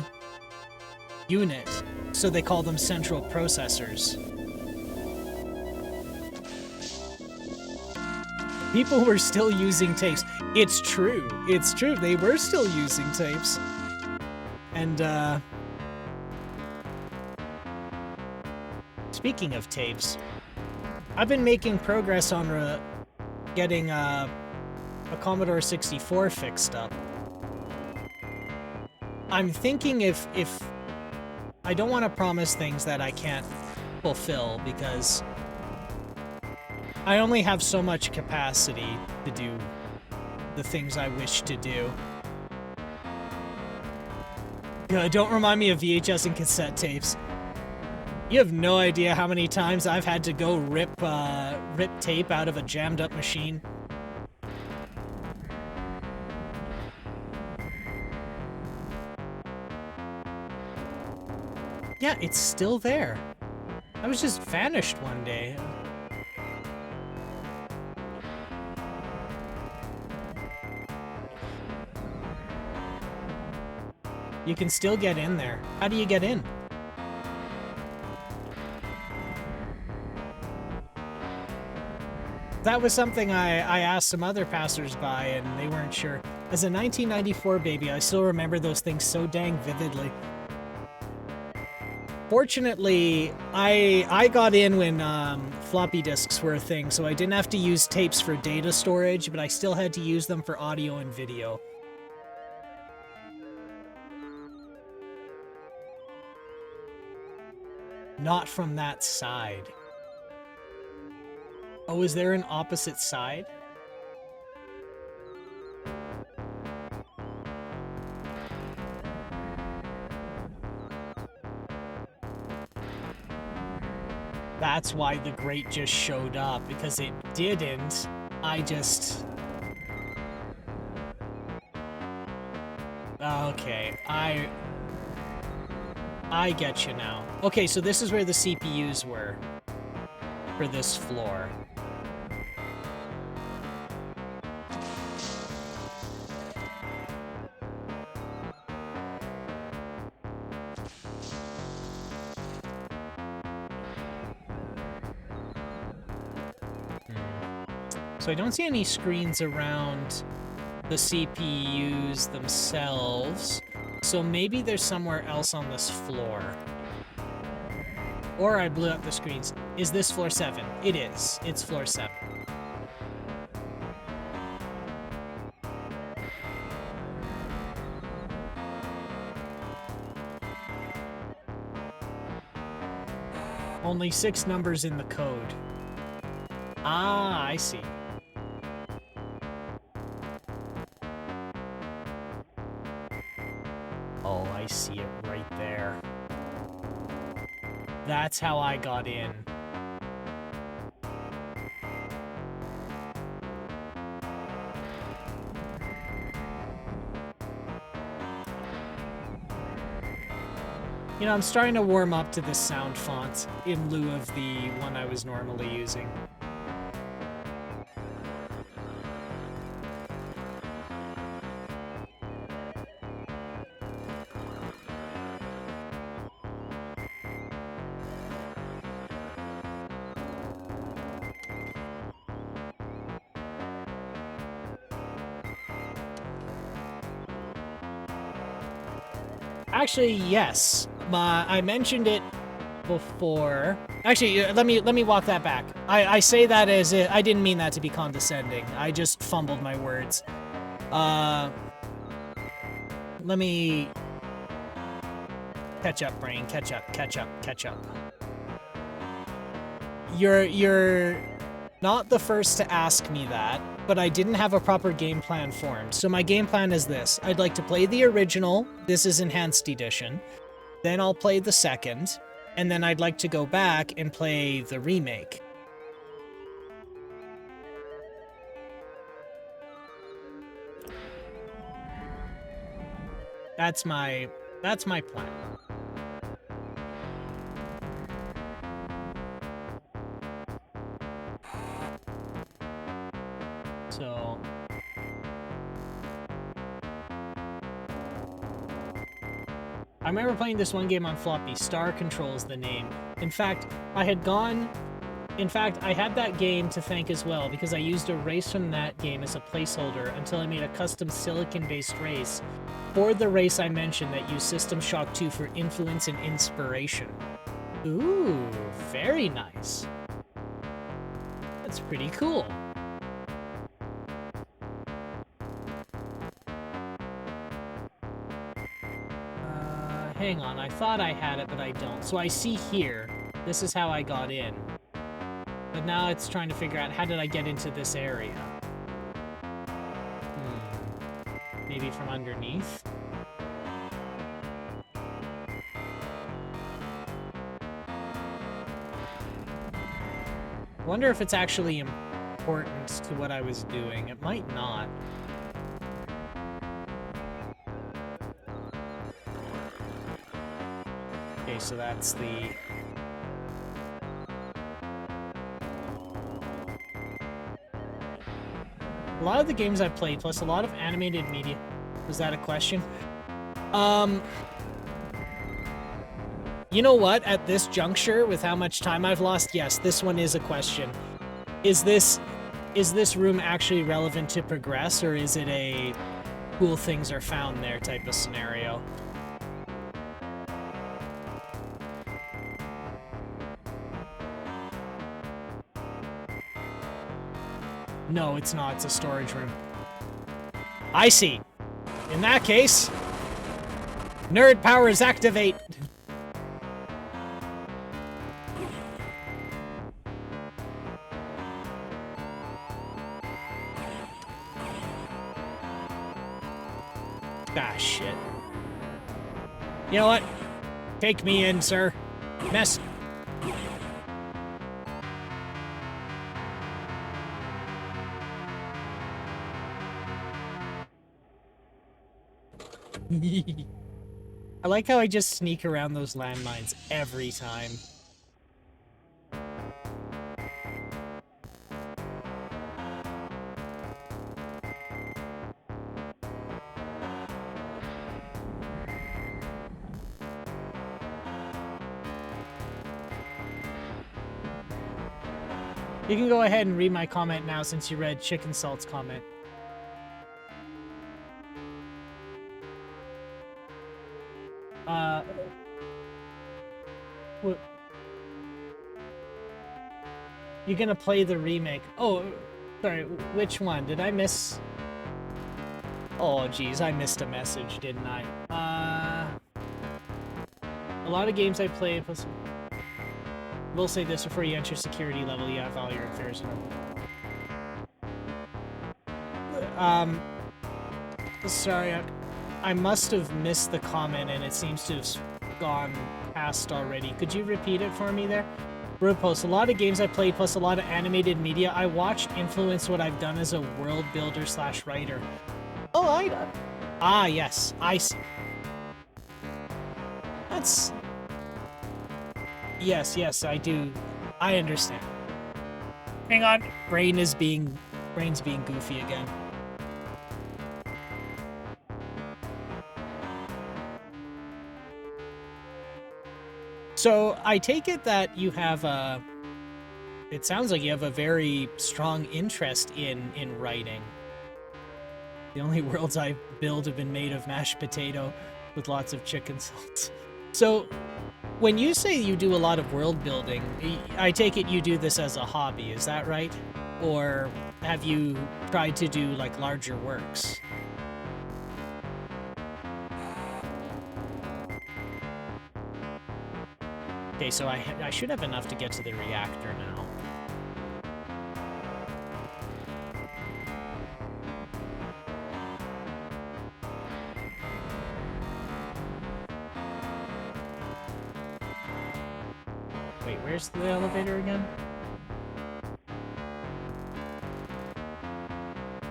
unit, so they call them central processors. People were still using tapes. It's true. It's true. They were still using tapes. And, speaking of tapes, I've been making progress on getting a Commodore 64 fixed up. I'm thinking if I don't want to promise things that I can't fulfill, because I only have so much capacity to do the things I wish to do. Don't remind me of VHS and cassette tapes. You have no idea how many times I've had to go rip tape out of a jammed up machine. Yeah, it's still there. I was just vanished one day. You can still get in there. How do you get in? That was something I asked some other passersby, and they weren't sure. As a 1994 baby, I still remember those things so dang vividly. Fortunately, I got in when floppy disks were a thing, so I didn't have to use tapes for data storage, but I still had to use them for audio and video. Not from that side. Oh, is there an opposite side? That's why the grate just showed up, because it didn't. I just... Okay, I get you now. Okay, so this is where the CPUs were for this floor. So I don't see any screens around the CPUs themselves. So maybe there's somewhere else on this floor. Or I blew up the screens. Is this floor 7? It is. It's floor 7. Only 6 numbers in the code. Ah, I see. Oh, I see it right there. That's how I got in. You know, I'm starting to warm up to this sound font in lieu of the one I was normally using. Actually, yes. I mentioned it before. Actually, let me walk that back. I say that as I didn't mean that to be condescending. I just fumbled my words. Let me catch up, brain. Catch up. You're not the first to ask me that, but I didn't have a proper game plan formed. So my game plan is this. I'd like to play the original. This is Enhanced Edition. Then I'll play the second, and then I'd like to go back and play the remake. That's my plan. So I remember playing this one game on floppy. Star Control's the name. In fact, I had that game to thank as well, because I used a race from that game as a placeholder until I made a custom silicon-based race for the race I mentioned that used System Shock 2 for influence and inspiration. Ooh, very nice. That's pretty cool. Hang on, I thought I had it, but I don't. So I see here, this is how I got in. But now it's trying to figure out, how did I get into this area? Maybe from underneath? I wonder if it's actually important to what I was doing. It might not. Okay, so that's the... A lot of the games I've played, plus a lot of animated media... Was that a question? You know what? At this juncture, with how much time I've lost, yes, this one is a question. Is this room actually relevant to progress, or is it a cool things are found there type of scenario? No, it's not. It's a storage room. I see. In that case, nerd powers activate. Ah, shit. You know what? Take me in, sir. Mess. I like how I just sneak around those landmines every time. You can go ahead and read my comment now since you read Chicken Salt's comment. What? You're gonna play the remake. Oh, sorry, which one? Did I miss? Oh, geez, I missed a message, didn't I? A lot of games I play... We'll say this before you enter security level, you have all your affairs in order. Sorry, I must have missed the comment and it seems to have gone past already. Could you repeat it for me there? Road post. A lot of games I played plus a lot of animated media I watched influenced what I've done as a world builder / writer. Oh, Ah, yes. I see. That's... Yes, I do. I understand. Hang on. Brain's being goofy again. So, I take it that you have a... It sounds like you have a very strong interest in writing. The only worlds I build have been made of mashed potato with lots of chicken salt. So, when you say you do a lot of world building, I take it you do this as a hobby, is that right? Or have you tried to do, like, larger works? Okay, so I should have enough to get to the reactor now. Wait, where's the elevator again?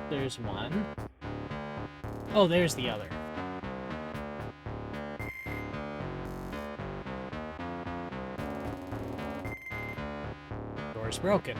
There's one. Oh, there's the other. Door's broken.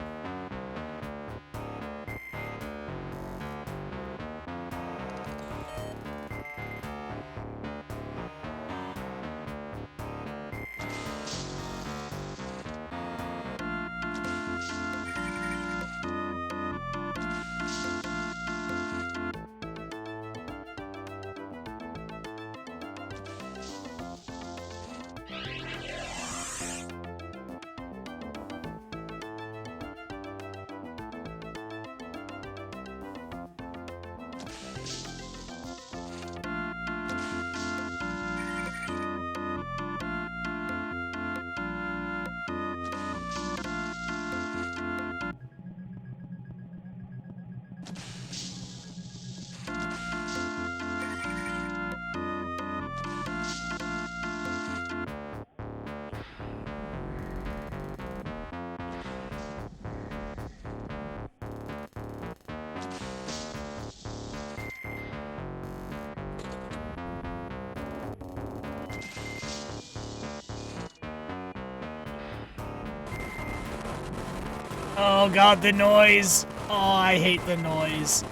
Oh god, the noise! Oh, I hate the noise.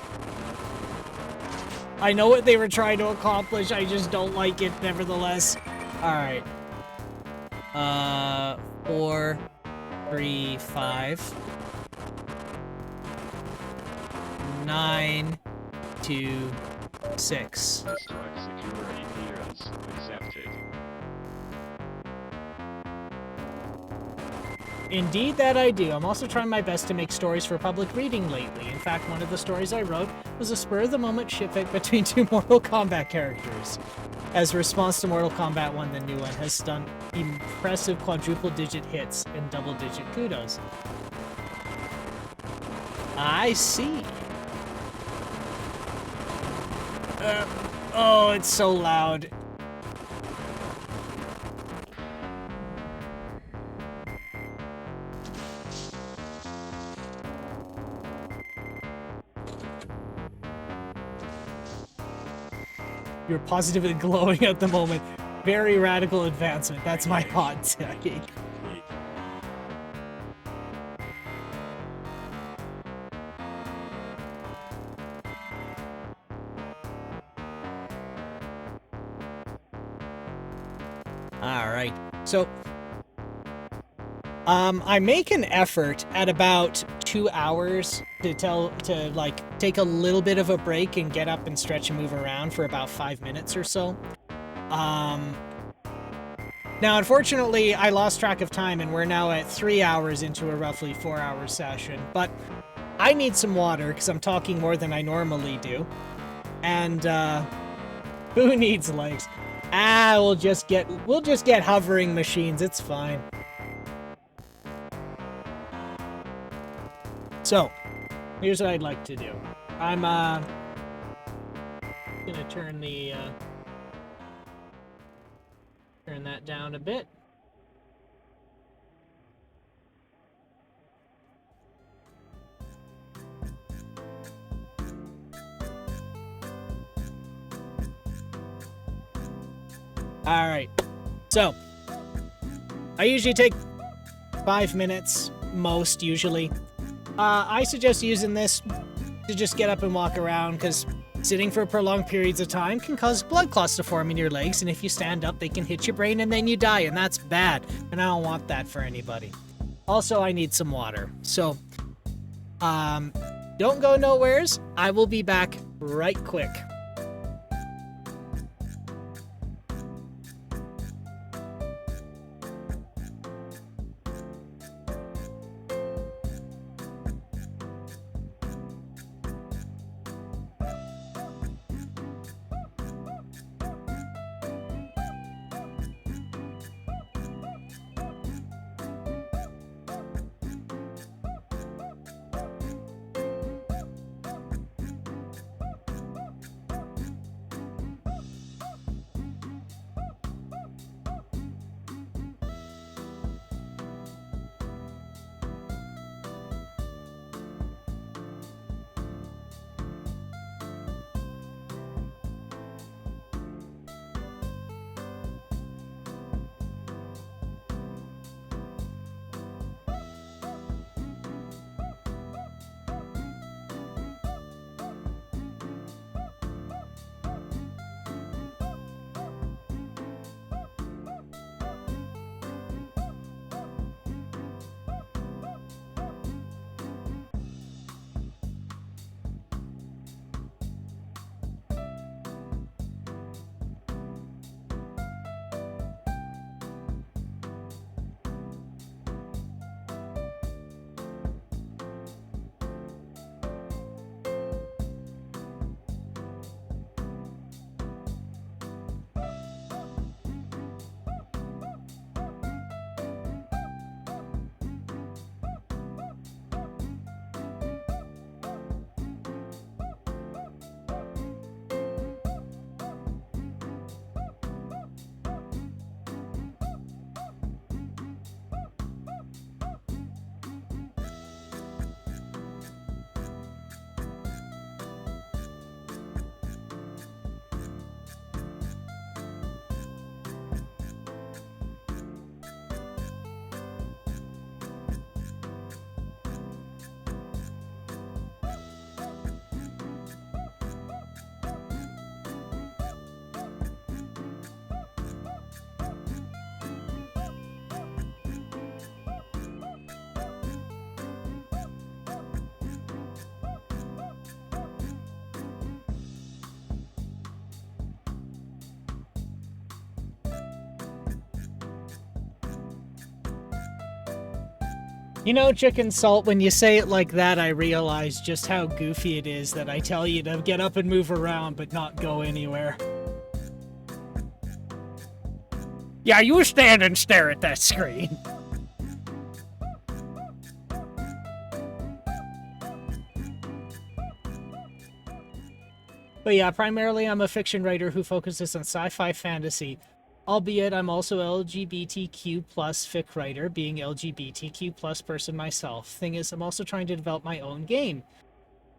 I know what they were trying to accomplish, I just don't like it nevertheless. Alright. 4, 3, 5. 9, 2, 6. Strike security clearance accepted. Indeed that I do. I'm also trying my best to make stories for public reading lately. In fact, one of the stories I wrote was a spur-of-the-moment shipfic between two Mortal Kombat characters. As a response to Mortal Kombat 1, the new one has done impressive quadruple-digit hits and double-digit kudos. I see. Oh, it's so loud. You're positively glowing at the moment. Very radical advancement. That's my hot take. Complete. Alright. So, I make an effort at about 2 hours to like take a little bit of a break and get up and stretch and move around for about 5 minutes or so. Now, unfortunately, I lost track of time and we're now at 3 hours into a roughly 4-hour session, but I need some water because I'm talking more than I normally do. And, who needs legs? We'll just get hovering machines, it's fine. So, here's what I'd like to do. I'm gonna turn the turn that down a bit. All right. So, I usually take 5 minutes, most usually. I suggest using this to just get up and walk around, because sitting for prolonged periods of time can cause blood clots to form in your legs, and if you stand up, they can hit your brain and then you die, and that's bad, and I don't want that for anybody. Also, I need some water. So, don't go nowheres. I will be back right quick. You know, Chicken Salt, when you say it like that, I realize just how goofy it is that I tell you to get up and move around but not go anywhere. Yeah, you stand and stare at that screen. But yeah, primarily I'm a fiction writer who focuses on sci-fi fantasy. Albeit I'm also LGBTQ plus fic writer, being LGBTQ plus person myself. Thing is, I'm also trying to develop my own game,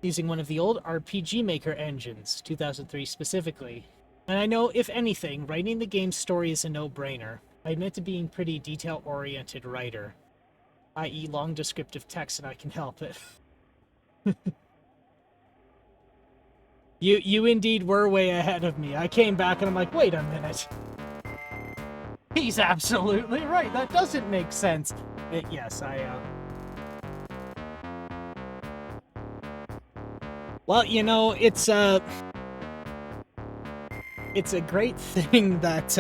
using one of the old RPG Maker engines, 2003 specifically. And I know, if anything, writing the game's story is a no-brainer. I admit to being pretty detail-oriented writer, i.e. long descriptive text, and I can help it. You indeed were way ahead of me. I came back and I'm like, wait a minute. He's absolutely right. That doesn't make sense. Yes, Well, you know, it's a great thing that,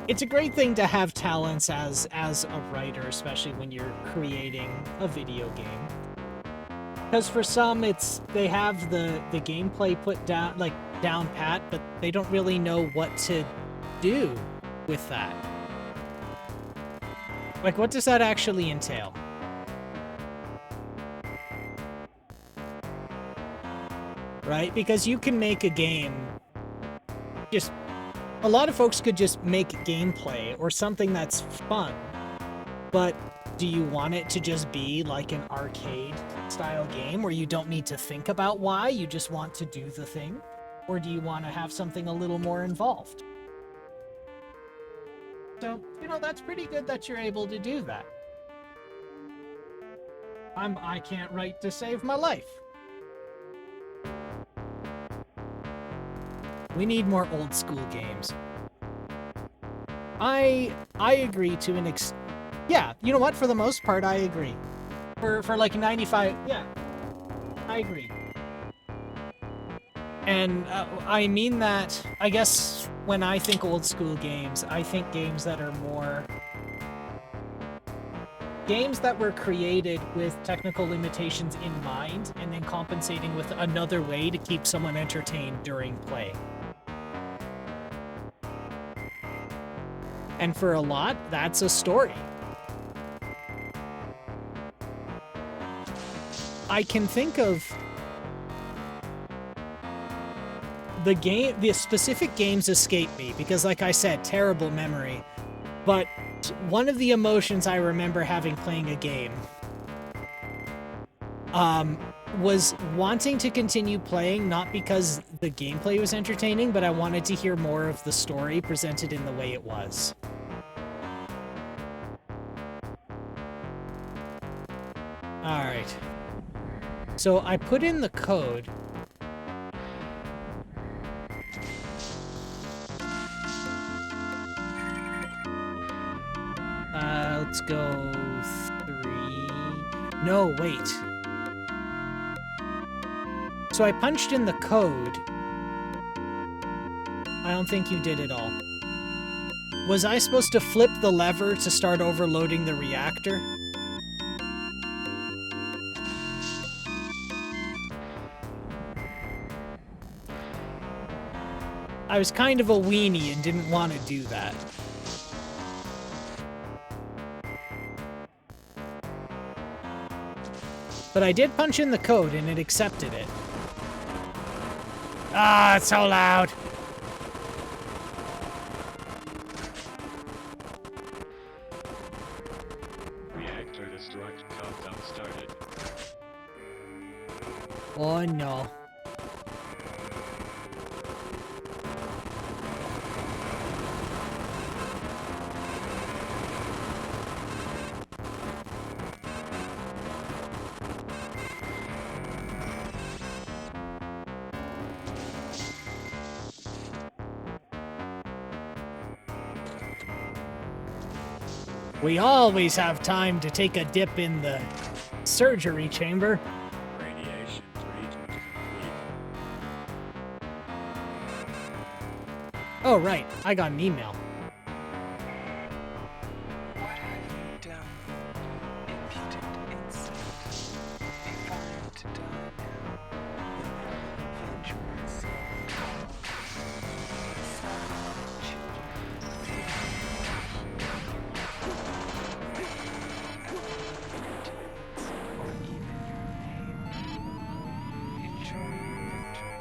it's a great thing to have talents as a writer, especially when you're creating a video game. Because for some, they have the gameplay put down, like, down pat, but they don't really know what to do with that. Like, what does that actually entail? right? Because you can make a game just... A lot of folks could just make gameplay or something that's fun, but do you want it to just be like an arcade-style game where you don't need to think about why, you just want to do the thing? Or do you want to have something a little more involved? So, you know, that's pretty good that you're able to do that. I can't write to save my life. We need more old school games. I agree to an yeah, you know what? For the most part, I agree. For like 95, yeah, I agree. And I mean that, I guess when I think old school games, I think games that are more... Games that were created with technical limitations in mind and then compensating with another way to keep someone entertained during play. And for a lot, that's a story. I can think of the specific games escape me because, like I said, terrible memory. But one of the emotions I remember having playing a game was wanting to continue playing, not because the gameplay was entertaining, but I wanted to hear more of the story presented in the way it was. Alright. So I put in the code. Let's go 3. No, wait. So I punched in the code. I don't think you did it all. Was I supposed to flip the lever to start overloading the reactor? I was kind of a weenie and didn't want to do that. But I did punch in the code and it accepted it. Ah, it's so loud. Reactor destruct countdown started. Oh no. We always have time to take a dip in the surgery chamber. Radiation treatment complete. Oh, right. I got an email. What have you done, impudent insect? Be fine to die now. Avenge myself. Silent children. Or even your name. Enjoy your victory.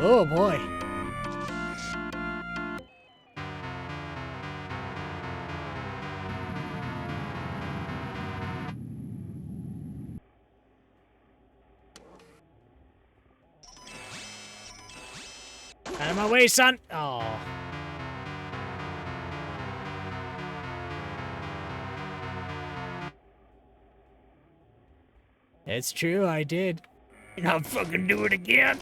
Oh boy. Out of my way, son. Oh. It's true, I did. And I'll fucking do it again.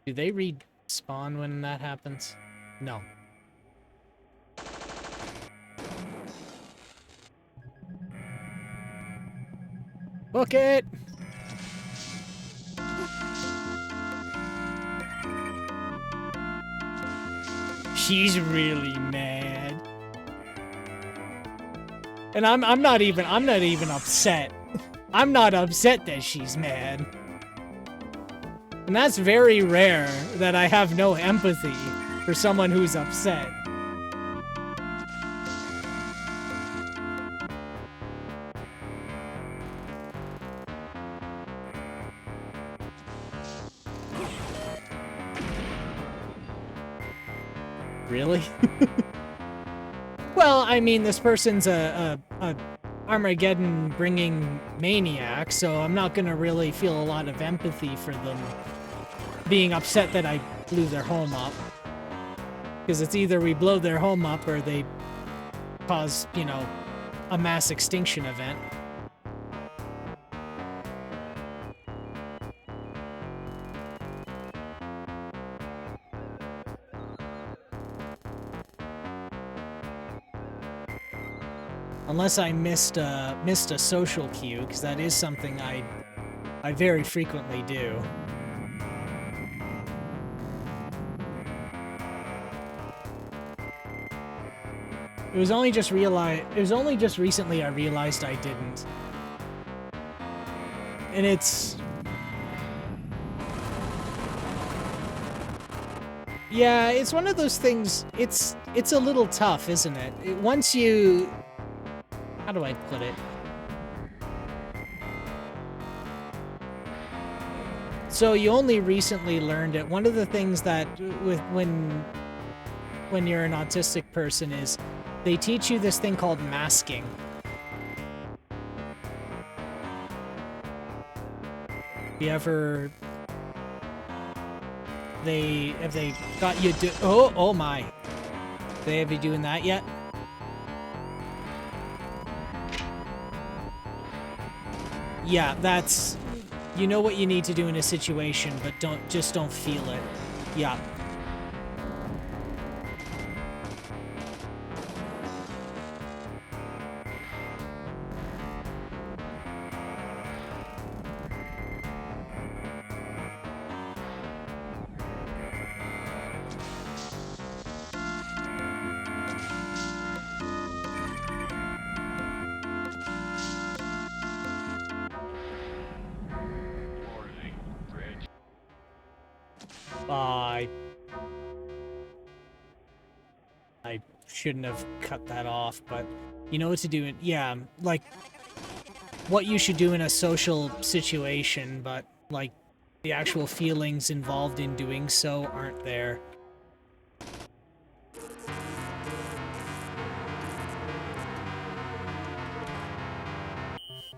Do they respawn when that happens? No. Book it! she's really mad. And I'm not even upset. I'm not upset that she's mad. And that's very rare that I have no empathy for someone who's upset. Really? Well, I mean, this person's a Armageddon-bringing maniac, so I'm not gonna really feel a lot of empathy for them being upset that I blew their home up. Because it's either we blow their home up or they cause, you know, a mass extinction event. Unless I missed a social cue, because that is something I very frequently do. It was only just recently I realized I didn't. And it's... Yeah, it's one of those things, it's a little tough, isn't it? Once you... How do I put it? So you only recently learned it. One of the things that when you're an autistic person is they teach you this thing called masking. You ever... Have they got you do... Oh my. They have you doing that yet? Yeah, that's... You know what you need to do in a situation, but don't feel it. Yeah. Warning, bridge. I shouldn't have cut that off, but you know what to do. Yeah, like what you should do in a social situation, but like the actual feelings involved in doing so aren't there.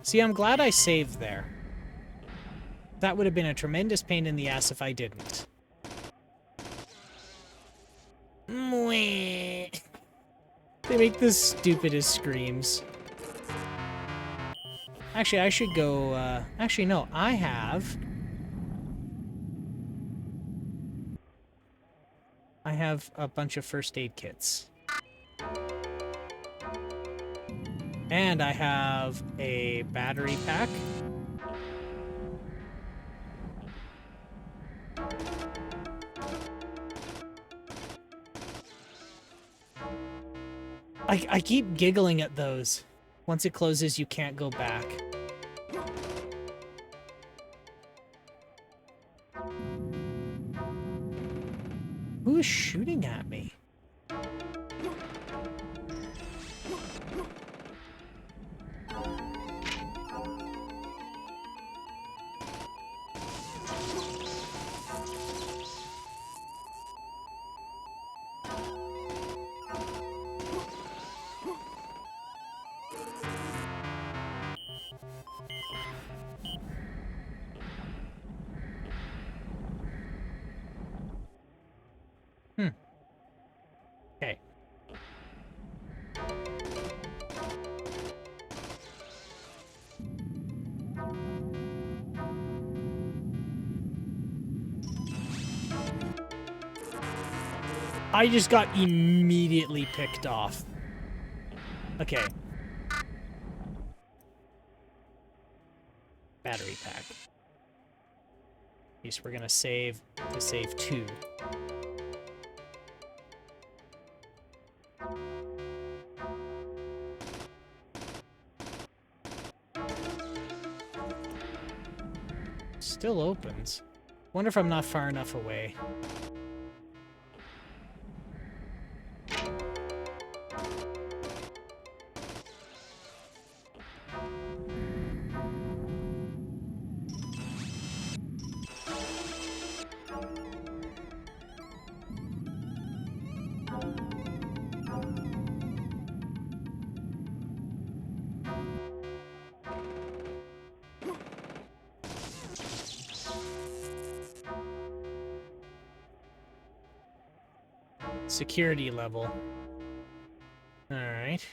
See, I'm glad I saved there. That would have been a tremendous pain in the ass if I didn't. Mwah. They make the stupidest screams. Actually, I should go, actually, no, I have a bunch of first aid kits. And I have a battery pack. I keep giggling at those. Once it closes, you can't go back. Who is shooting at me? Okay. I just got immediately picked off. Okay. Battery pack. At least we're gonna save to save 2. Still opens. Wonder if I'm not far enough away. Security level. Alright.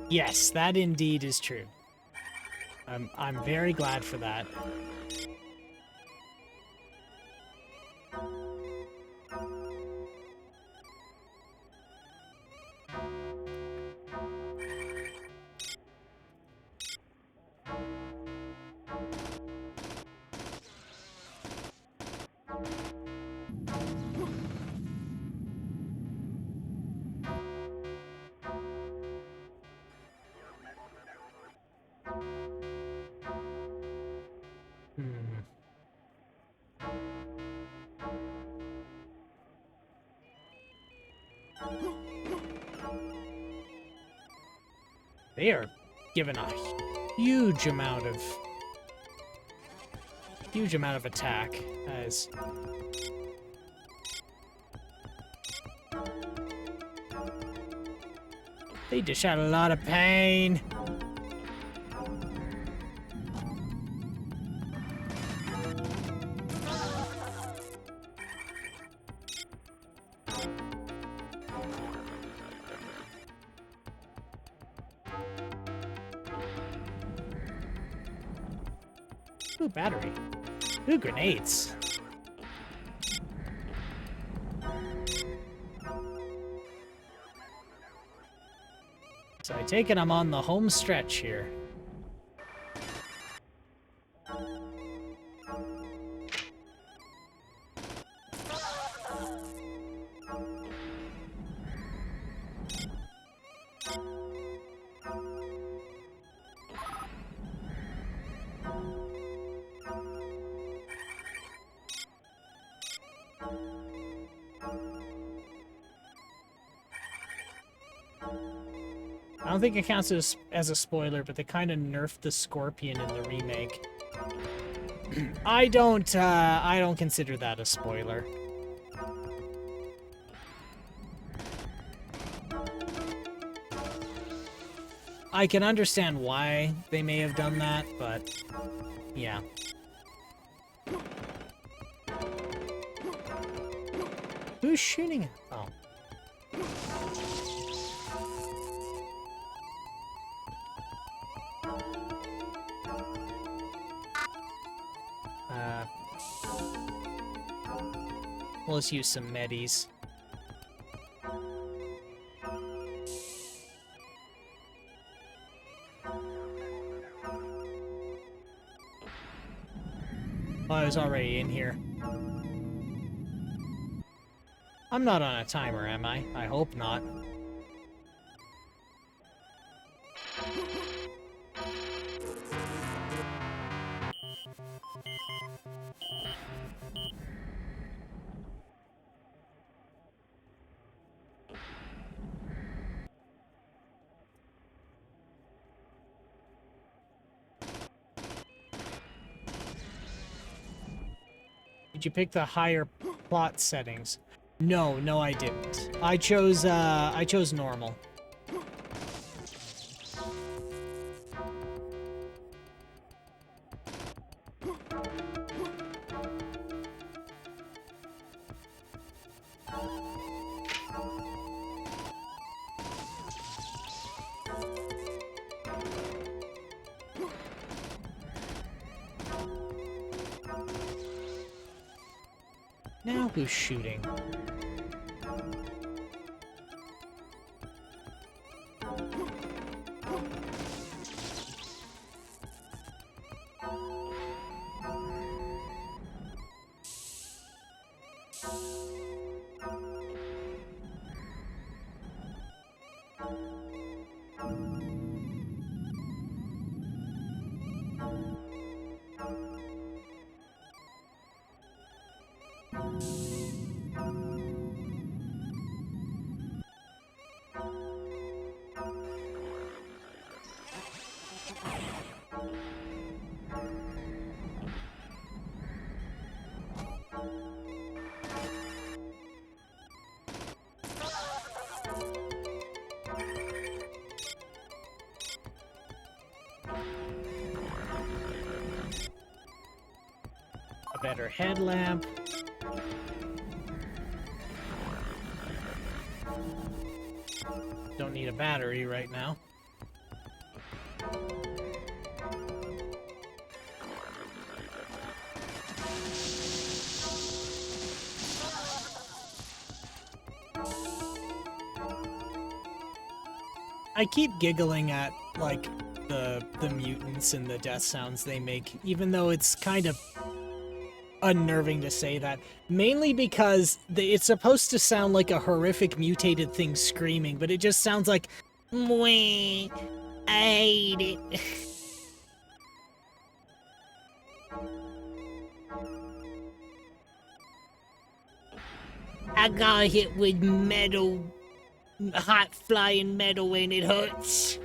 Yes, that indeed is true. I'm very glad for that. Hmm. They are given a huge amount of attack as they dish out a lot of pain. Ooh, battery. Ooh, grenades. So I take it I'm on the home stretch here. I don't think it counts as a spoiler, but they kind of nerfed the Scorpion in the remake. I don't consider that a spoiler. I can understand why they may have done that, but yeah. Who's shooting? Oh. Well, let's use some medis. Oh, I was already in here. I'm not on a timer, am I? I hope not. Did you pick the higher plot settings? No, I didn't. I chose normal. Now who's shooting? A better headlamp. Don't need a battery right now. I keep giggling at, like, the mutants and the death sounds they make, even though it's kind of unnerving to say that. Mainly because it's supposed to sound like a horrific mutated thing screaming, but it just sounds like, "Mwah, I hate it." I got hit with metal, hot flying metal, and it hurts.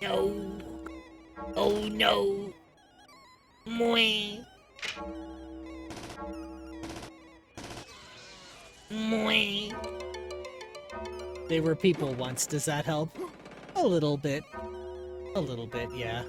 No. Oh no. Mwah. Mwah. They were people once, does that help? A little bit. A little bit, yeah.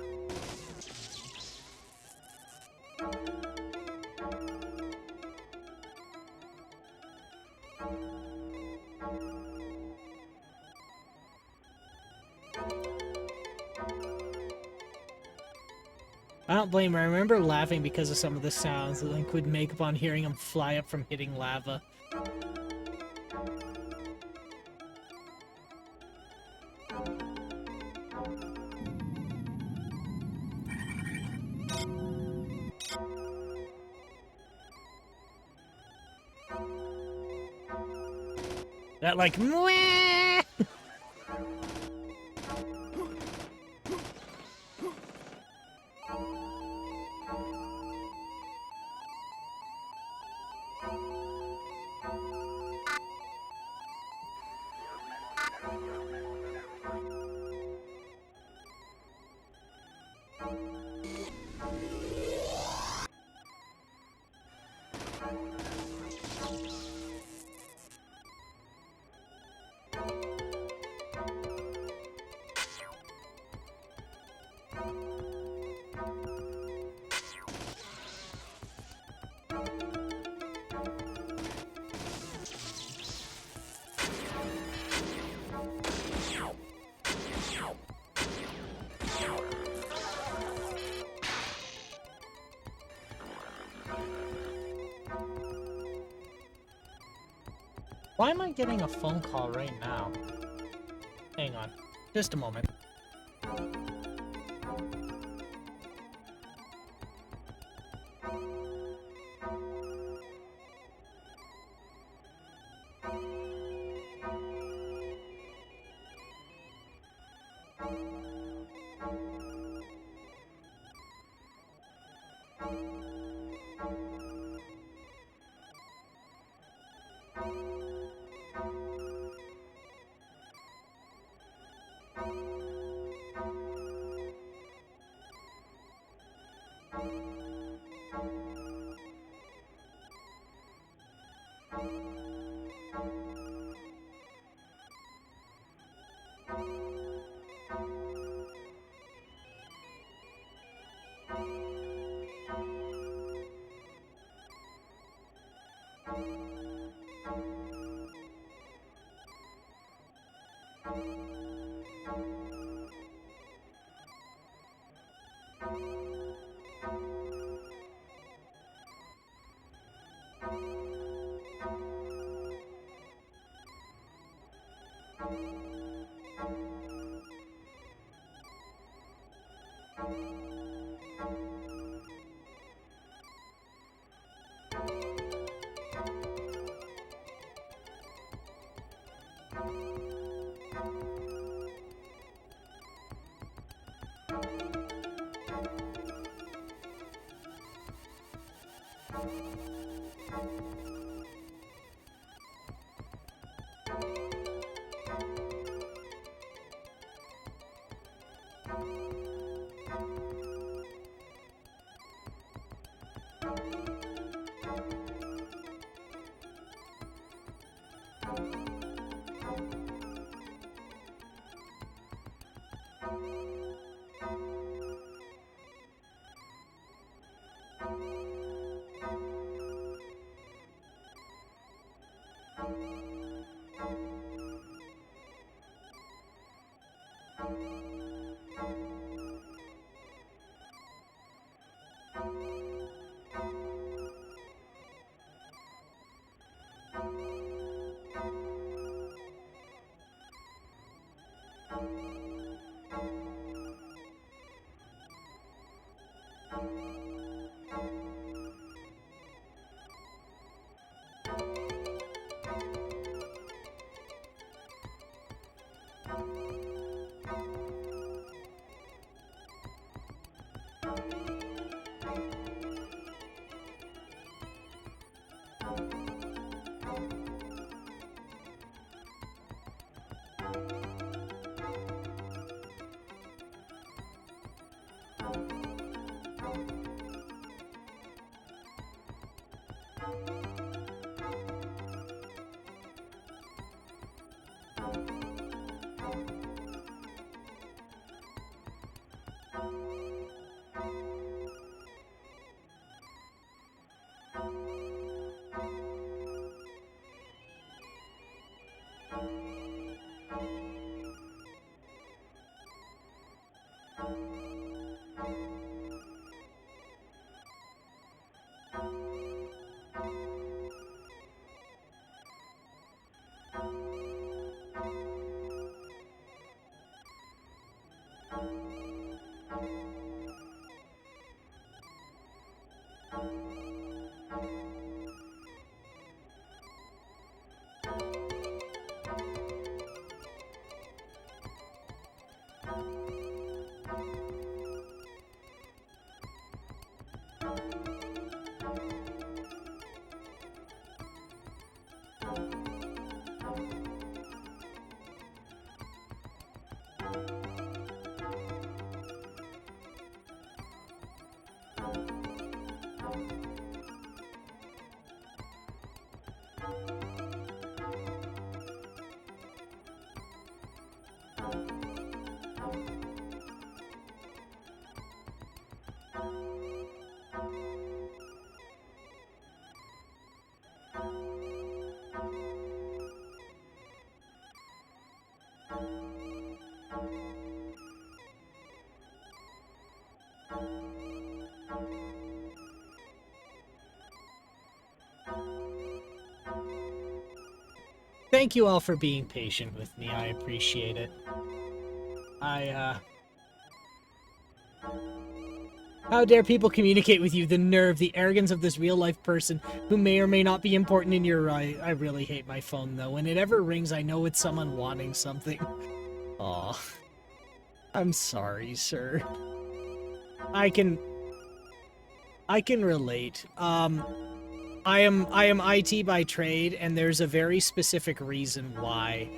I don't blame her. I remember laughing because of some of the sounds that Link would make upon hearing him fly up from hitting lava. That like, mwah! Why am I getting a phone call right now? Hang on. Just a moment. Thank you all for being patient with me. I appreciate it. How dare people communicate with you? The nerve, the arrogance of this real-life person who may or may not be important in your eye. I really hate my phone, though. When it ever rings, I know it's someone wanting something. Aw. I'm sorry, sir. I can relate. I am IT by trade, and there's a very specific reason why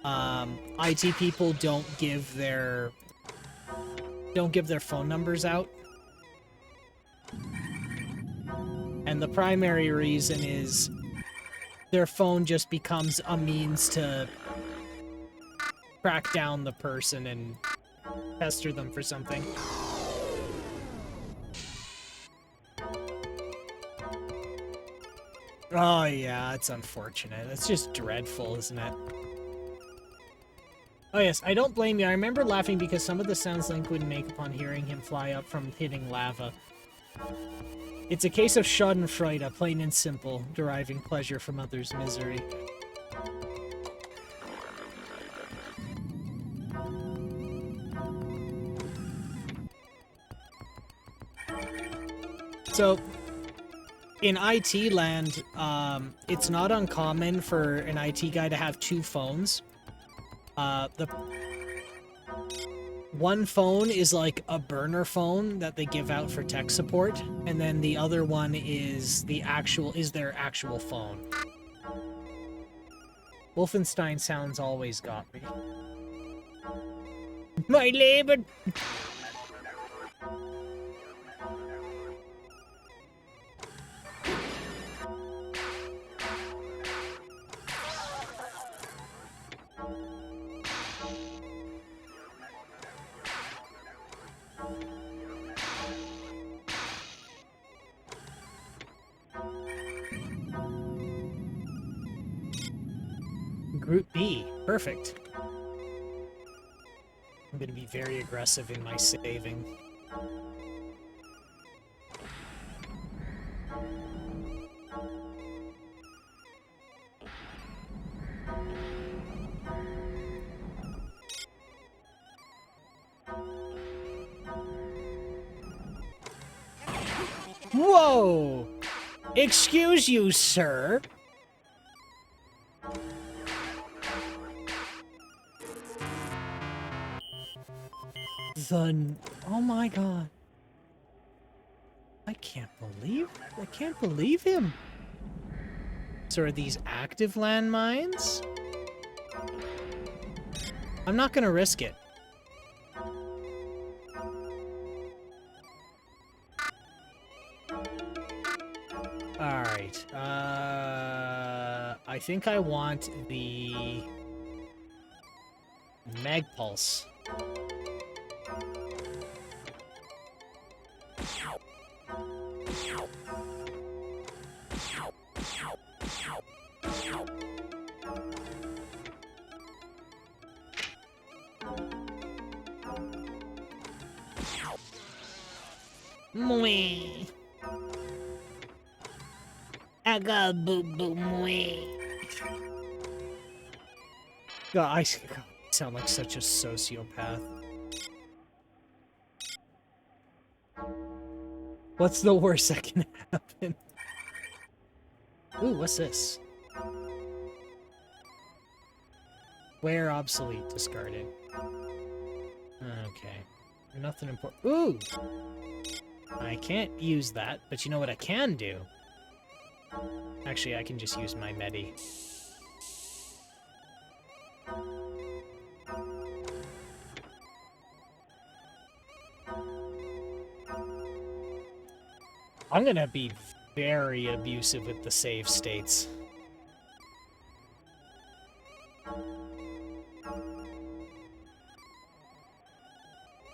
IT people don't give their phone numbers out. And the primary reason is their phone just becomes a means to track down the person and pester them for something. Oh yeah, it's unfortunate. It's just dreadful, isn't it? Oh yes, I don't blame you. I remember laughing because some of the sounds Link would make upon hearing him fly up from hitting lava. It's a case of schadenfreude, plain and simple, deriving pleasure from others' misery. So, in IT land, it's not uncommon for an IT guy to have two phones. one phone is like a burner phone that they give out for tech support, and then the other one is their actual phone. Wolfenstein sounds always got me. My Leben! Group B, perfect. I'm gonna be very aggressive in my saving. Whoa! Excuse you, sir. Oh my god. I can't believe him. So are these active landmines? I'm not gonna risk it. Alright, I think I want the Mag Pulse. Mwee. I got boo boo mwee. God, I sound like such a sociopath. What's the worst that can happen? Ooh, what's this? Where obsolete, discarded. Okay. Nothing important. Ooh! I can't use that, but you know what I can do? Actually, I can just use my MIDI. I'm gonna be very abusive with the save states.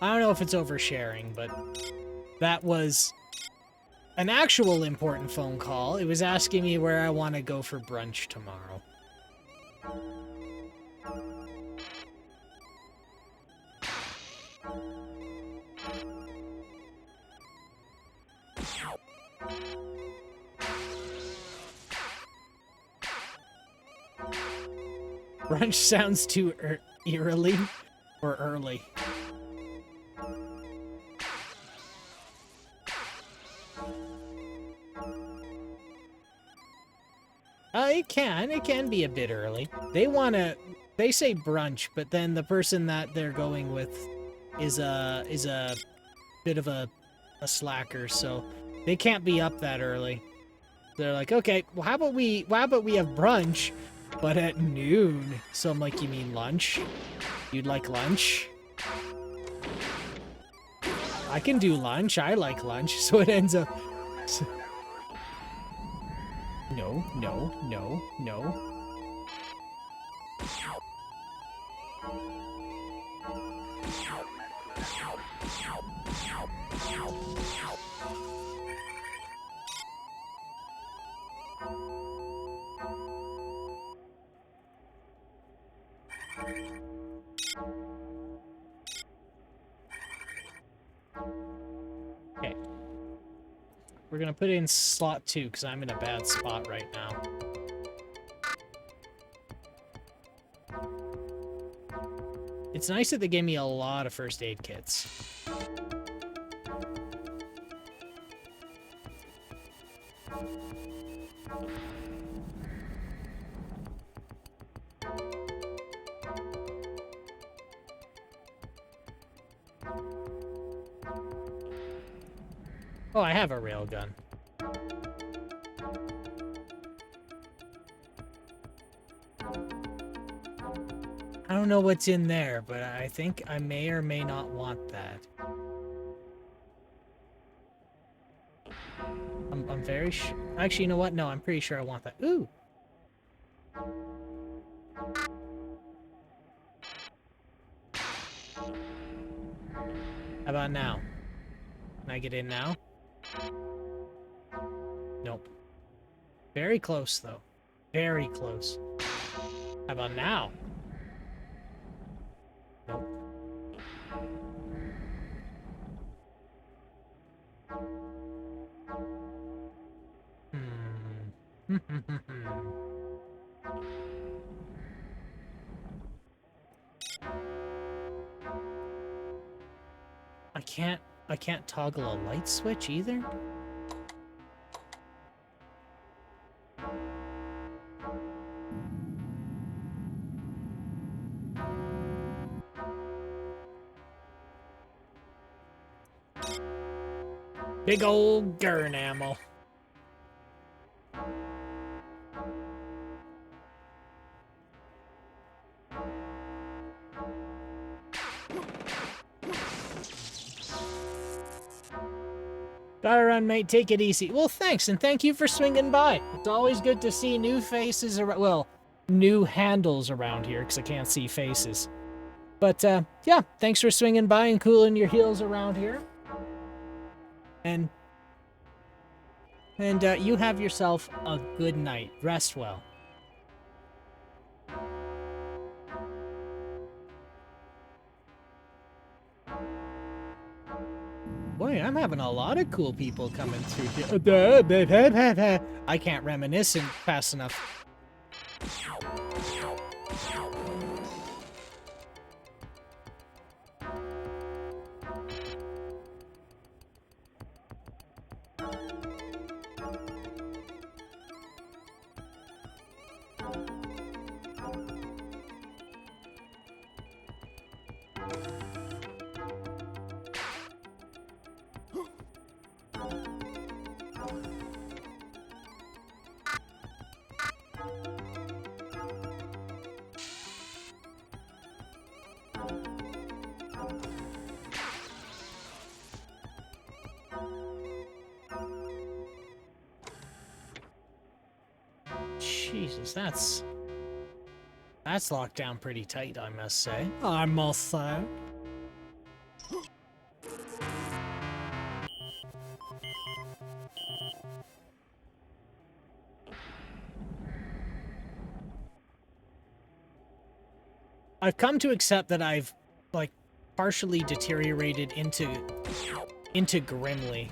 I don't know if it's oversharing, but that was an actual important phone call. It was asking me where I want to go for brunch tomorrow. Brunch sounds too eerily or early. It can be a bit early. They say brunch, but then the person that they're going with is a bit of a slacker, so they can't be up that early. They're like, okay, well, how about we have brunch, but at noon? So I'm like, you mean lunch? You'd like lunch? I can do lunch. I like lunch. So it ends up. No, no, no, no. Okay. We're gonna put in slot 2 because I'm in a bad spot right now. It's nice that they gave me a lot of first aid kits. Oh, I have a railgun. I don't know what's in there, but I think I may or may not want that. I'm very sure. Actually, you know what? No, I'm pretty sure I want that. Ooh. How about now? Can I get in now? Nope. Very close, though. Very close. How about now? Nope. Hmm. I can't toggle a light switch either? Big old Gurn ammo. Gotta run, mate. Take it easy. Well, thanks, and thank you for swinging by. It's always good to see new faces around. Well, new handles around here, because I can't see faces. But, yeah, thanks for swinging by and cooling your heels around here. And you have yourself a good night. Rest well. Boy, I'm having a lot of cool people coming through here. I can't reminisce fast enough. Jesus, that's locked down pretty tight, I must say. I must say. I've come to accept that I've, like, partially deteriorated into Grimly.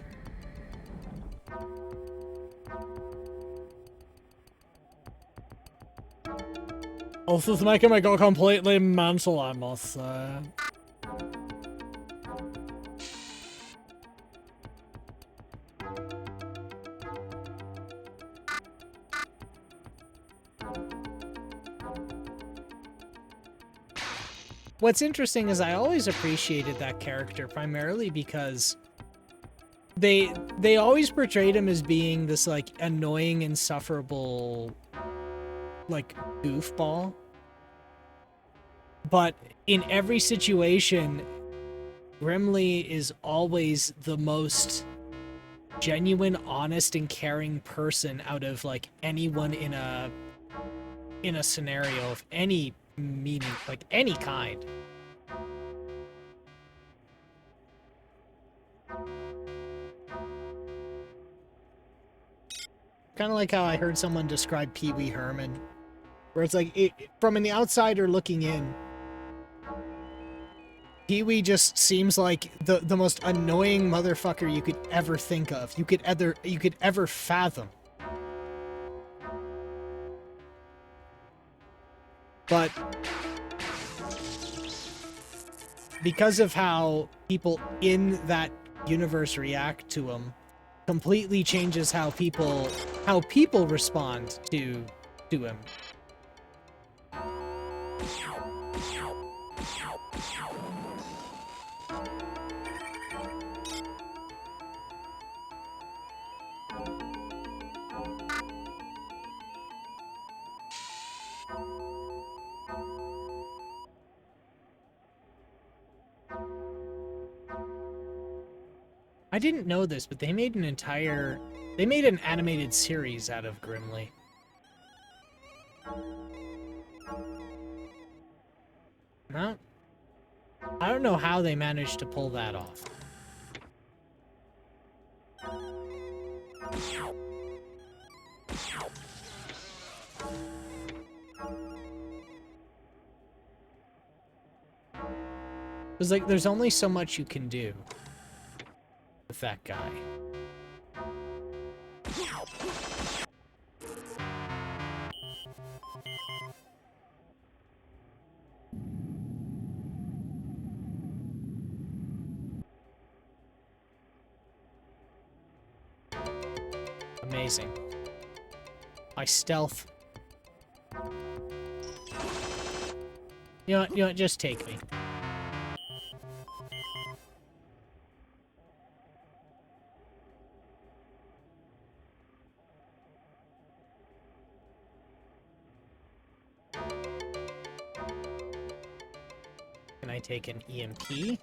This is making me go completely mental, I must say. What's interesting is I always appreciated that character primarily because they always portrayed him as being this, like, annoying, insufferable, like, goofball. But in every situation, Grimly is always the most genuine, honest, and caring person out of, like, anyone in a scenario of any meaning, like, any kind. Kind of like how I heard someone describe Pee Wee Herman, where it's like, from an outsider looking in, Pee Wee just seems like the most annoying motherfucker you could ever think of. You could ever fathom. But because of how people in that universe react to him, completely changes how people respond to him. I didn't know this, but they made an animated series out of Grimly. No, I don't know how they managed to pull that off. Because, like, there's only so much you can do with that guy. Amazing. My stealth. You know what, just take me. Can I take an EMP?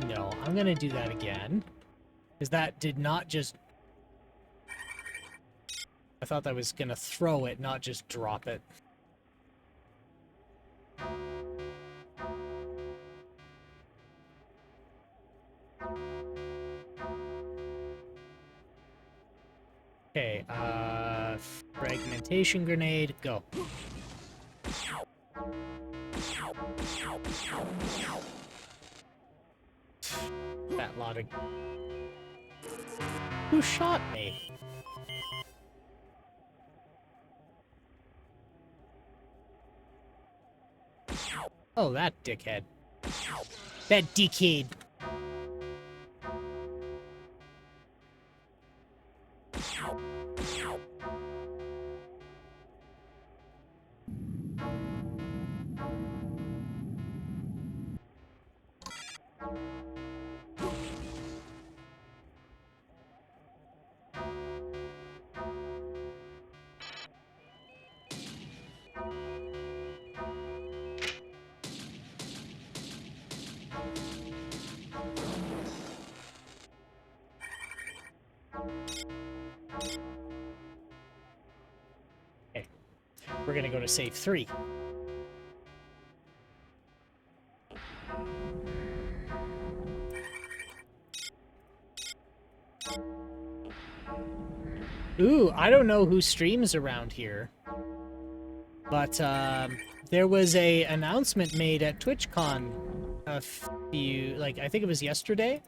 No, I'm gonna do that again. Because that did not just... I thought that was gonna throw it, not just drop it. Okay, fragmentation grenade, go. That lot of... Who shot me? Oh, that dickhead. That dickhead. Okay. We're gonna go to save 3. Ooh, I don't know who streams around here, but there was a announcement made at TwitchCon a few, like, I think it was yesterday.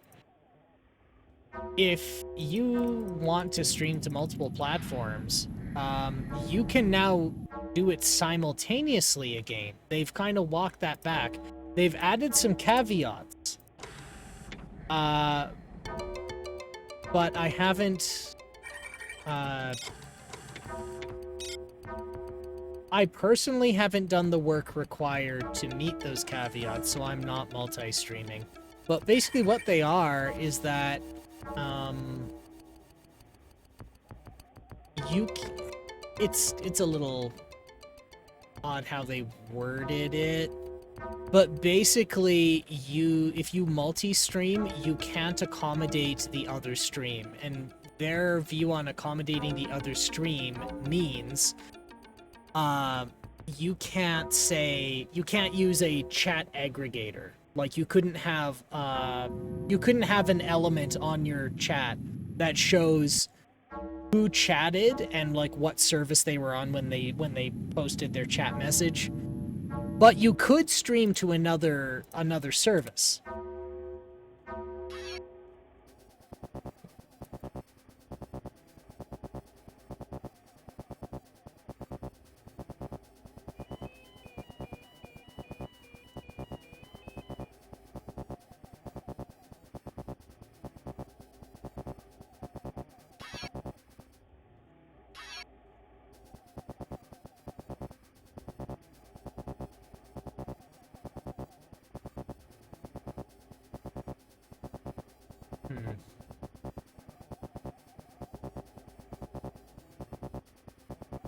If you want to stream to multiple platforms, you can now do it simultaneously again. They've kind of walked that back. They've added some caveats. But I haven't... I personally haven't done the work required to meet those caveats, so I'm not multi-streaming. But basically what they are is that, it's a little odd how they worded it, but basically if you multi-stream, you can't accommodate the other stream, and their view on accommodating the other stream means you can't use a chat aggregator. Like, you couldn't have an element on your chat that shows who chatted and, like, what service they were on when they posted their chat message. But you could stream to another service.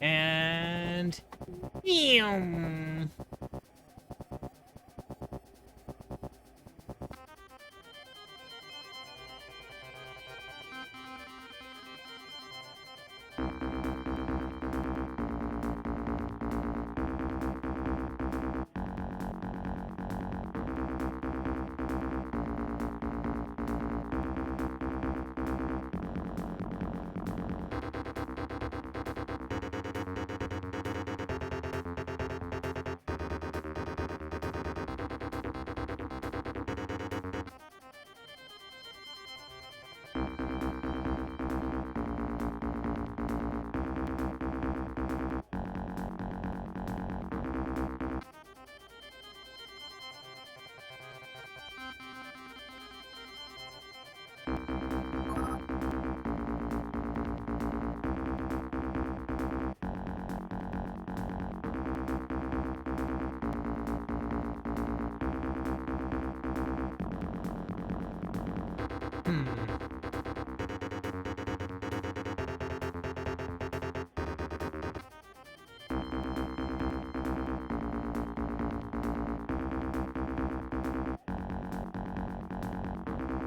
And... Ew.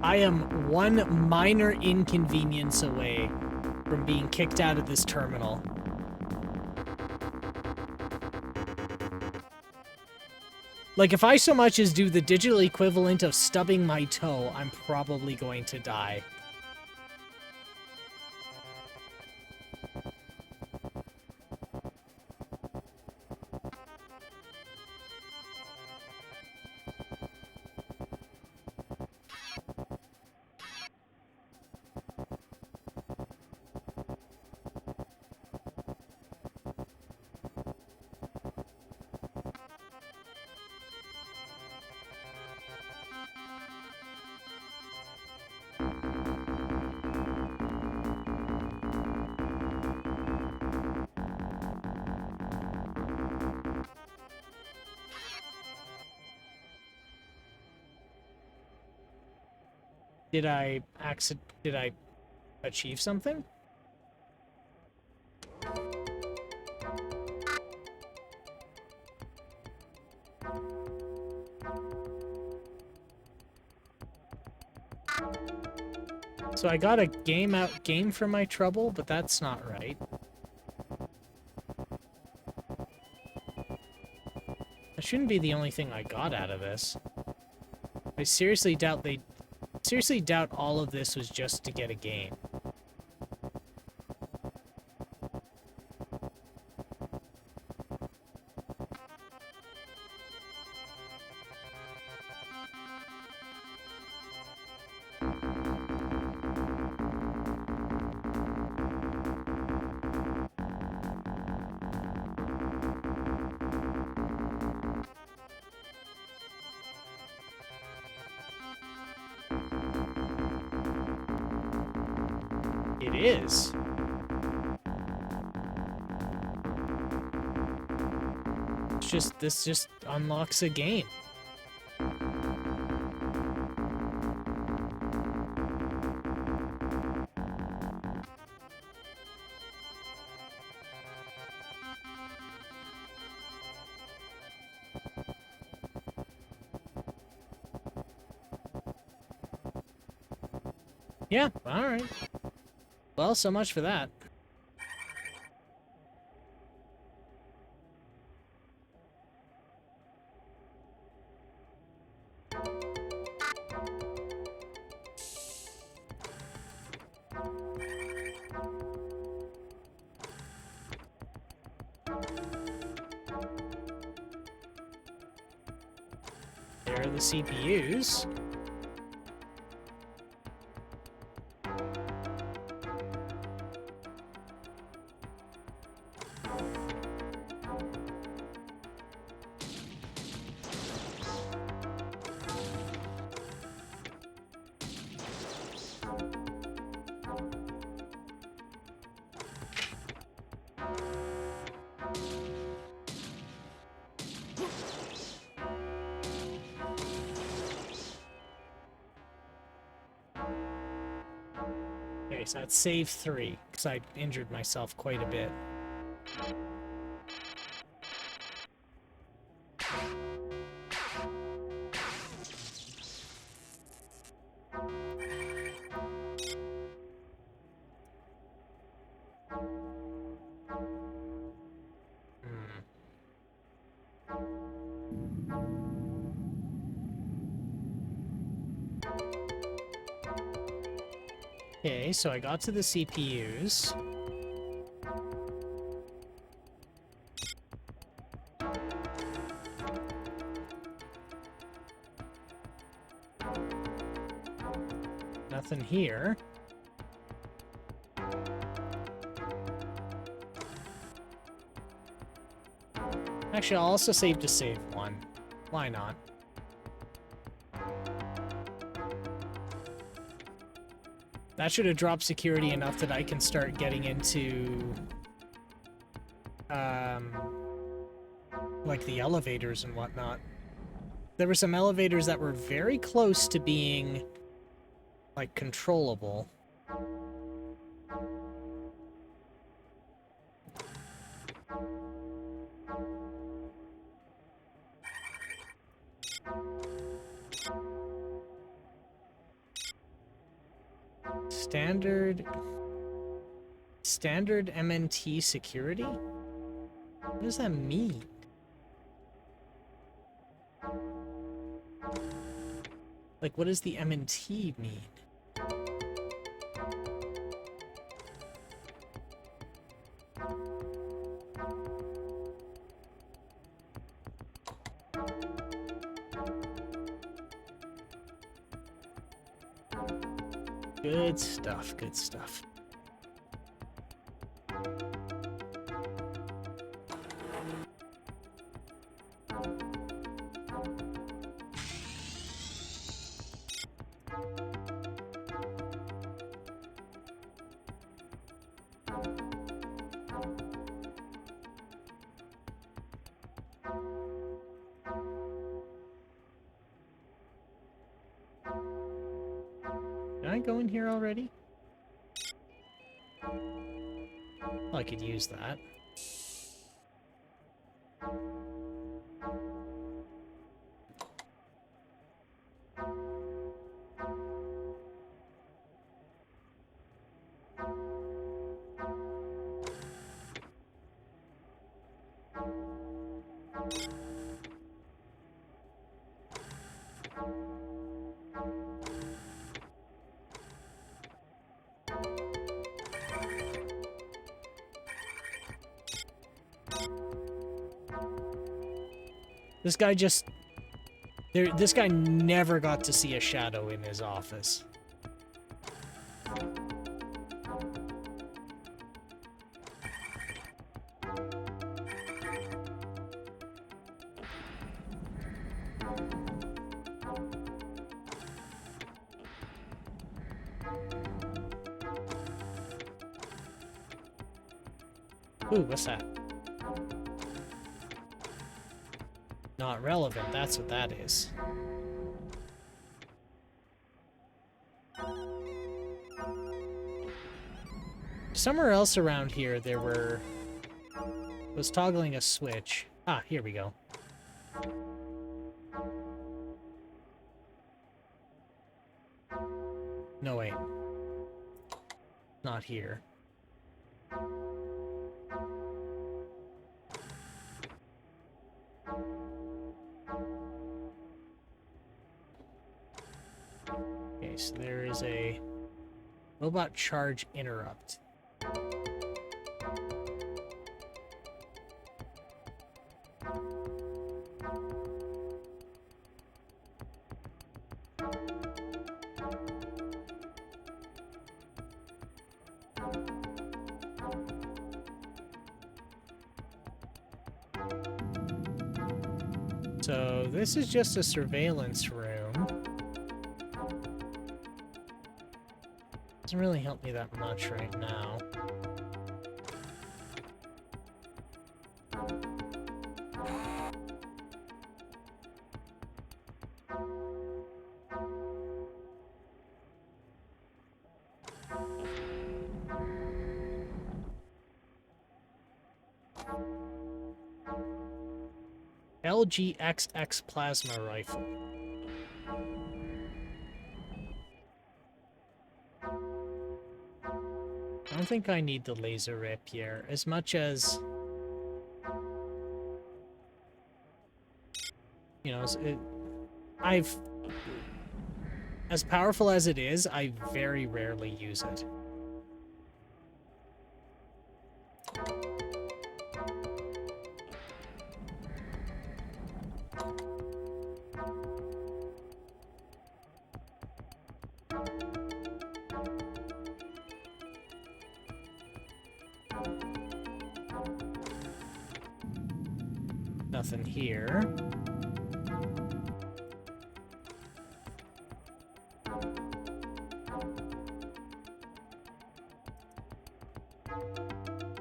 I am one minor inconvenience away from being kicked out of this terminal. Like, if I so much as do the digital equivalent of stubbing my toe, I'm probably going to die. Did I achieve something? So I got a game for my trouble, but that's not right. That shouldn't be the only thing I got out of this. I seriously doubt all of this was just to get a game. It is. This just unlocks a game. Yeah, all right. Well, so much for that. There are the CPUs. Okay, so that's save 3, because I injured myself quite a bit. Okay, so I got to the CPUs. Nothing here. Actually, I'll also save to save one. Why not? That should have dropped security enough that I can start getting into, like the elevators and whatnot. There were some elevators that were very close to being, like, controllable. Standard MNT security? What does that mean? Like, what does the MNT mean? Good stuff, good stuff. Can I go in here already? Oh, I could use that. This guy just... this guy never got to see a shadow in his office. Ooh, what's that? Not relevant, that's what that is. Somewhere else around here there was toggling a switch. Ah, here we go. No, wait. Not here. Okay, so there is a robot charge interrupt. So this is just a surveillance room. Doesn't really help me that much right now. LGXX plasma rifle. I don't think I need the laser rapier as much as, you know, as powerful as it is, I very rarely use it. Nothing here.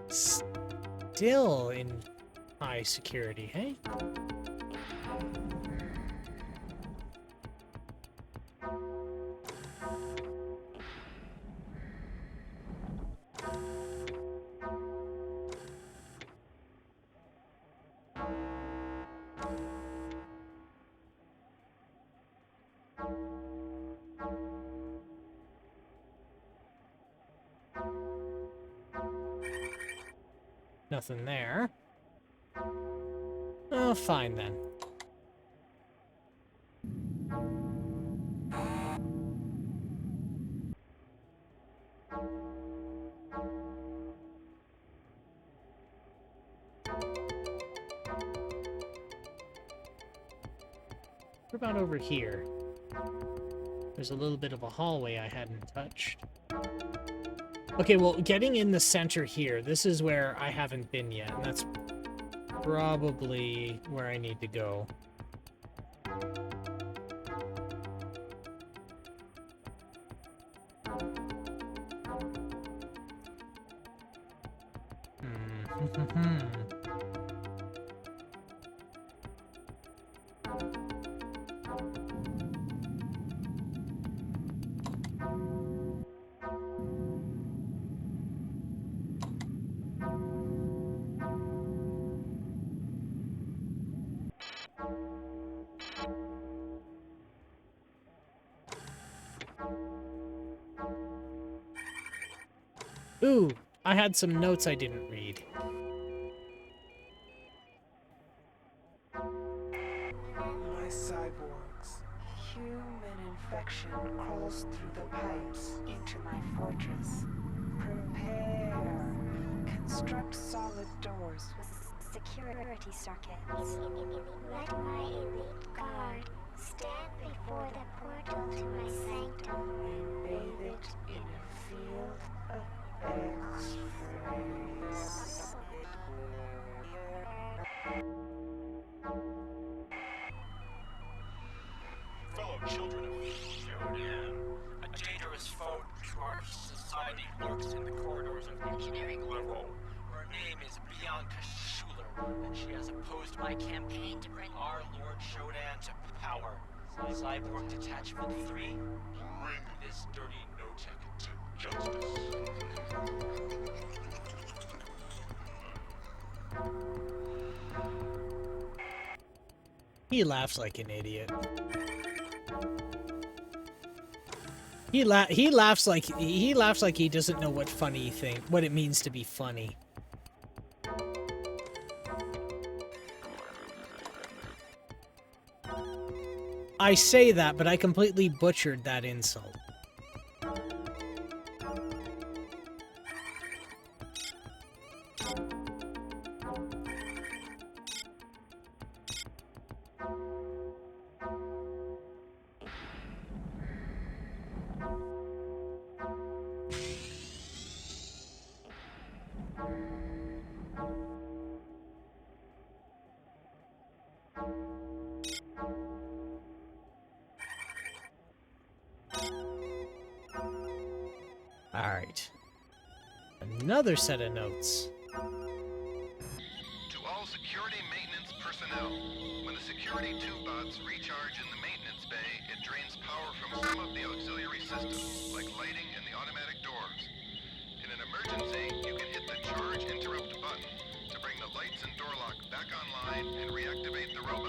Still in high security, hey? Nothing there. Oh, fine then. What about over here? There's a little bit of a hallway I hadn't touched. Okay, well, getting in the center here, this is where I haven't been yet, and that's probably where I need to go. Ooh, I had some notes I didn't read. My cyborgs. Human infection crawls through the pipes into my fortress. Prepare. Construct solid doors. Security circuits. Let my elite guard stand before the portal to my sanctum And bathe it in a field of X-rays. Fellow children of Shodan, a dangerous foe to our society lurks in the corridors of engineering level. Her name is Bianca Schuler, and she has opposed my campaign to bring our Lord Shodan to power. Cyborg Detachment 3, bring this dirty no-tech to justice. He laughs like an idiot. He laughs like he doesn't know what what it means to be funny. I say that, but I completely butchered that insult. Alright. Another set of notes. To all security maintenance personnel, when the security tube bots recharge in the maintenance bay, it drains power from some of the auxiliary systems, like lighting and the automatic doors. In an emergency, you can hit the charge interrupt button to bring the lights and door lock back online and reactivate the robot.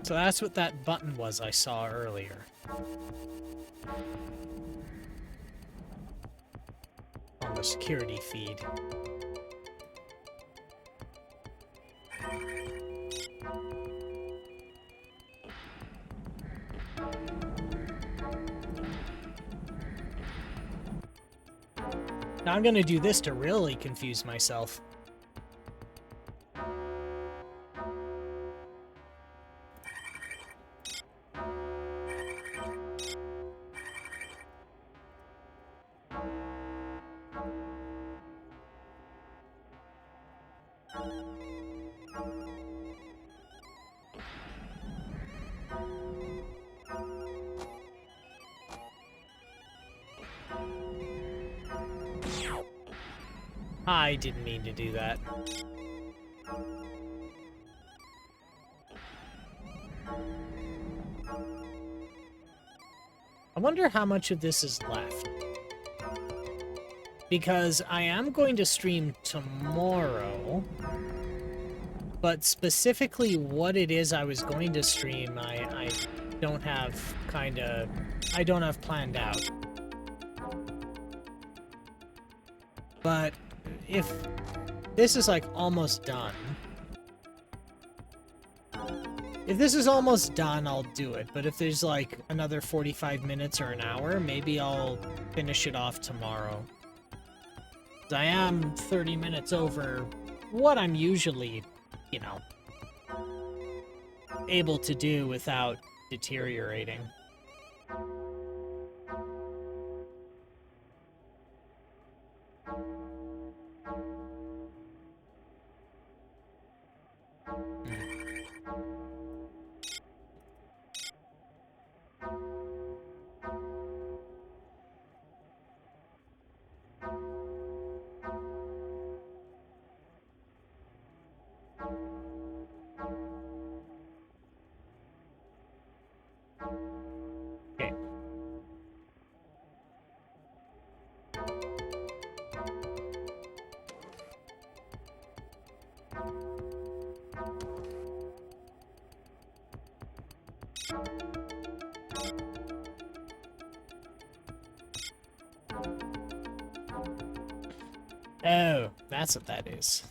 So that's what that button was I saw earlier. On the security feed. Now I'm gonna do this to really confuse myself. I didn't mean to do that. I wonder how much of this is left. Because I am going to stream tomorrow, but specifically what it is I was going to stream, I don't have I don't have planned out. But if this is like almost done, if this is almost done, I'll do it. But if there's like another 45 minutes or an hour, maybe I'll finish it off tomorrow. I am 30 minutes over what I'm usually, you know, able to do without deteriorating. Okay. Oh, that's what that is.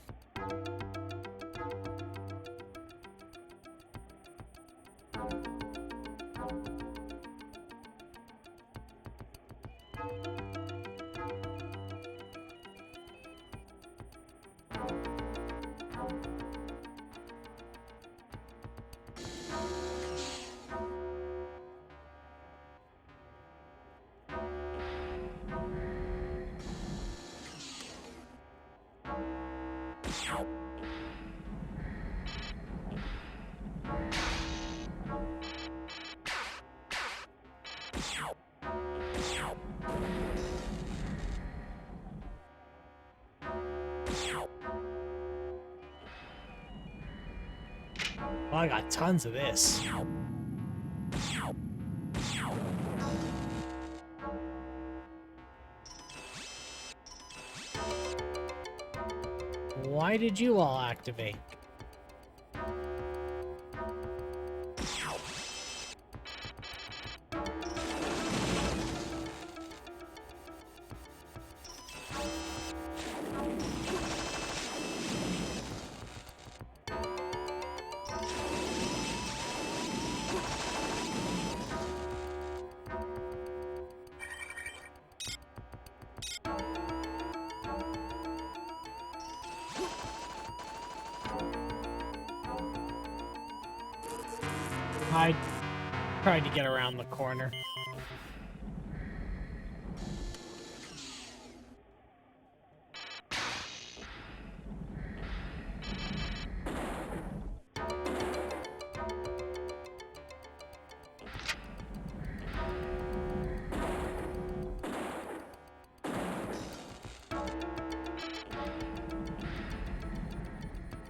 Well, I got tons of this. Why did you all activate? I tried to get around the corner.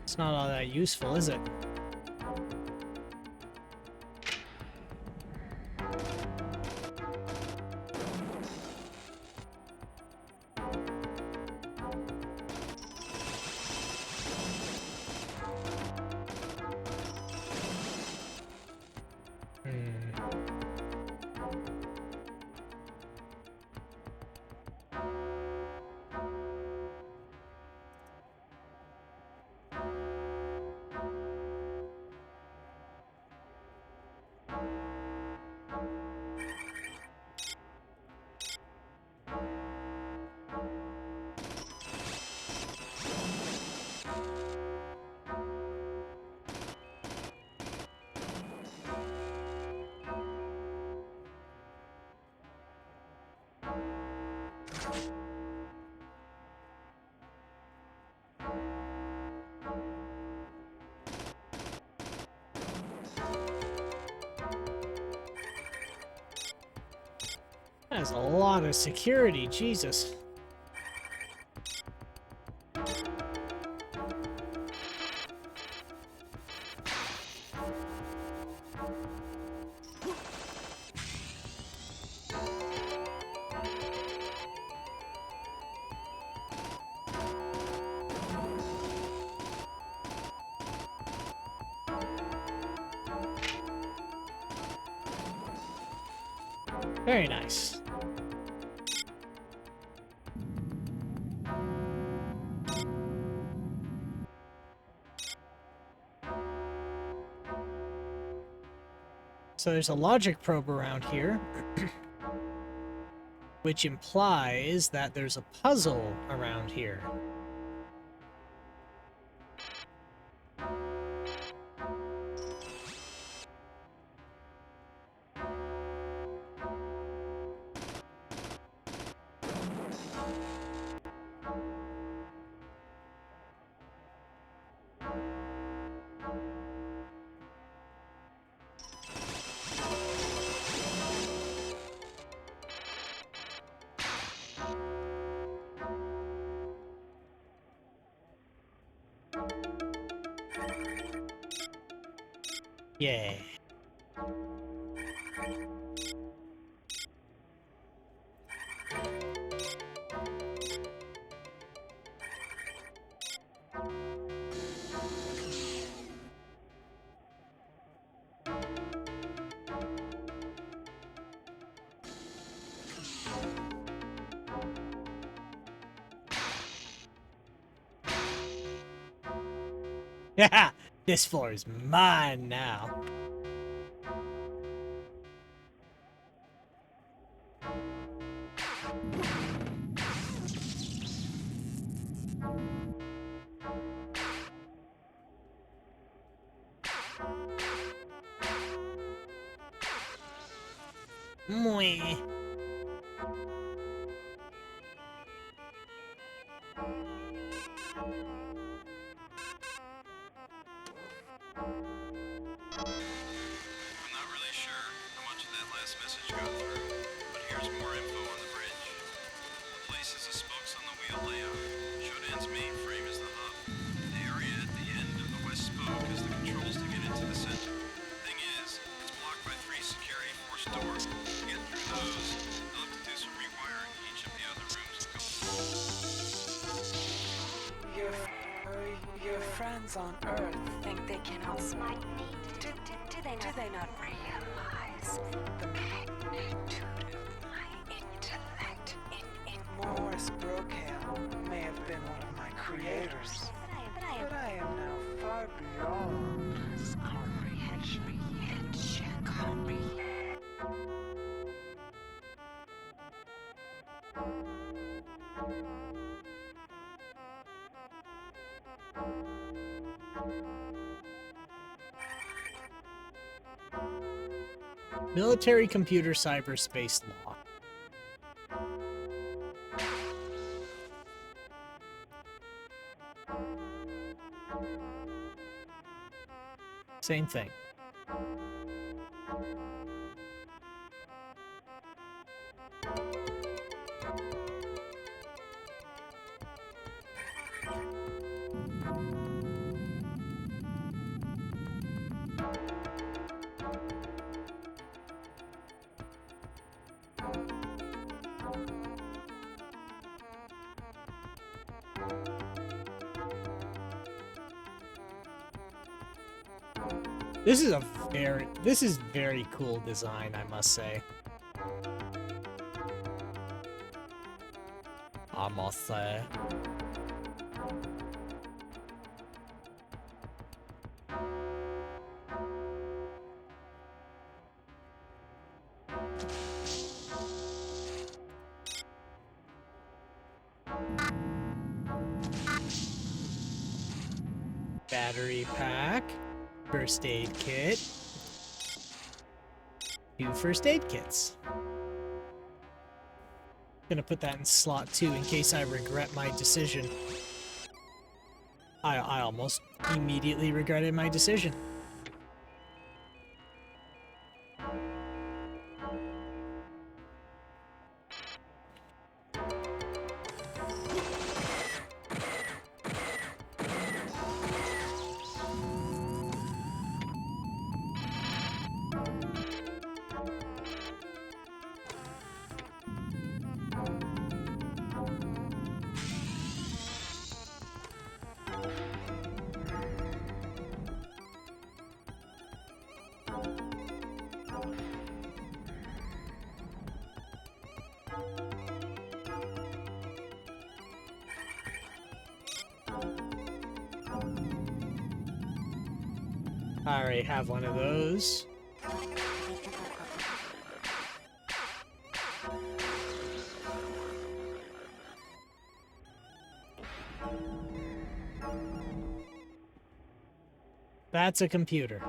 It's not all that useful, is it? That's a lot of security, Jesus. Very nice. So there's a logic probe around here, which implies that there's a puzzle around here. Yeah. Yeah, this floor is mine now. Mwah. I'm not really sure how much of that last message got through, but here's more info on the bridge. The place is a spokes on the wheel layout. Shodan's main frame is the hub. The area at the end of the west spoke is the controls to get into the center. Thing is, it's blocked by 3 security force doors. To get through those, they'll have to do some rewiring each of the other rooms. Your friends on Earth think they can outsmart me. Do they not realize the magnitude of my intellect? Morris Brookhail may have been one of my creators, but I am now far beyond his comprehension. Military computer cyberspace law. Same thing. This is very cool design, I must say. I must say. Battery pack. First aid kit. 2 first aid kits. Gonna put that in slot 2 in case I regret my decision. I almost immediately regretted my decision. I already have one of those. That's a computer.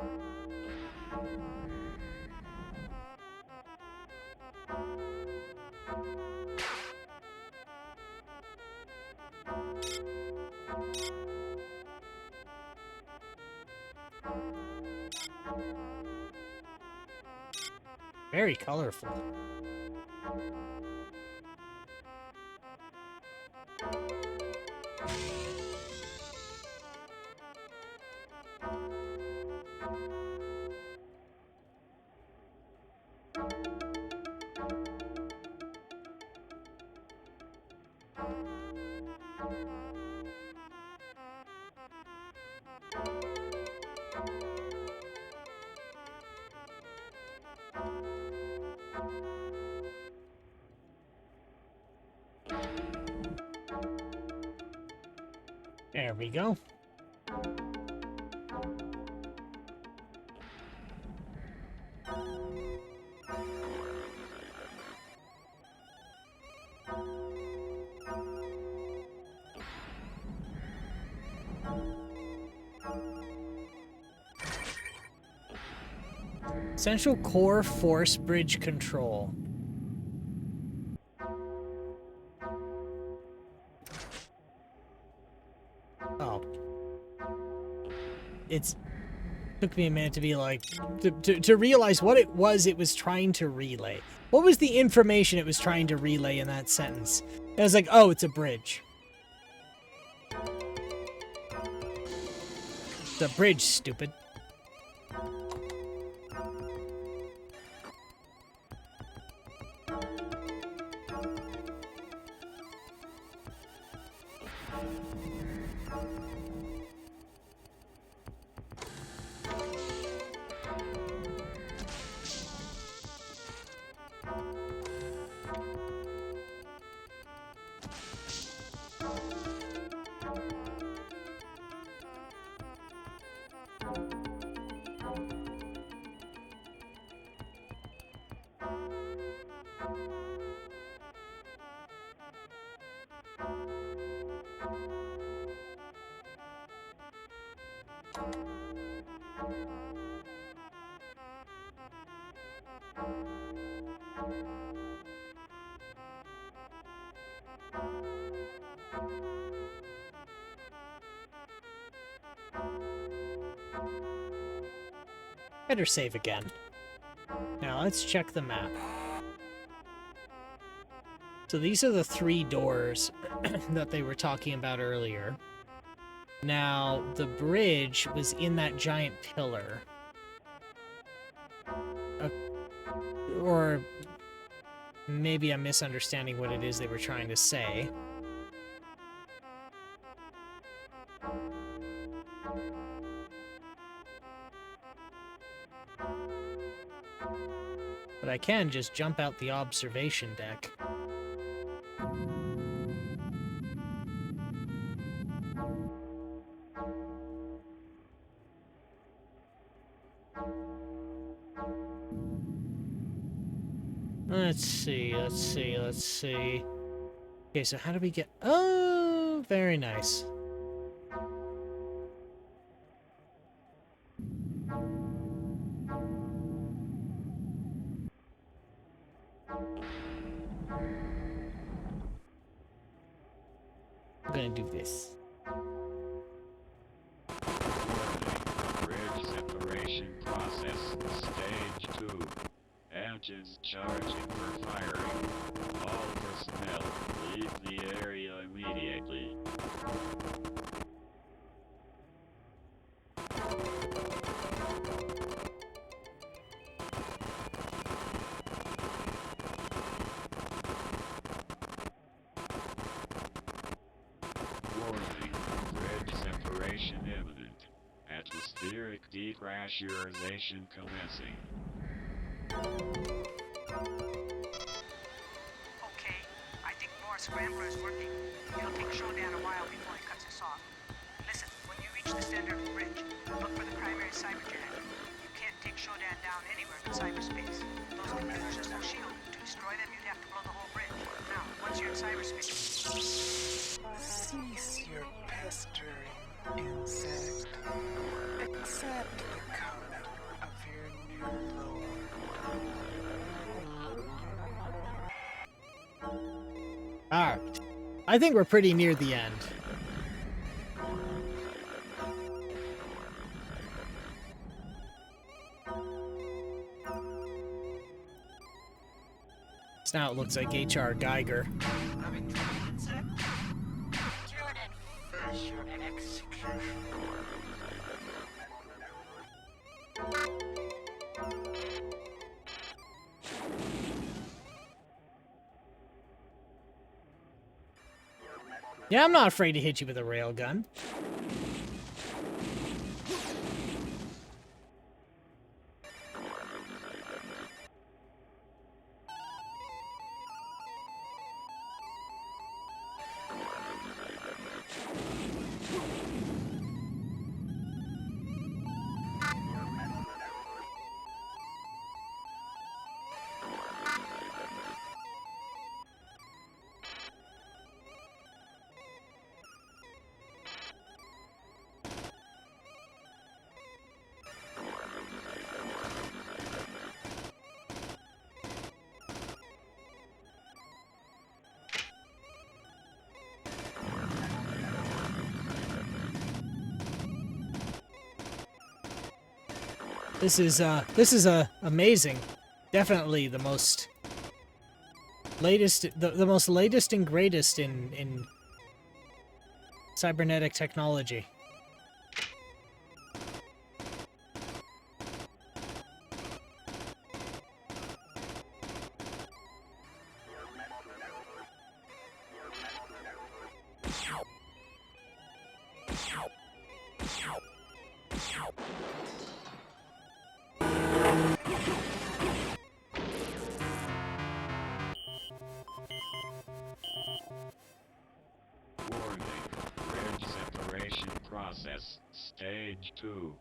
Very colorful. There we go. Central core force bridge control. Oh. Took me a minute to be like, to realize what it was trying to relay. What was the information it was trying to relay in that sentence? And I was like, oh, it's a bridge. It's a bridge, stupid. Better save again. Now let's check the map. So these are the 3 doors that they were talking about earlier. Now, the bridge was in that giant pillar. Or maybe I'm misunderstanding what it is they were trying to say. But I can just jump out the observation deck. Let's see. Okay, so how do we get... Oh, very nice. I'm gonna do this. Bridge separation process, stage 2. Engines charging for firing. All personnel, leave the area immediately. Warning, bridge separation imminent. Atmospheric depressurization commencing. Okay, I think more scrambler is working. It'll take Showdown a while before he cuts us off. down anywhere in cyberspace. Those computers are so shielded. To destroy them, you'd have to blow the whole bridge. Now, once you're in cyberspace... Cease your pestering, insect. Accept the coming of your new lord. Alright. I think we're pretty near the end. So now it looks like H.R. Geiger. Having trouble, insect? Turn and face your execution. Yeah, I'm not afraid to hit you with a railgun. This is amazing. Definitely the most latest, the most latest and greatest in cybernetic technology. Warning. Bridge separation process. Stage 2.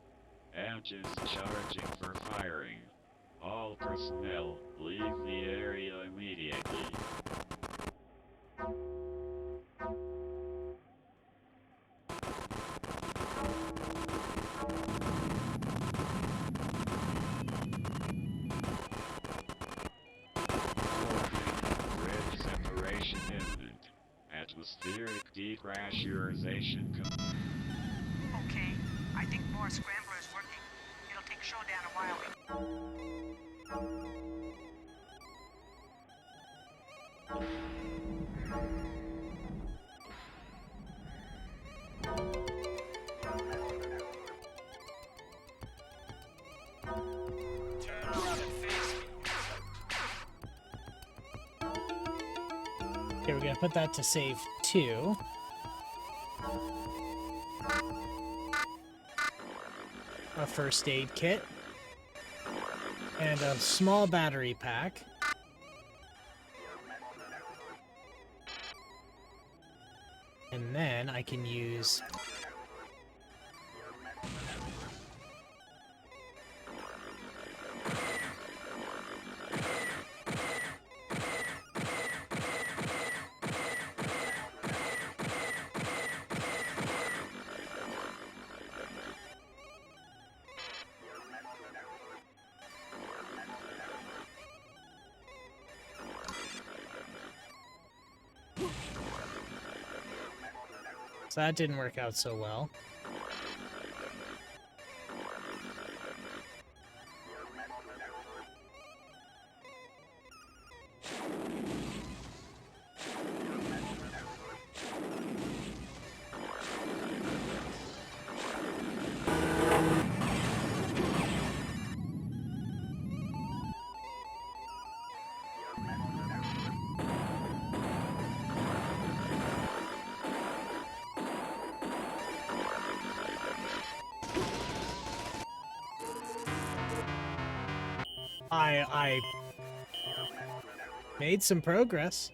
Engines charging for firing. All personnel, leave the area immediately. Bridge separation imminent. Atmospheric depressurization. Okay, I think more scrambler is working. It'll take Showdown a while. Turn around and face me, insect. Okay, we're gonna put that to save 2. A first aid kit. And a small battery pack. And then I can use... So that didn't work out so well. I made some progress.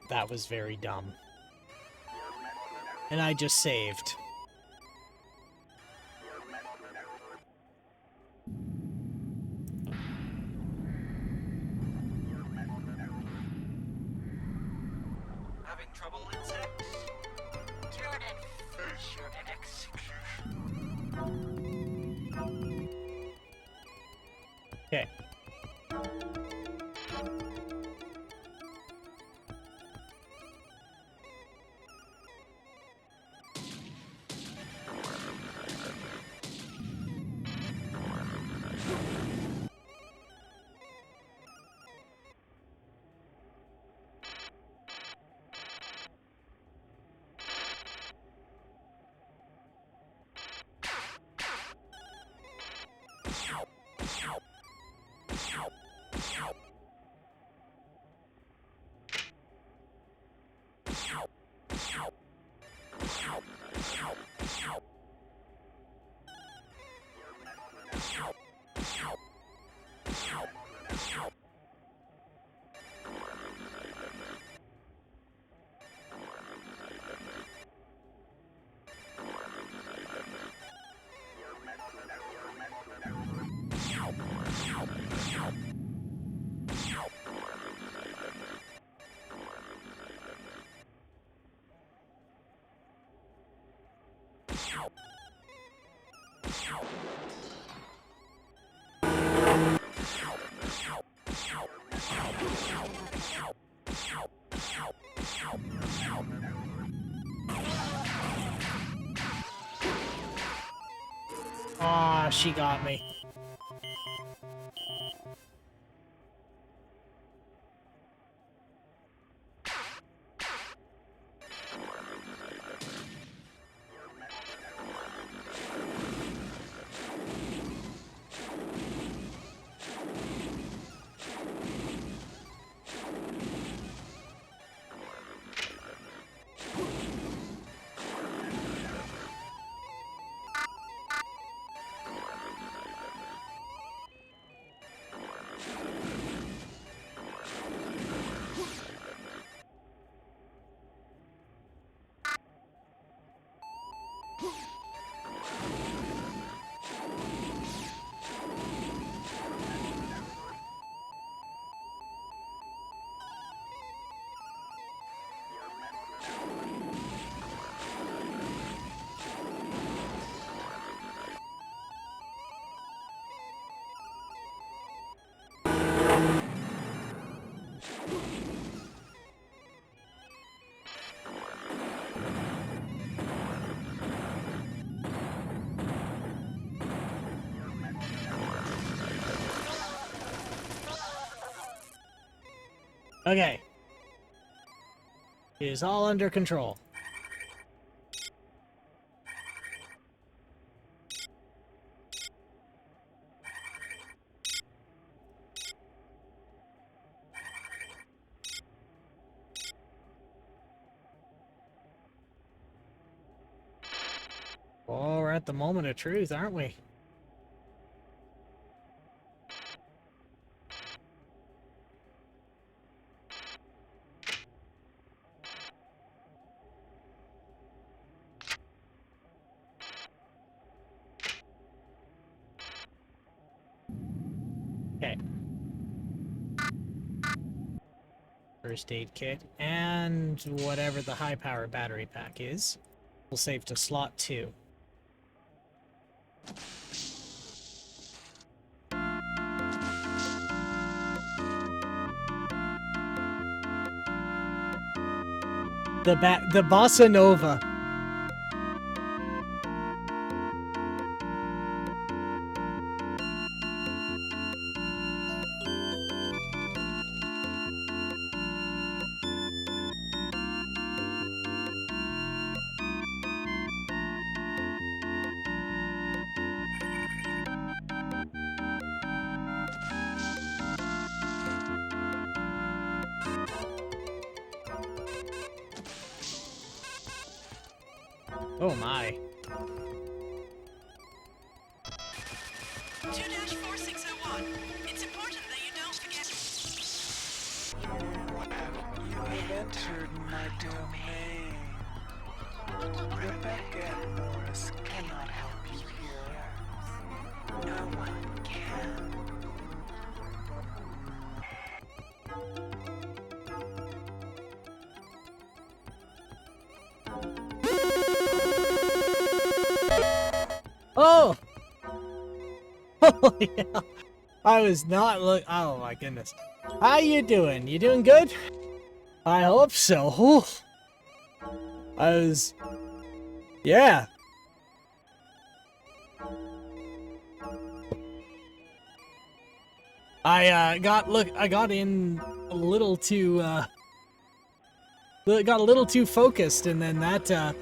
That was very dumb. And I just saved. Having trouble, insect? Turn and face your execution. Okay. Ah, she got me. Okay. It is all under control. Oh, we're at the moment of truth, aren't we? Okay. First aid kit and whatever the high power battery pack is. We'll save to slot 2. The bossa nova. Oh my. 2-4601. It's important that you don't forget. You have entered my domain. Rebecca and Morris cannot help you here. No one can. Oh! Oh, yeah. I was not look. Oh my goodness. How you doing? You doing good? I hope so. Whew. I was. Yeah. I got in a little too got a little too focused, and then that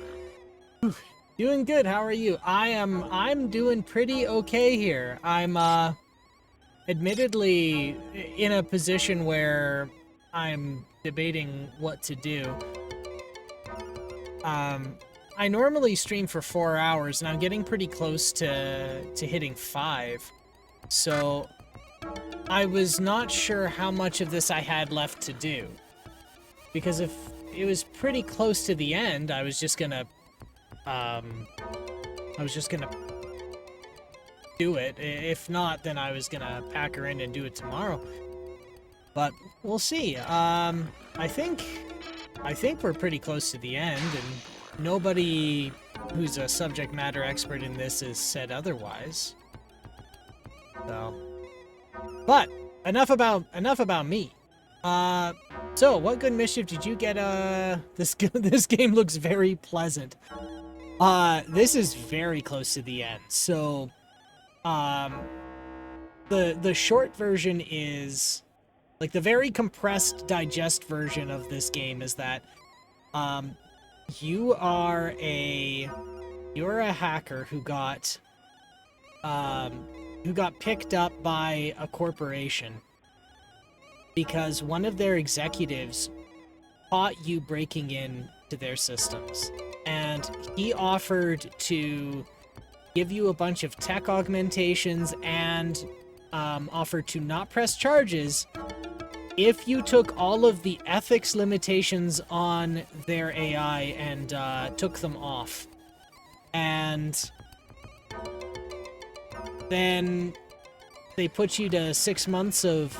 doing good. How are you? I'm doing pretty okay here. I'm admittedly in a position where I'm debating what to do. I normally stream for 4 hours, and I'm getting pretty close to hitting 5. So I was not sure how much of this I had left to do. Because if it was pretty close to the end, I was just gonna do it. If not, then I was gonna pack her in and do it tomorrow. But we'll see. I think we're pretty close to the end, and nobody who's a subject matter expert in this has said otherwise. So, but enough about me. So what good mischief did you get? This game looks very pleasant. This is very close to the end. So, the short version is, like, the very compressed digest version of this game is that, you're a hacker who got picked up by a corporation because one of their executives caught you breaking in to their systems, and he offered to give you a bunch of tech augmentations and offered to not press charges if you took all of the ethics limitations on their AI and took them off. And then they put you to 6 months of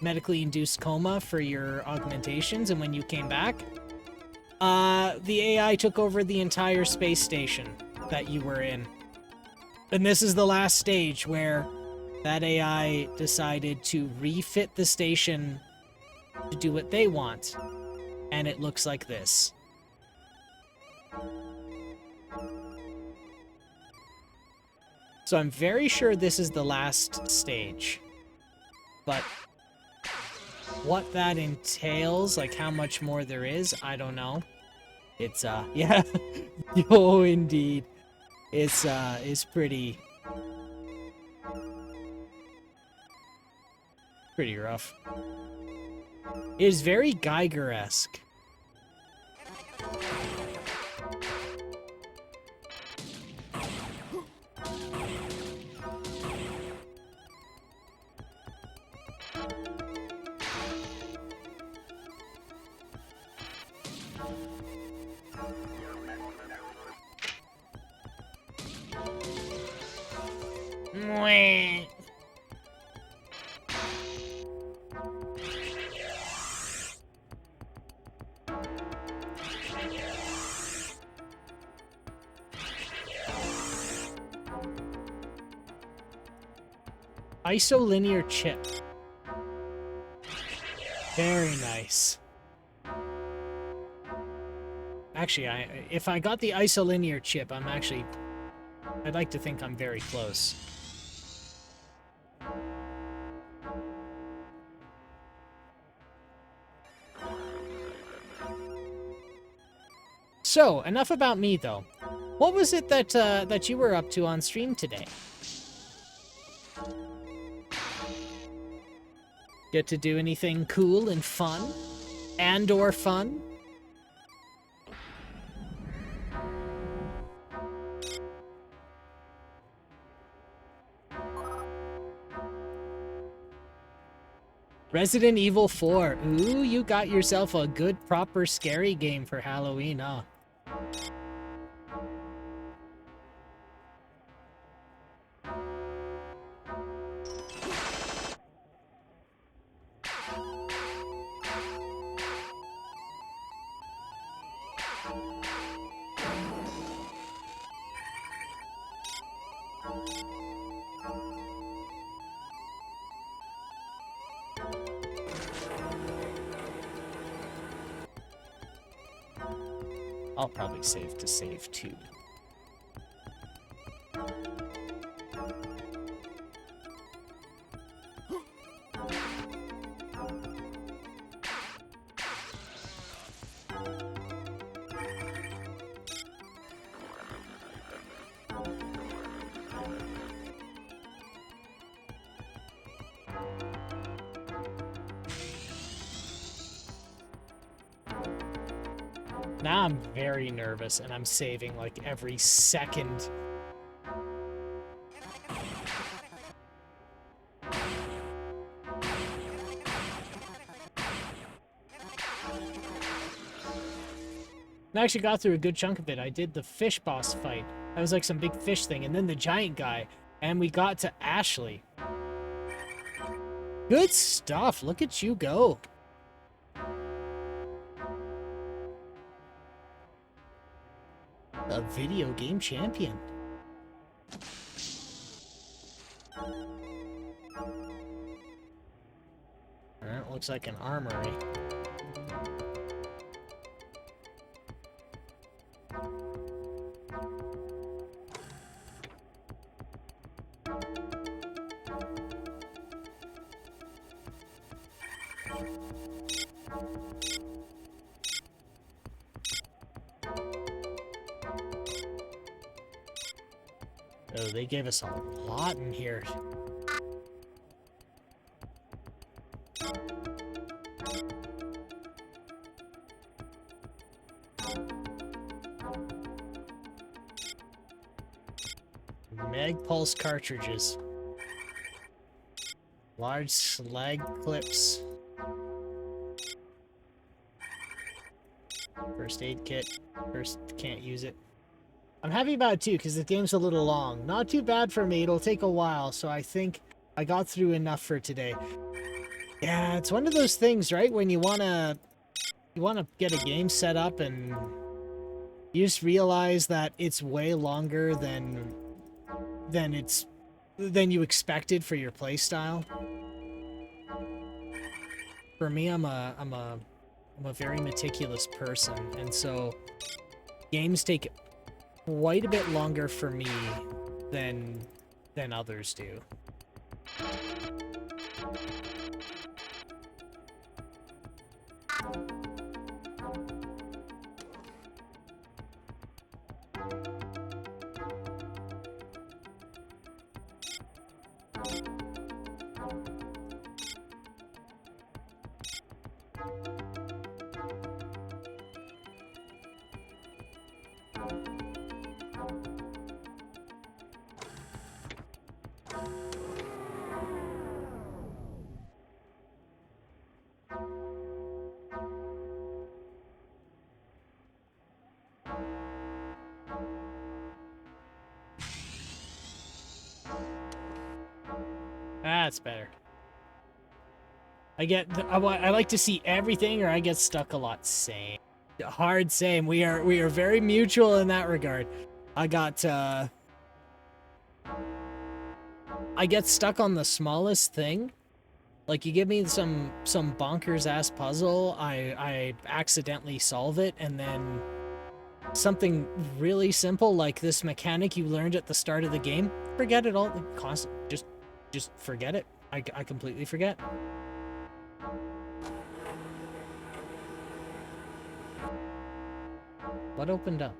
medically induced coma for your augmentations, and when you came back, the AI took over the entire space station that you were in. And this is the last stage where that AI decided to refit the station to do what they want. And it looks like this. So I'm very sure this is the last stage. But what that entails, like how much more there is, I don't know. It's, yeah. Oh, indeed. It's pretty rough. It is very Geiger-esque. Mwah. Isolinear chip. Very nice. Actually, if I got the isolinear chip, I'd like to think I'm very close. So, enough about me, though. What was it that you were up to on stream today? Get to do anything cool and fun? And/or fun? Resident Evil 4. Ooh, you got yourself a good, proper, scary game for Halloween, huh? I'll probably save to save too. Now I'm very nervous and I'm saving like every second. I actually got through a good chunk of it. I did the fish boss fight. That was like some big fish thing, and then the giant guy, and we got to Ashley. Good stuff. Look at you go. A video game champion. Alright, looks like an armory. Oh, they gave us a lot in here. Mag pulse cartridges. Large slag clips. First aid kit. First, can't use it. I'm happy about it too, because the game's a little long. Not too bad for me, it'll take a while, so I think I got through enough for today. Yeah, it's one of those things, right? When you wanna get a game set up and you just realize that it's way longer than you expected for your playstyle. For me, I'm a very meticulous person, and so games take quite a bit longer for me than others do. That's better. I like to see everything, or I get stuck a lot. Same. Hard same. We are very mutual in that regard. I get stuck on the smallest thing. Like, you give me some bonkers ass puzzle, I accidentally solve it, and then something really simple like this mechanic you learned at the start of the game, forget it all. Just forget it. I completely forget. What opened up?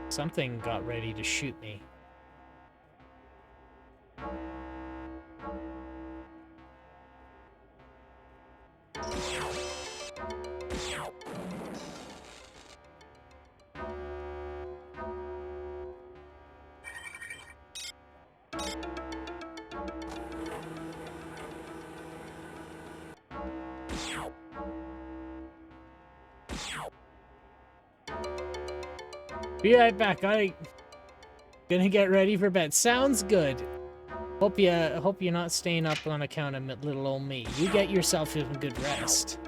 Something got ready to shoot me. Be right back. I gonna get ready for bed. Sounds good. Hope you're not staying up on account of little old me. You get yourself some good rest.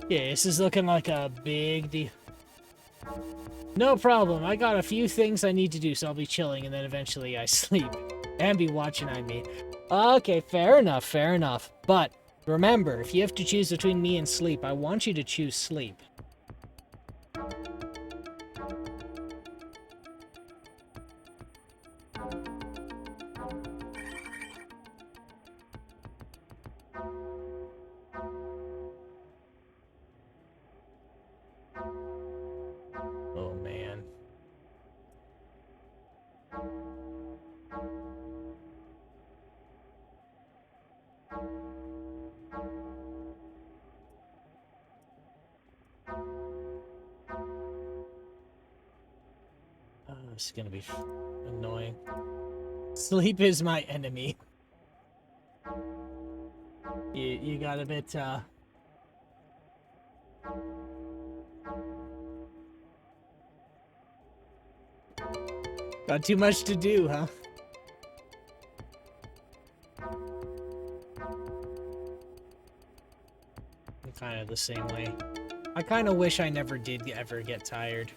Yeah, this is looking like a big deal. No problem. I got a few things I need to do, so I'll be chilling, and then eventually I sleep. And be watching, I mean. Okay, fair enough, fair enough. But, remember, if you have to choose between me and sleep, I want you to choose sleep. Oh, man. Oh, this is gonna be annoying. Sleep is my enemy. You got a bit, got too much to do, huh? I'm kind of the same way. I kind of wish I never did ever get tired.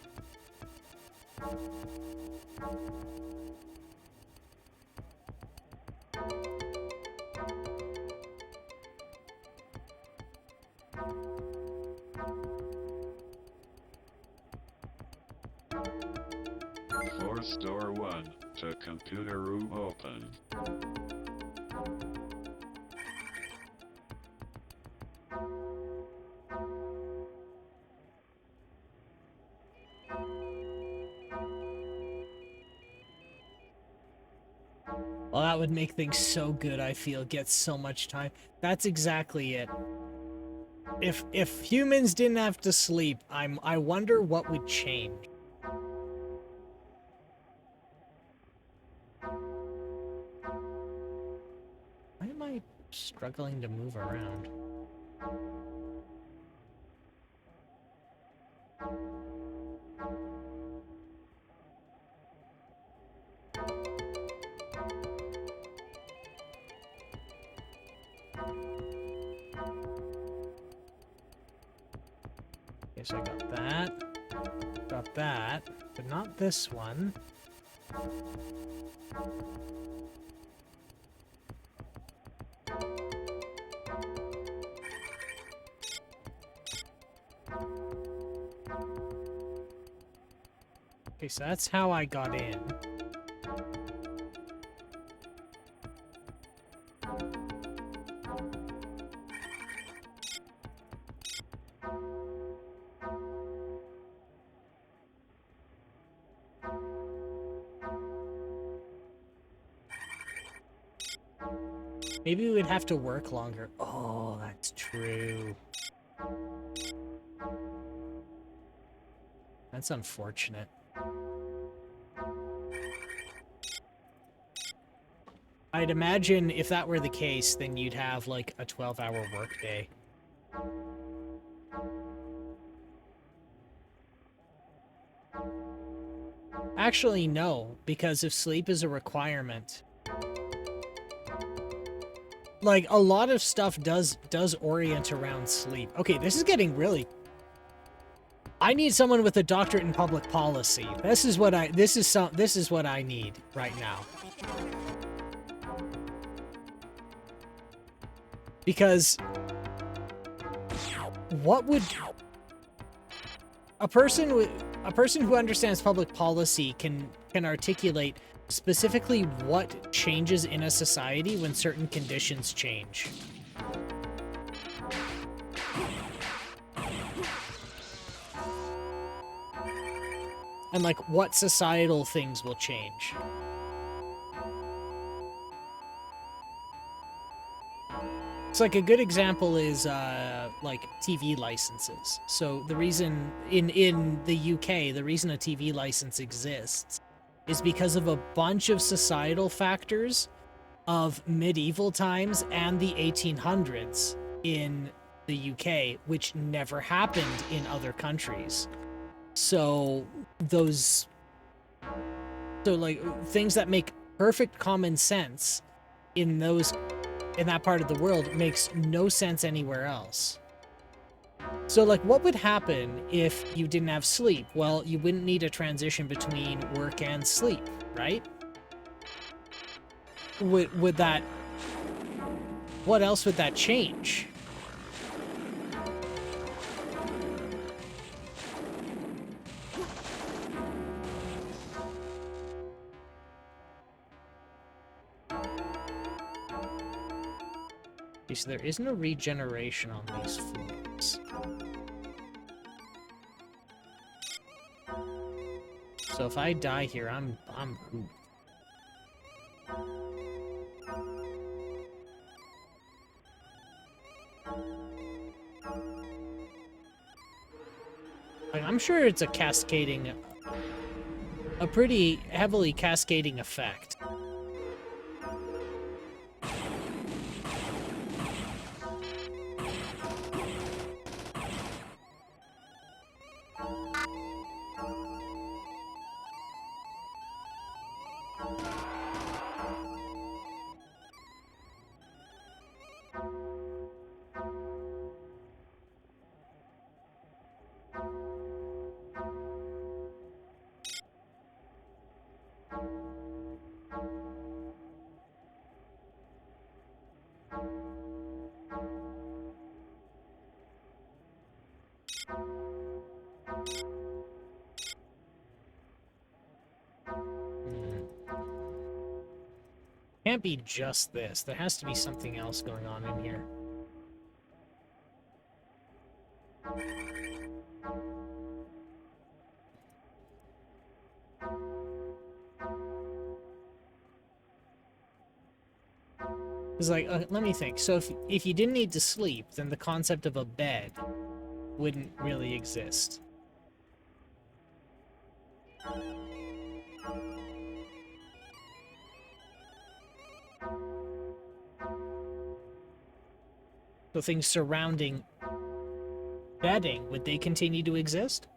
Force door 1 to computer room open. Well, that would make things so good, I feel. Get so much time. That's exactly it. If humans didn't have to sleep, I wonder what would change. Why am I struggling to move around? Guess I got that. Got that, but not this one. Okay, so that's how I got in. Maybe we would have to work longer. Oh, that's true. That's unfortunate. I'd imagine if that were the case, then you'd have like a 12-hour workday. Actually, no, because if sleep is a requirement, like a lot of stuff does orient around sleep. Okay, this is getting really I need someone with a doctorate in public policy. This is what I need right now. Because what would a person who understands public policy can articulate specifically what changes in a society when certain conditions change. And like what societal things will change. So like a good example is like TV licenses. So the reason in the UK, the reason a TV license exists is because of a bunch of societal factors of medieval times and the 1800s in the UK, which never happened in other countries. So like things that make perfect common sense in that part of the world makes no sense anywhere else. So like what would happen if you didn't have sleep? Well, you wouldn't need a transition between work and sleep, right? Would that, what else would that change? Okay, so there is no regeneration on these foods. So if I die here, I'm pooped. Like, I'm sure it's a pretty heavily cascading effect. Can't be just this. There has to be something else going on in here. It's like, let me think. So if you didn't need to sleep, then the concept of a bed wouldn't really exist. So things surrounding bedding, would they continue to exist?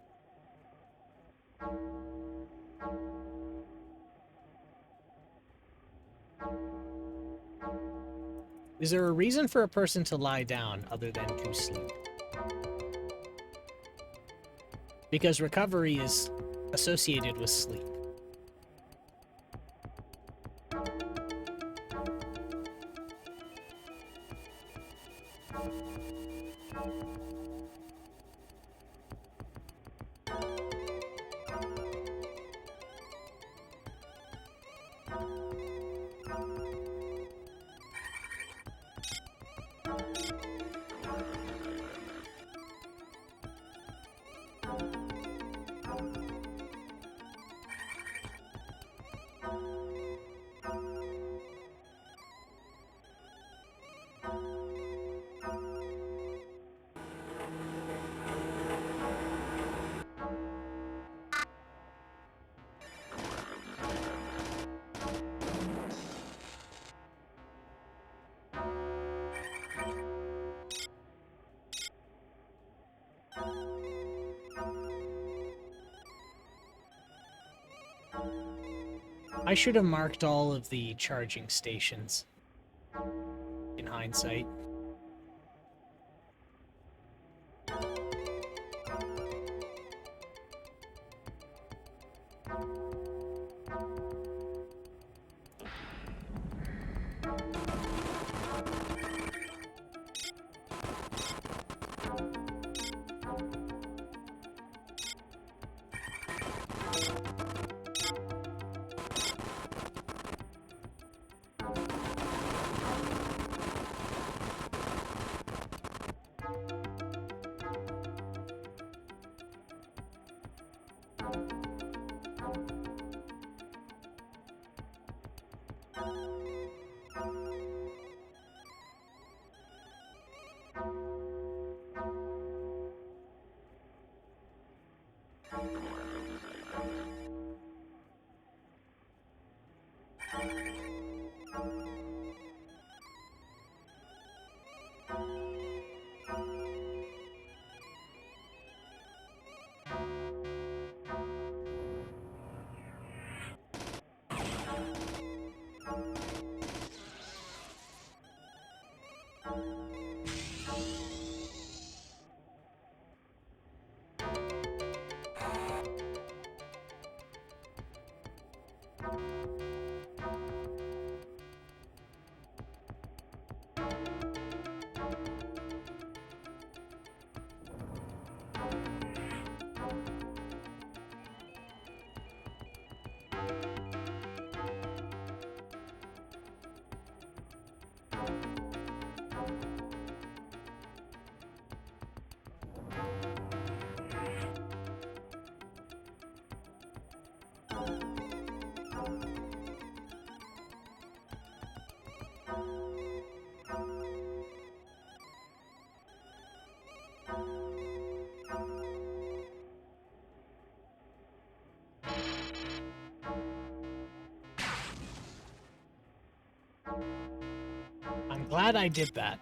Is there a reason for a person to lie down other than to sleep? Because recovery is associated with sleep. I should have marked all of the charging stations in hindsight. Glad I did that.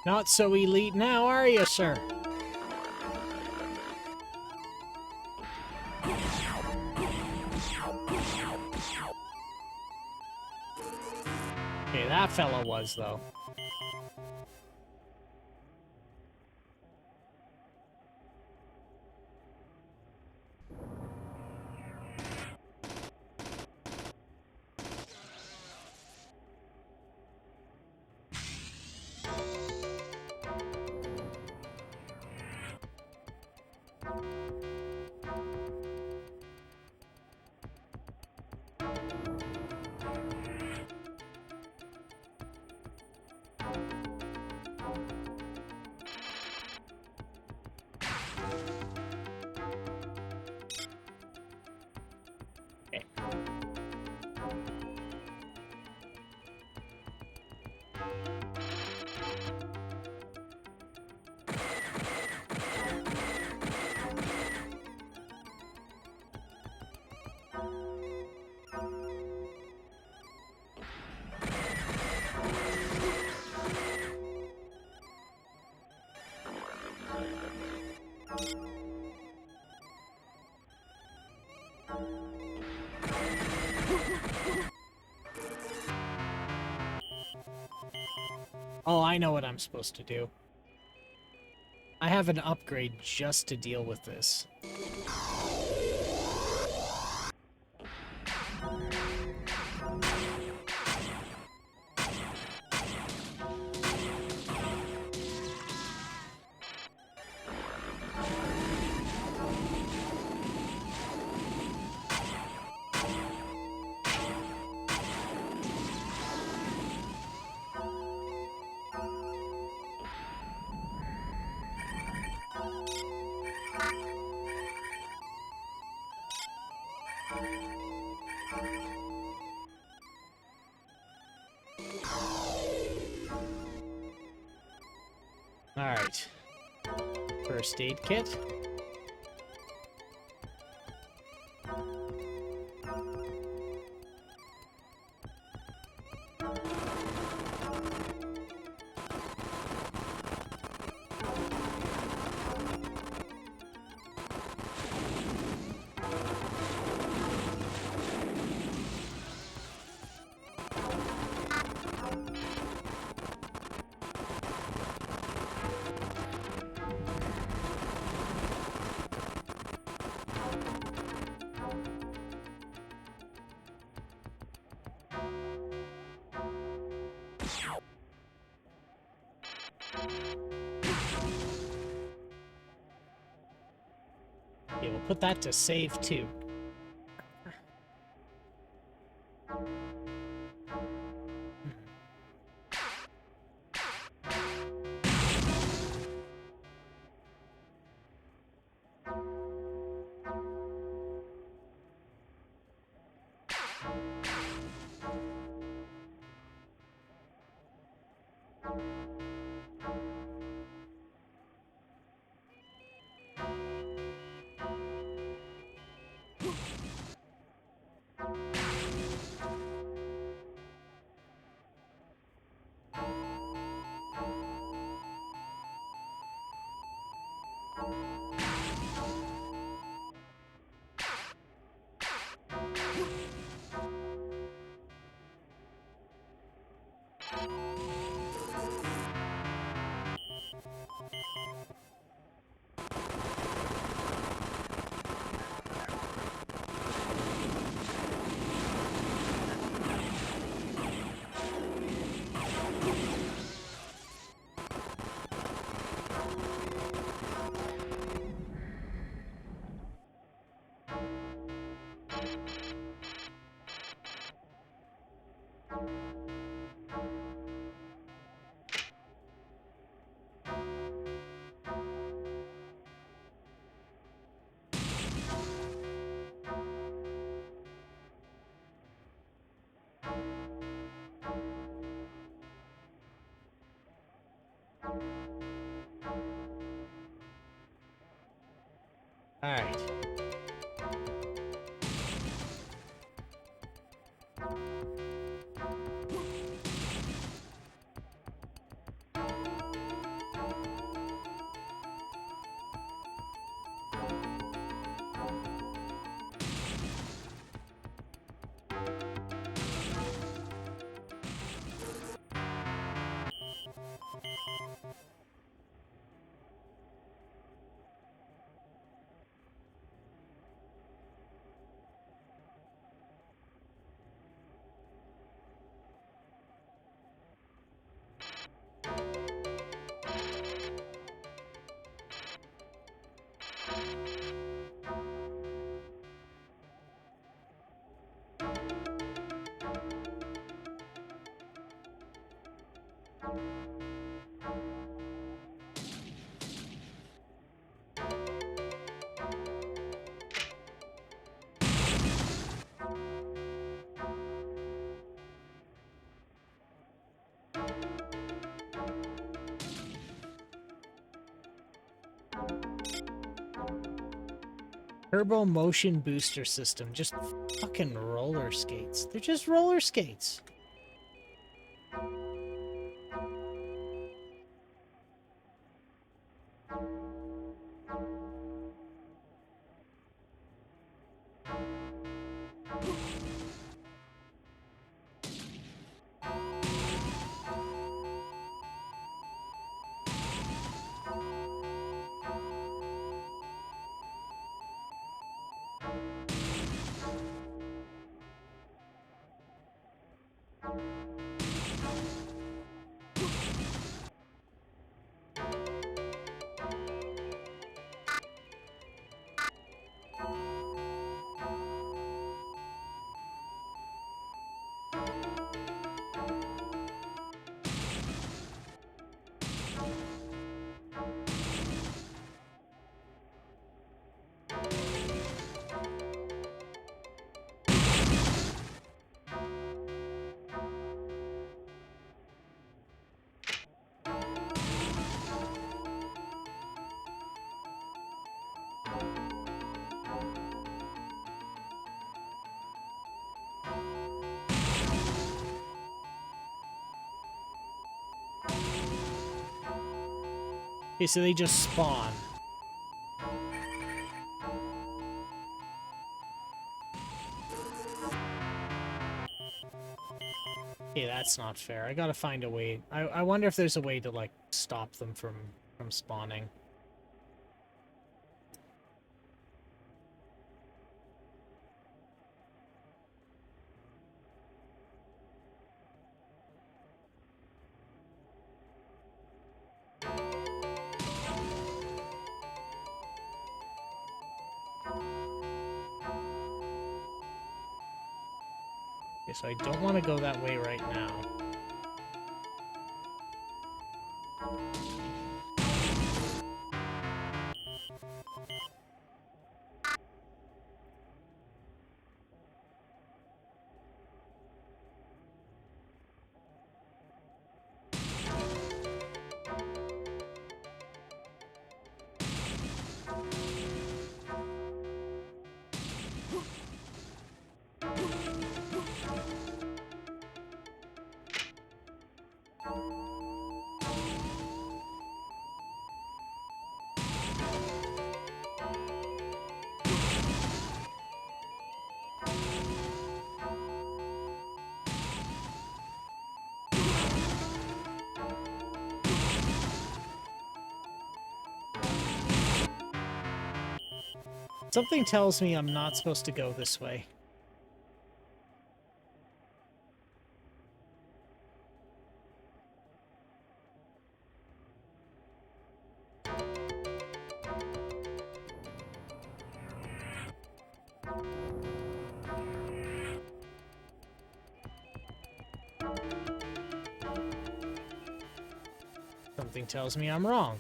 Not so elite now, are you, sir? Okay, that fella was, though. Oh, I know what I'm supposed to do. I have an upgrade just to deal with this. Alright. First aid kit. Okay, we'll put that to save too. Alright. Turbo motion booster system. Just fucking roller skates. They're just roller skates. Okay, so they just spawn. Okay, that's not fair. I gotta find a way. I wonder if there's a way to, like, stop them from spawning. Okay, so I don't want to go that way right now. Something tells me I'm not supposed to go this way. Something tells me I'm wrong.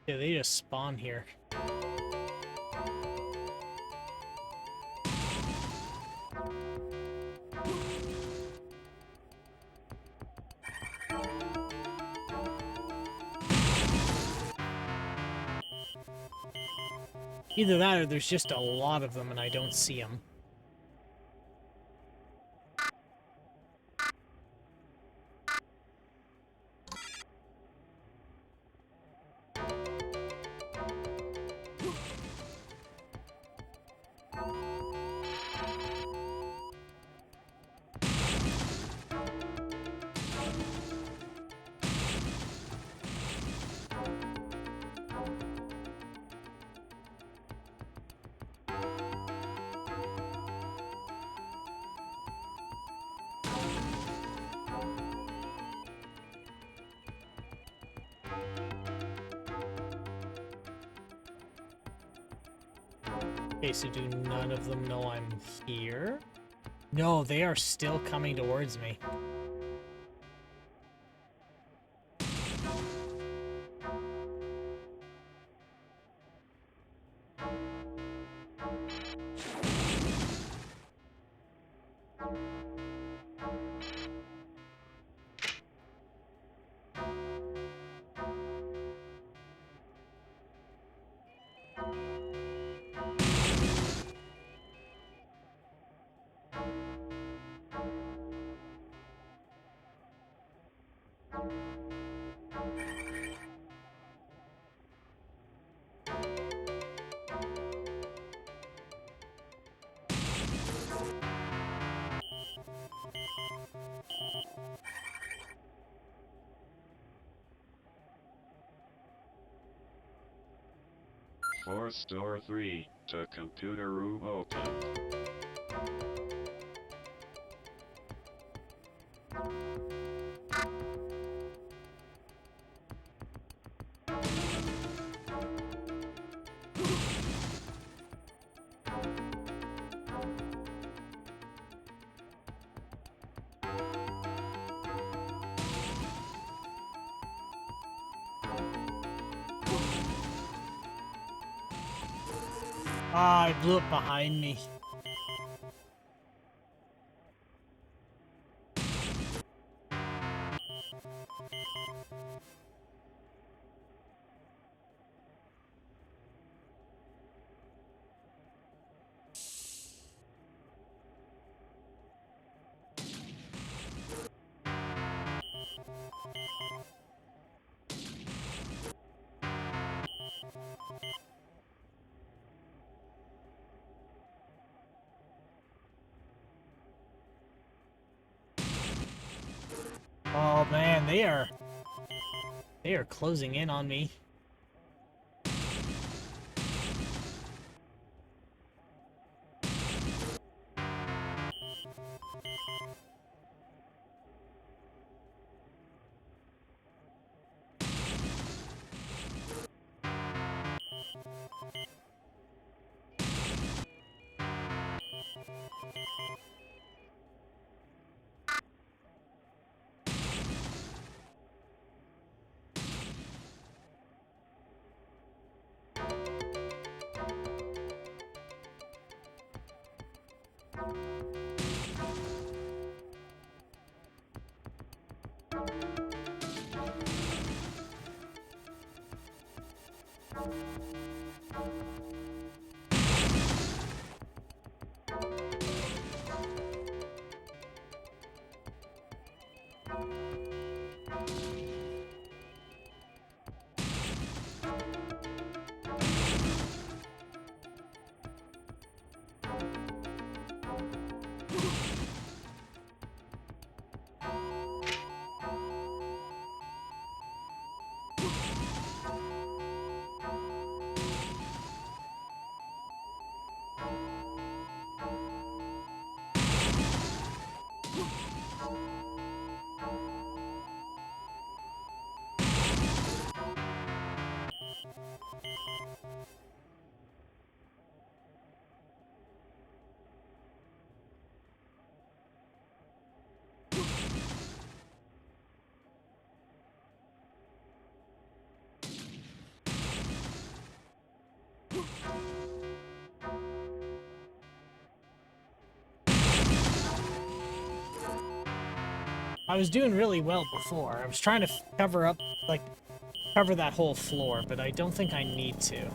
Yeah, they just spawn here. Either that or there's just a lot of them and I don't see them. Okay, so do none of them know I'm here? No, they are still coming towards me. Force door 3 to computer room open. Ah, I blew it behind me. Oh man, they are closing in on me. I was doing really well before. I was trying to cover up, like, cover that whole floor, but I don't think I need to.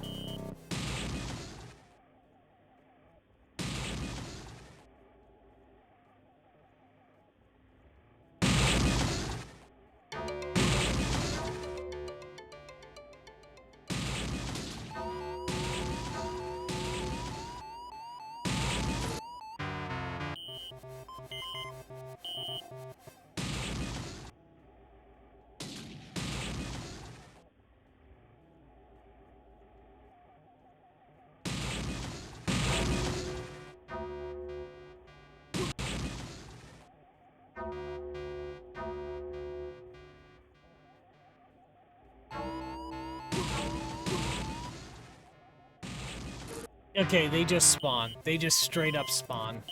Okay, they just spawn. They just straight up spawn.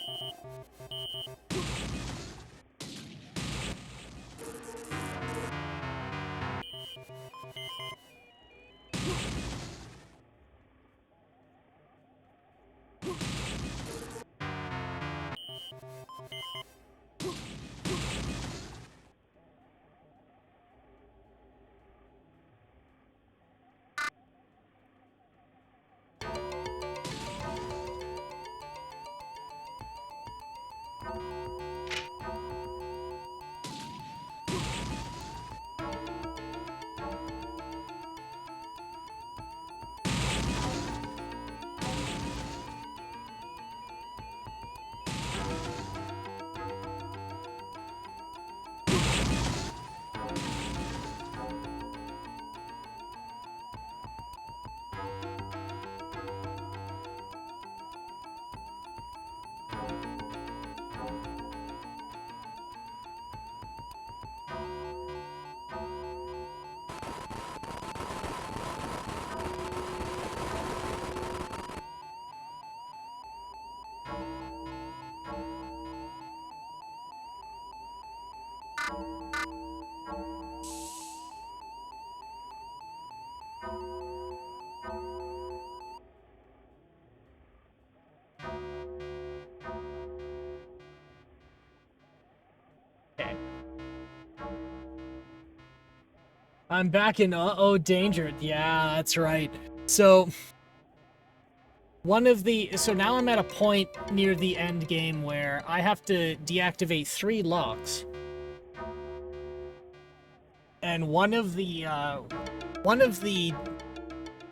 Okay. I'm back in uh-oh danger. Yeah, that's right. So so now I'm at a point near the end game where I have to deactivate 3 locks. And one of the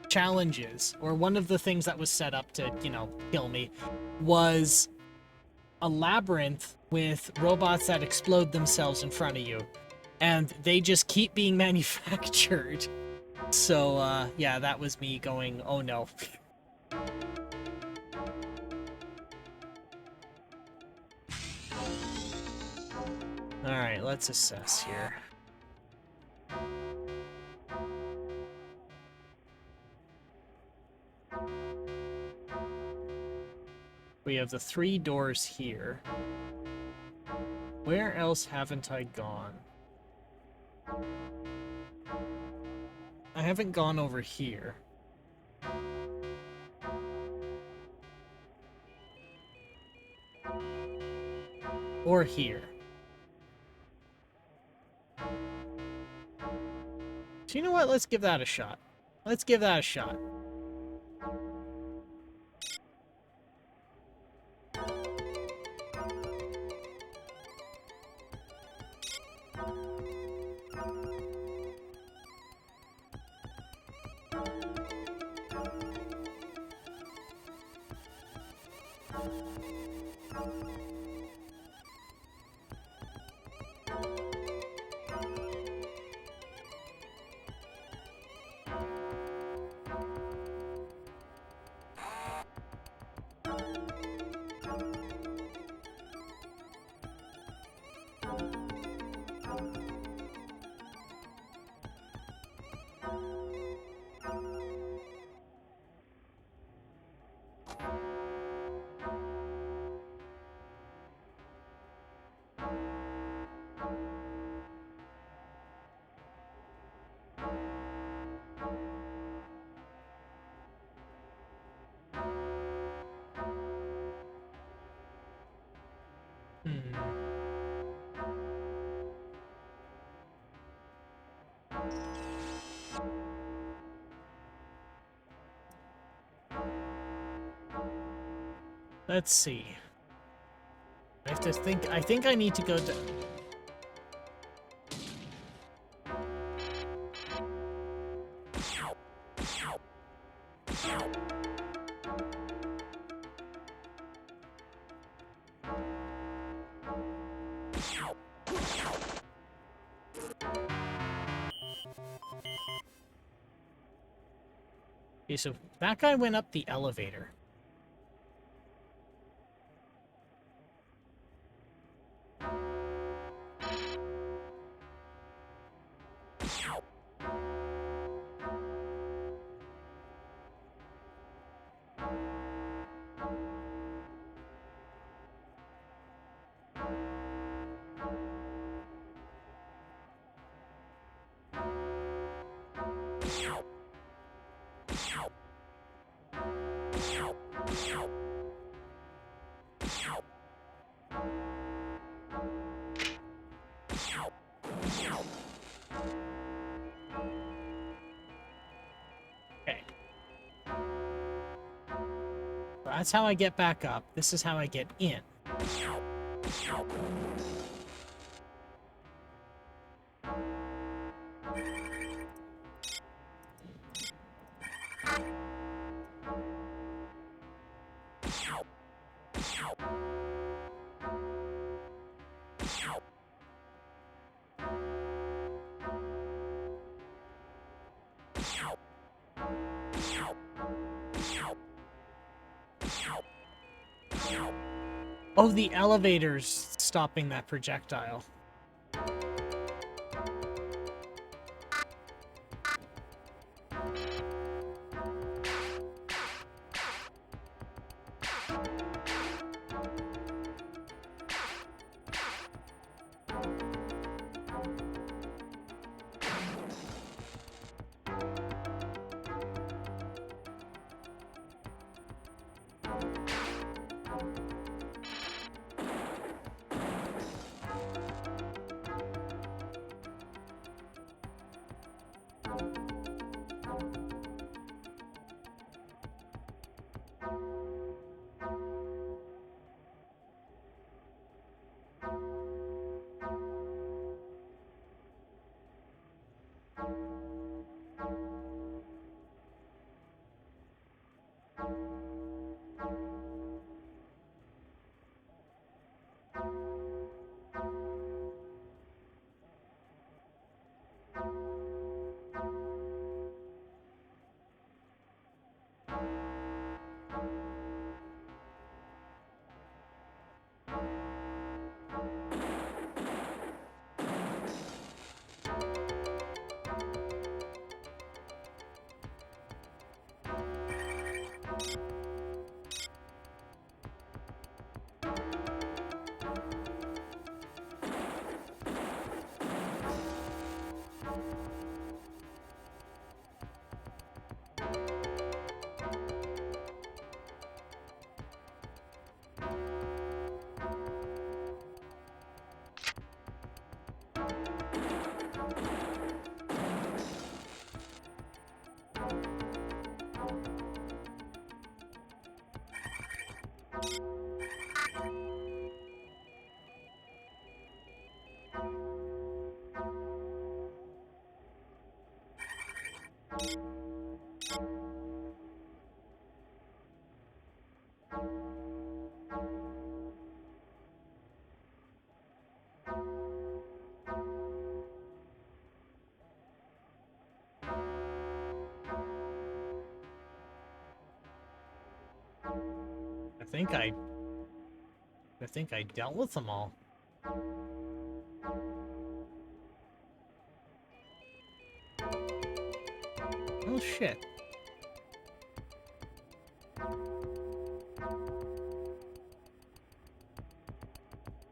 challenges, or one of the things that was set up to, you know, kill me, was a labyrinth with robots that explode themselves in front of you. And they just keep being manufactured. So, yeah, that was me going, oh no. Alright, let's assess here. We have the 3 doors here. Where else haven't I gone? I haven't gone over here. Or here. So you know what? Let's give that a shot. Let's give that a shot. Let's see. I have to think. I think I need to go down. Okay, so that guy went up the elevator. Okay. That's how I get back up. This is how I get in. Oh, the elevator's stopping that projectile. I think I dealt with them all. Oh shit.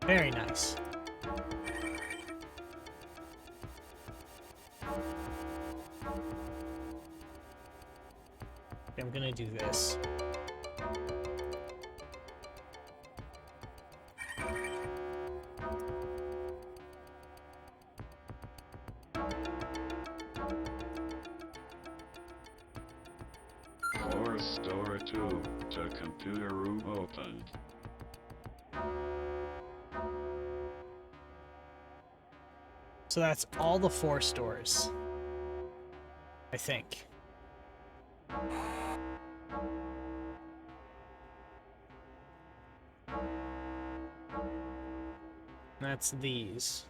Very nice. Okay, I'm gonna do this. Floor storage Door 2 to computer room opened. So that's all the 4 stores. I think. That's these.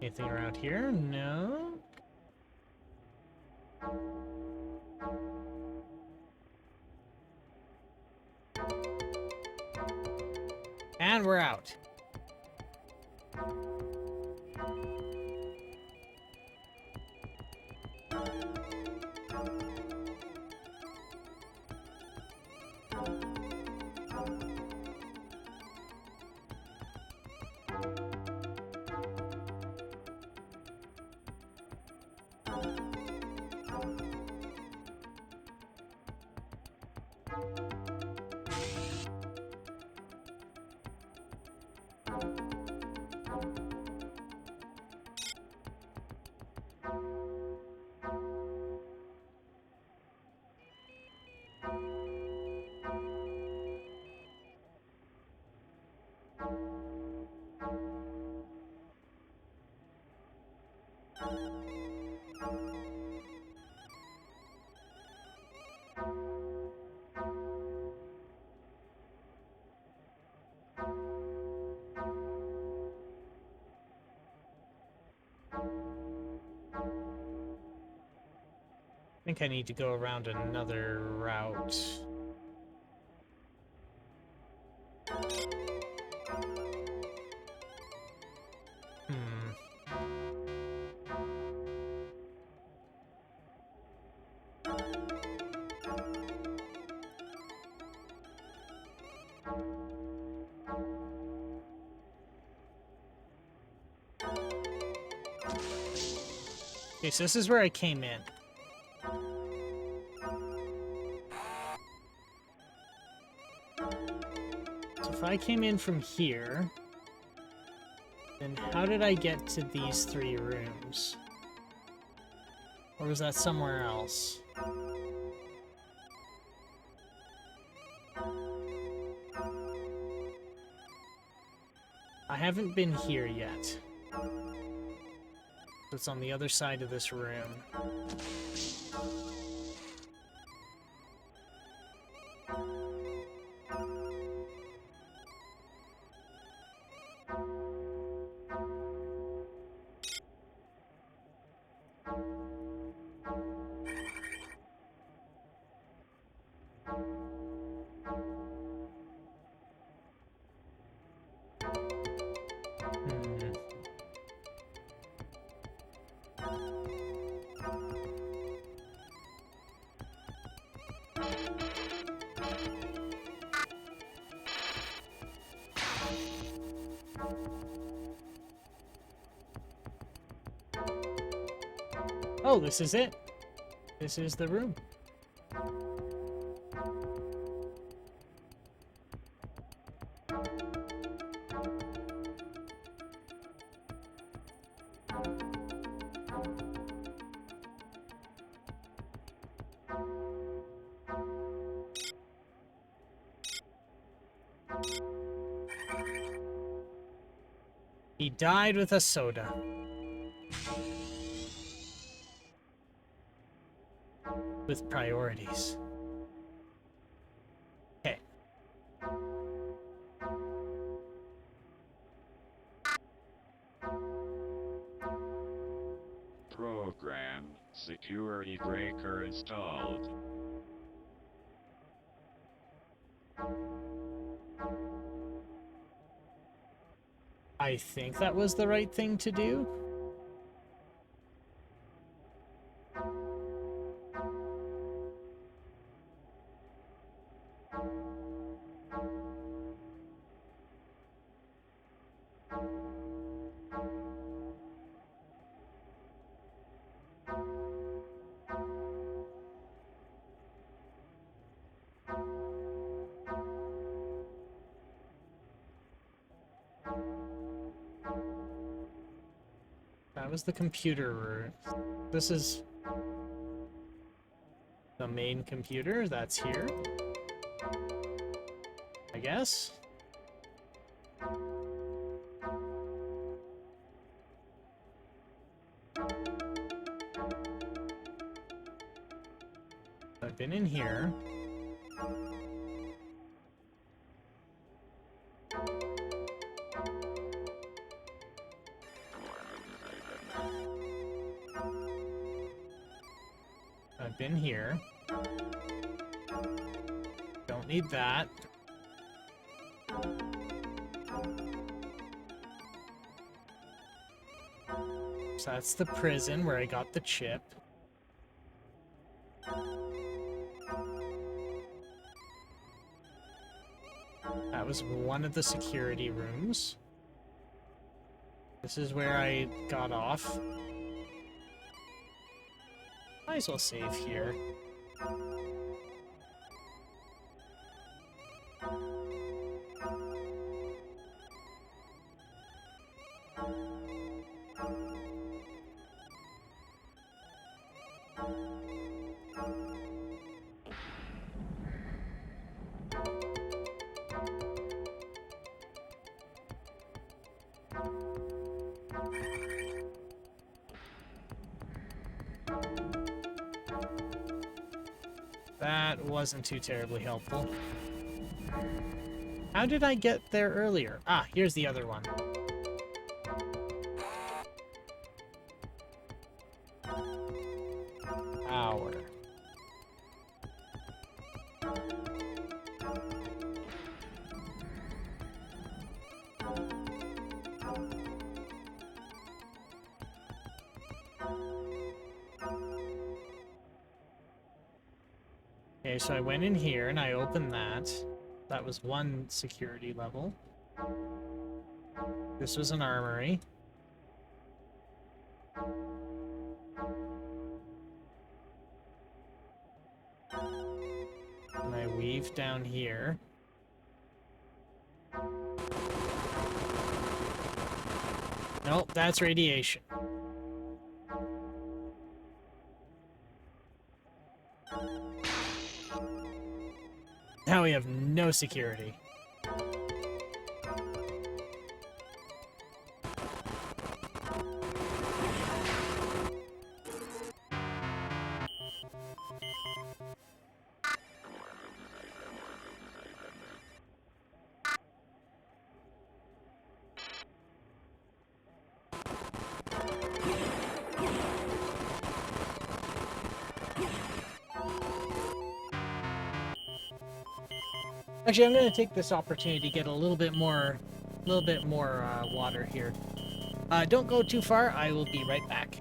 Anything around here? No. And we're out. I think I need to go around another route. Okay, so this is where I came in. So if I came in from here, then how did I get to these 3 rooms? Or was that somewhere else? I haven't been here yet. It's on the other side of this room. Oh, this is it. This is the room. He died with a soda. With priorities. Okay. Program security breaker installed. I think that was the right thing to do. That was the computer room. This is the main computer that's here, I guess. I've been in here. I've been here. Don't need that. So that's the prison where I got the chip. That was one of the security rooms. This is where I got off. Might as well save here. That wasn't too terribly helpful. How did I get there earlier? Ah, here's the other one. Power. Okay, so I went in here and I opened that. That was one security level. This was an armory. And I weave down here. Nope, that's radiation. Now we have no security. Actually, I'm going to take this opportunity to get a little bit more water here. Don't go too far. I will be right back.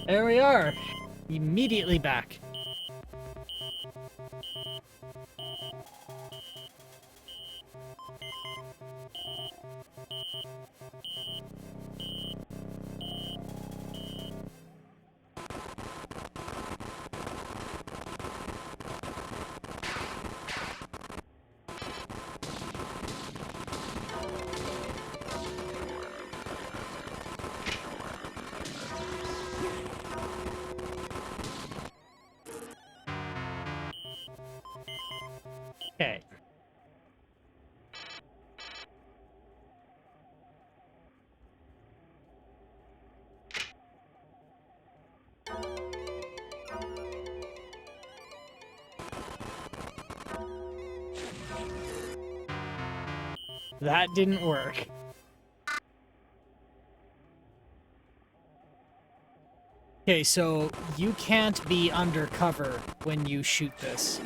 There we are. Immediately back. Okay. That didn't work. Okay, so you can't be undercover when you shoot this.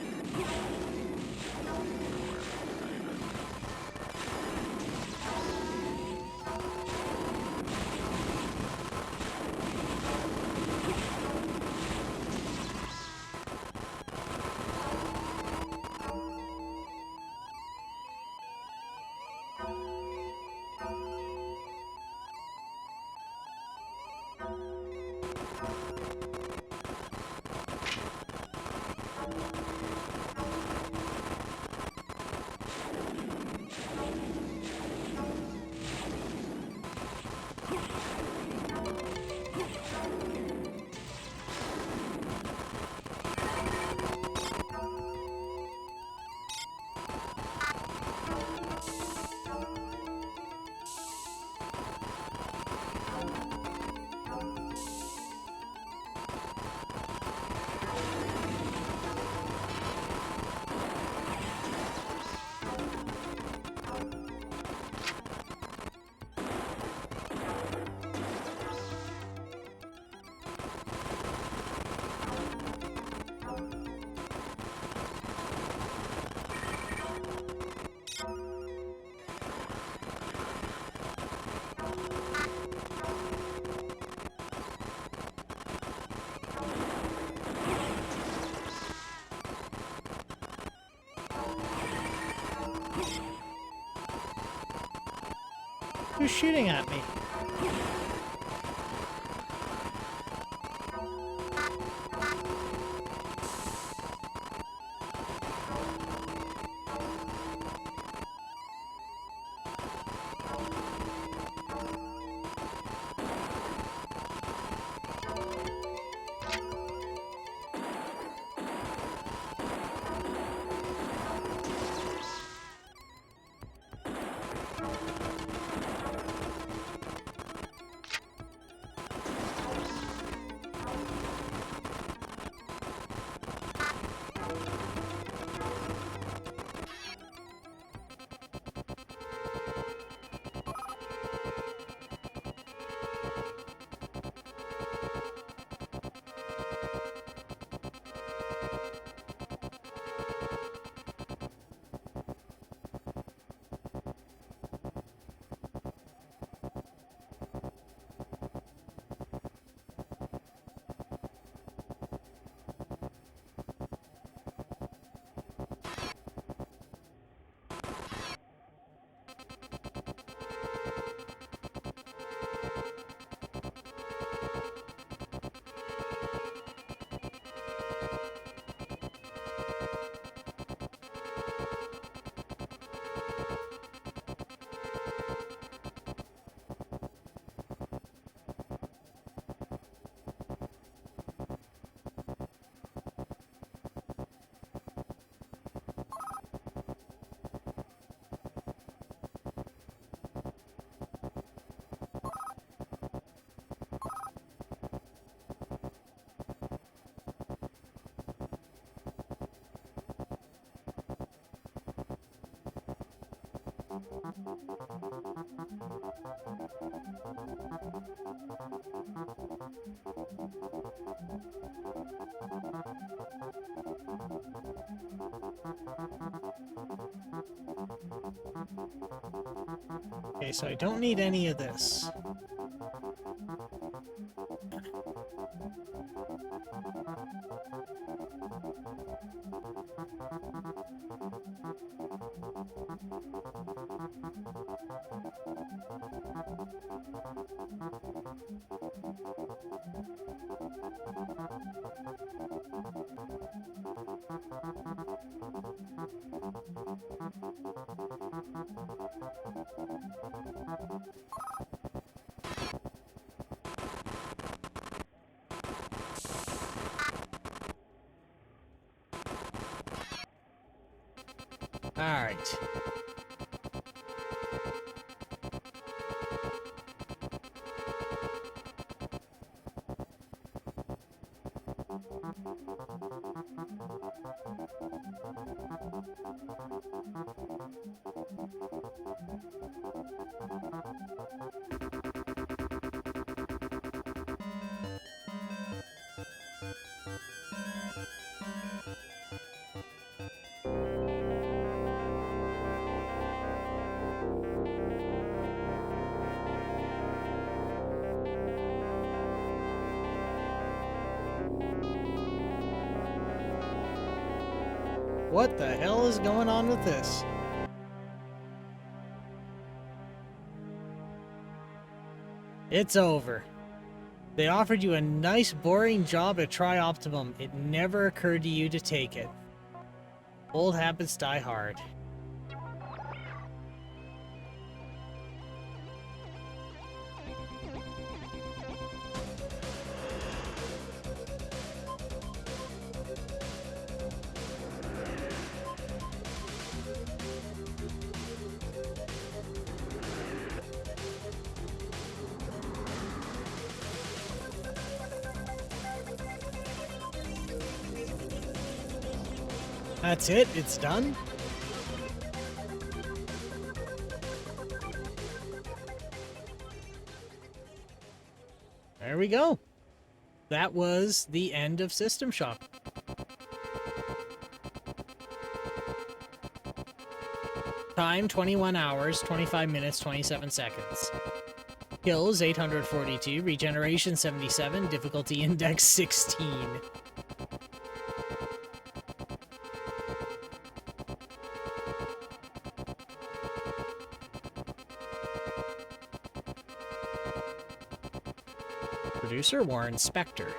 Who's shooting at me? Okay, so I don't need any of this. All right. What the hell is going on with this? It's over. They offered you a nice, boring job at Tri-Optimum. It never occurred to you to take it. Old habits die hard. That's it? It's done? There we go. That was the end of System Shock. Time 21 hours, 25 minutes, 27 seconds. Kills 842, regeneration 77, difficulty index 16. Producer Warren Spector.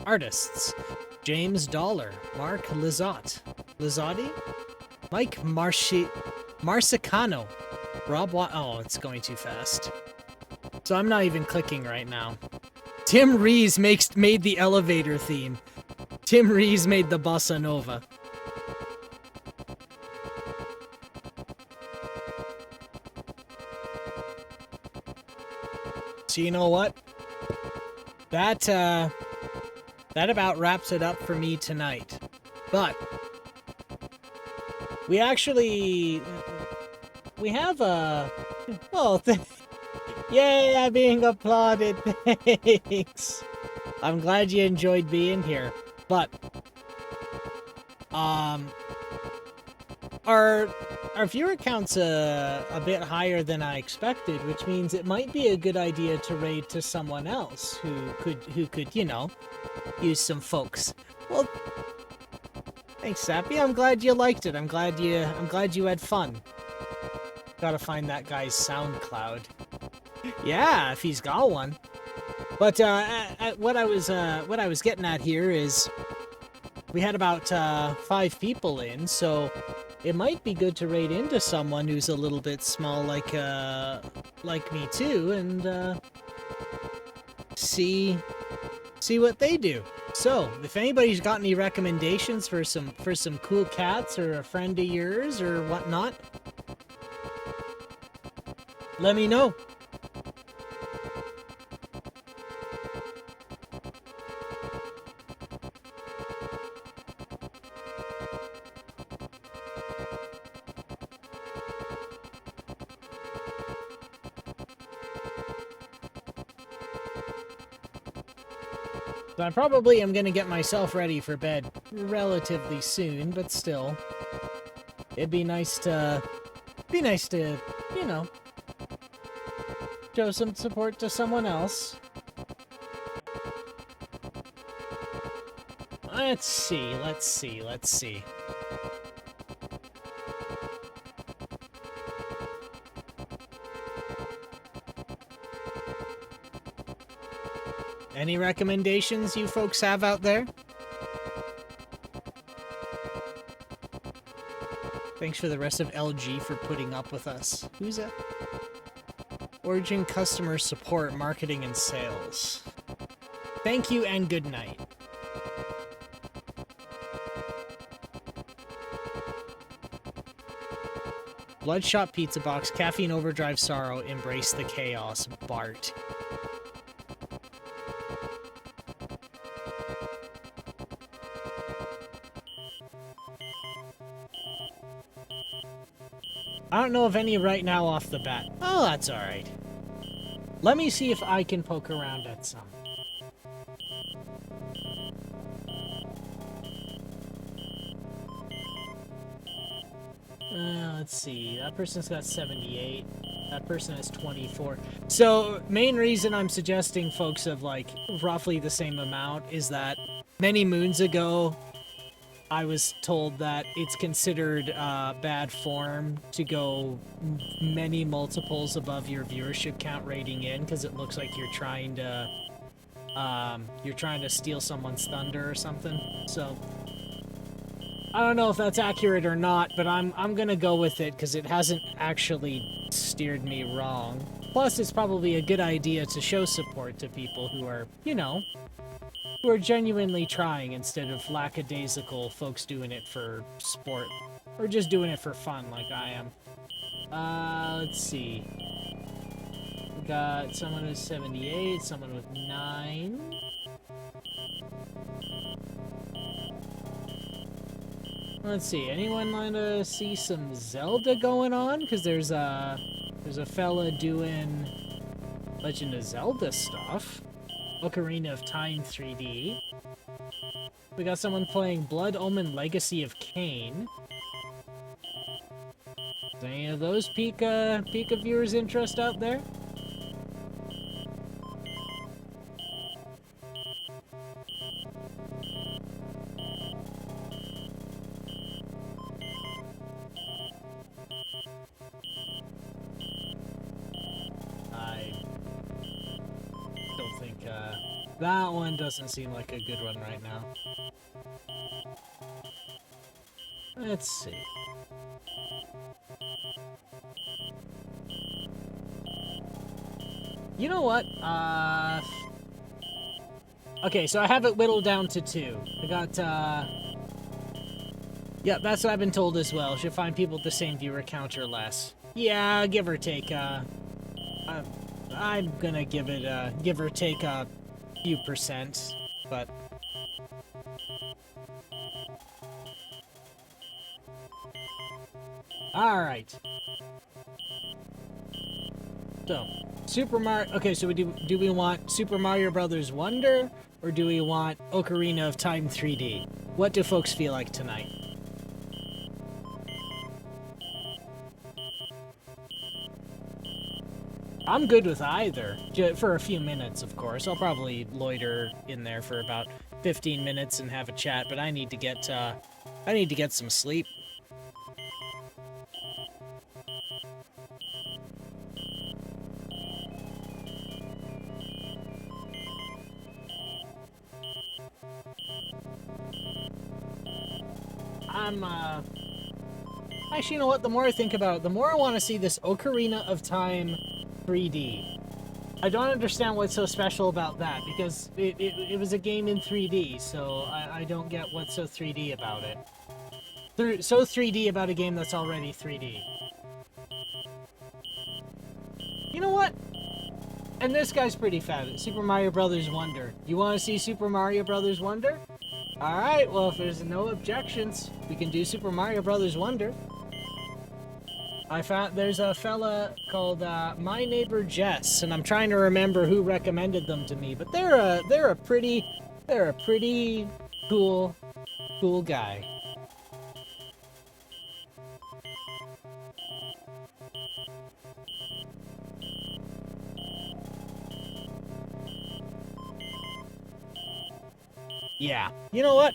Artists James Dollar, Mark Lizotti, Mike Marsicano, Rob oh, it's going too fast. So I'm not even clicking right now. Tim Rees made the elevator theme. Tim Rees made the bossa nova. So you know what? That about wraps it up for me tonight. But we have a yay, I'm being applauded. Thanks. I'm glad you enjoyed being here. But our viewer count's a bit higher than I expected, which means it might be a good idea to raid to someone else who could, you know, use some folks. Well, thanks, Sappy. I'm glad you liked it. I'm glad you had fun. Gotta find that guy's SoundCloud. Yeah, if he's got one. But what I was getting at here is we had about 5 people in, so it might be good to raid into someone who's a little bit small, like me too, and see what they do. So, if anybody's got any recommendations for some cool cats or a friend of yours or whatnot, let me know. So I probably am gonna get myself ready for bed relatively soon, but still. It'd be nice to, you know, show some support to someone else. Let's see. Any recommendations you folks have out there? Thanks for the rest of LG for putting up with us. Who's that? Origin Customer Support, Marketing and Sales. Thank you and good night. Bloodshot Pizza Box, Caffeine Overdrive Sorrow, Embrace the Chaos, Bart. I don't know of any right now off the bat. Oh, that's alright. Let me see if I can poke around at some. Let's see. That person's got 78. That person has 24. So, main reason I'm suggesting folks of, like, roughly the same amount is that many moons ago, I was told that it's considered bad form to go many multiples above your viewership count rating in, because it looks like you're trying to steal someone's thunder or something. So I don't know if that's accurate or not, but I'm gonna go with it because it hasn't actually steered me wrong. Plus, it's probably a good idea to show support to people who are, you know, who are genuinely trying instead of lackadaisical folks doing it for sport. Or just doing it for fun like I am. Let's see. We got someone with 78, someone with 9. Let's see, anyone want to see some Zelda going on? Because there's a fella doing Legend of Zelda stuff. Ocarina of Time 3D. We got someone playing Blood Omen Legacy of Kain. Does any of those pique viewers' interest out there? That one doesn't seem like a good one right now. Let's see. You know what? Okay, so I have it whittled down to 2. I got, yeah, that's what I've been told as well. Should find people with the same viewer count or less. Yeah, give or take, I'm gonna give it, give or take a few percent, but all right. So Super Mario. Okay, so do we want Super Mario Brothers Wonder or do we want Ocarina of Time 3D? What do folks feel like tonight? I'm good with either, for a few minutes, of course. I'll probably loiter in there for about 15 minutes and have a chat, but I need to get some sleep. Actually, you know what? The more I think about it, the more I want to see this Ocarina of Time 3D. I don't understand what's so special about that, because it was a game in 3D, so I don't get what's so 3D about it. So 3D about a game that's already 3D. You know what? And this guy's pretty fat. Super Mario Brothers Wonder. You want to see Super Mario Brothers Wonder? Alright, well, if there's no objections, we can do Super Mario Brothers Wonder. I found there's a fella called My Neighbor Jess, and I'm trying to remember who recommended them to me, but they're a pretty They're a pretty cool guy. Yeah, you know what?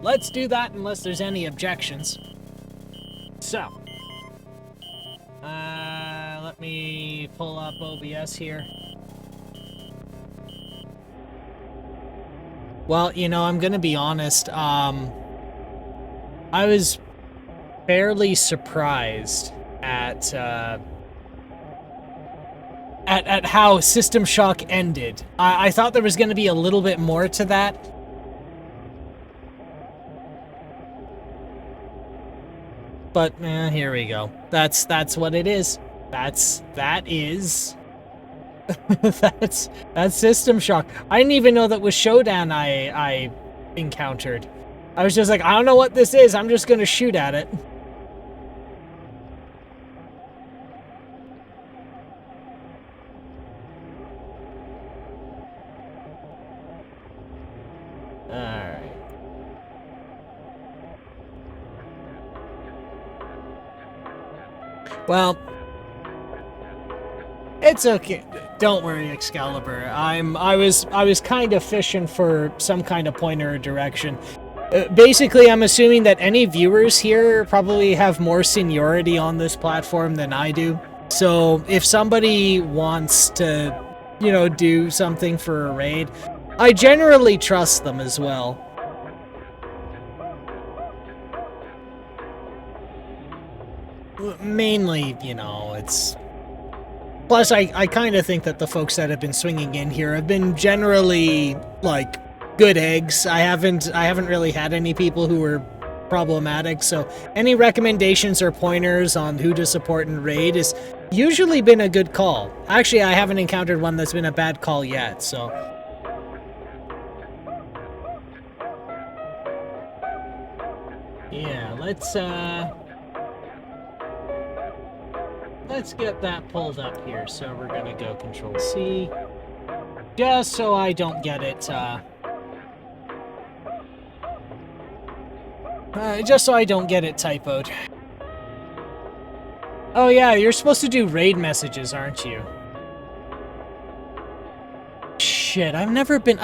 Let's do that unless there's any objections. So, let me pull up OBS here. Well, you know, I'm gonna be honest, I was fairly surprised at how System Shock ended. I thought there was gonna be a little bit more to that. But here we go. That's what it is. That is that's System Shock. I didn't even know that was Shodan I encountered. I was just like, I don't know what this is. I'm just gonna shoot at it. Alright. Well, it's okay. Don't worry, Excalibur. I was kind of fishing for some kind of pointer or direction. Basically, I'm assuming that any viewers here probably have more seniority on this platform than I do. So if somebody wants to, you know, do something for a raid, I generally trust them as well. Mainly, you know, it's... Plus, I kind of think that the folks that have been swinging in here have been generally, like, good eggs. I haven't really had any people who were problematic, so any recommendations or pointers on who to support and raid has usually been a good call. Actually, I haven't encountered one that's been a bad call yet, so... Yeah, let's get that pulled up here. So we're gonna go Control C, just so I don't get it, just so I don't get it typoed. Oh yeah, you're supposed to do raid messages, aren't you? Shit, I've never done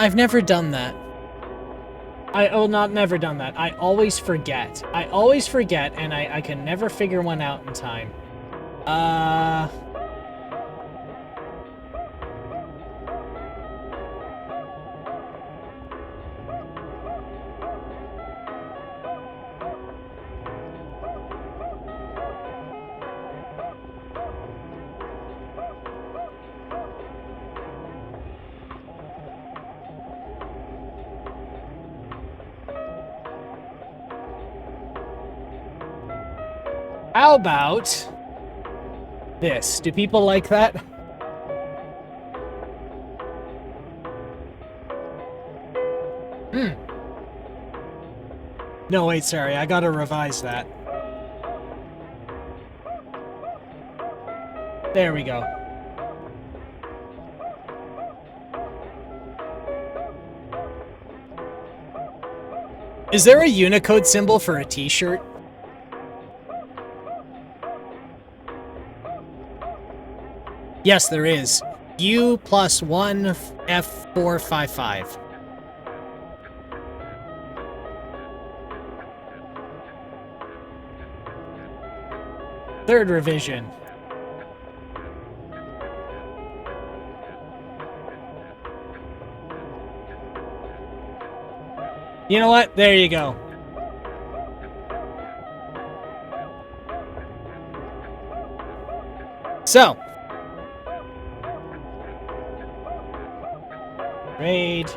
that. Never done that. I always forget. And I can never figure one out in time. How about this? Do people like that? No, wait, sorry. I gotta revise that. There we go. Is there a Unicode symbol for a t-shirt? Yes, there is. U+1 F455. Third revision. You know what? There you go. So. Raid.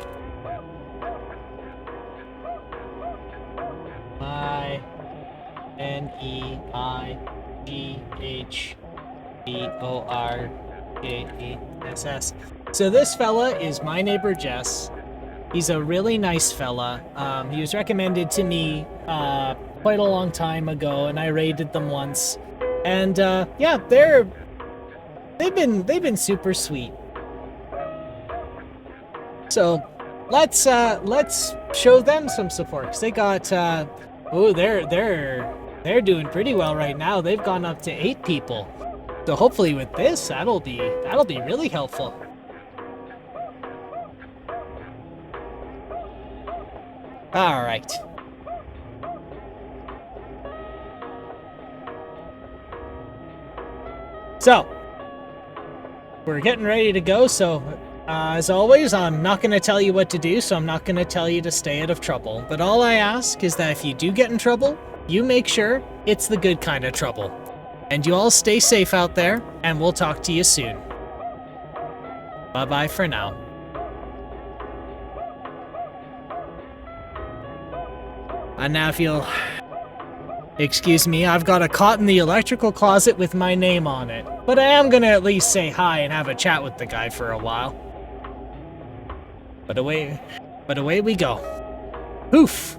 MINEIGHBORJESS. So this fella is my neighbor Jess. He's a really nice fella. He was recommended to me quite a long time ago, and I raided them once. And yeah, they've been super sweet. So let's show them some support. 'Cause they got oh, they're doing pretty well right now. They've gone up to 8 people. So hopefully with this, that'll be really helpful. All right. So, we're getting ready to go, so as always, I'm not going to tell you what to do, so I'm not going to tell you to stay out of trouble. But all I ask is that if you do get in trouble, you make sure it's the good kind of trouble. And you all stay safe out there, and we'll talk to you soon. Bye-bye for now. And now if you'll excuse me, I've got a cot in the electrical closet with my name on it. But I am gonna at least say hi and have a chat with the guy for a while. But away we go. Poof!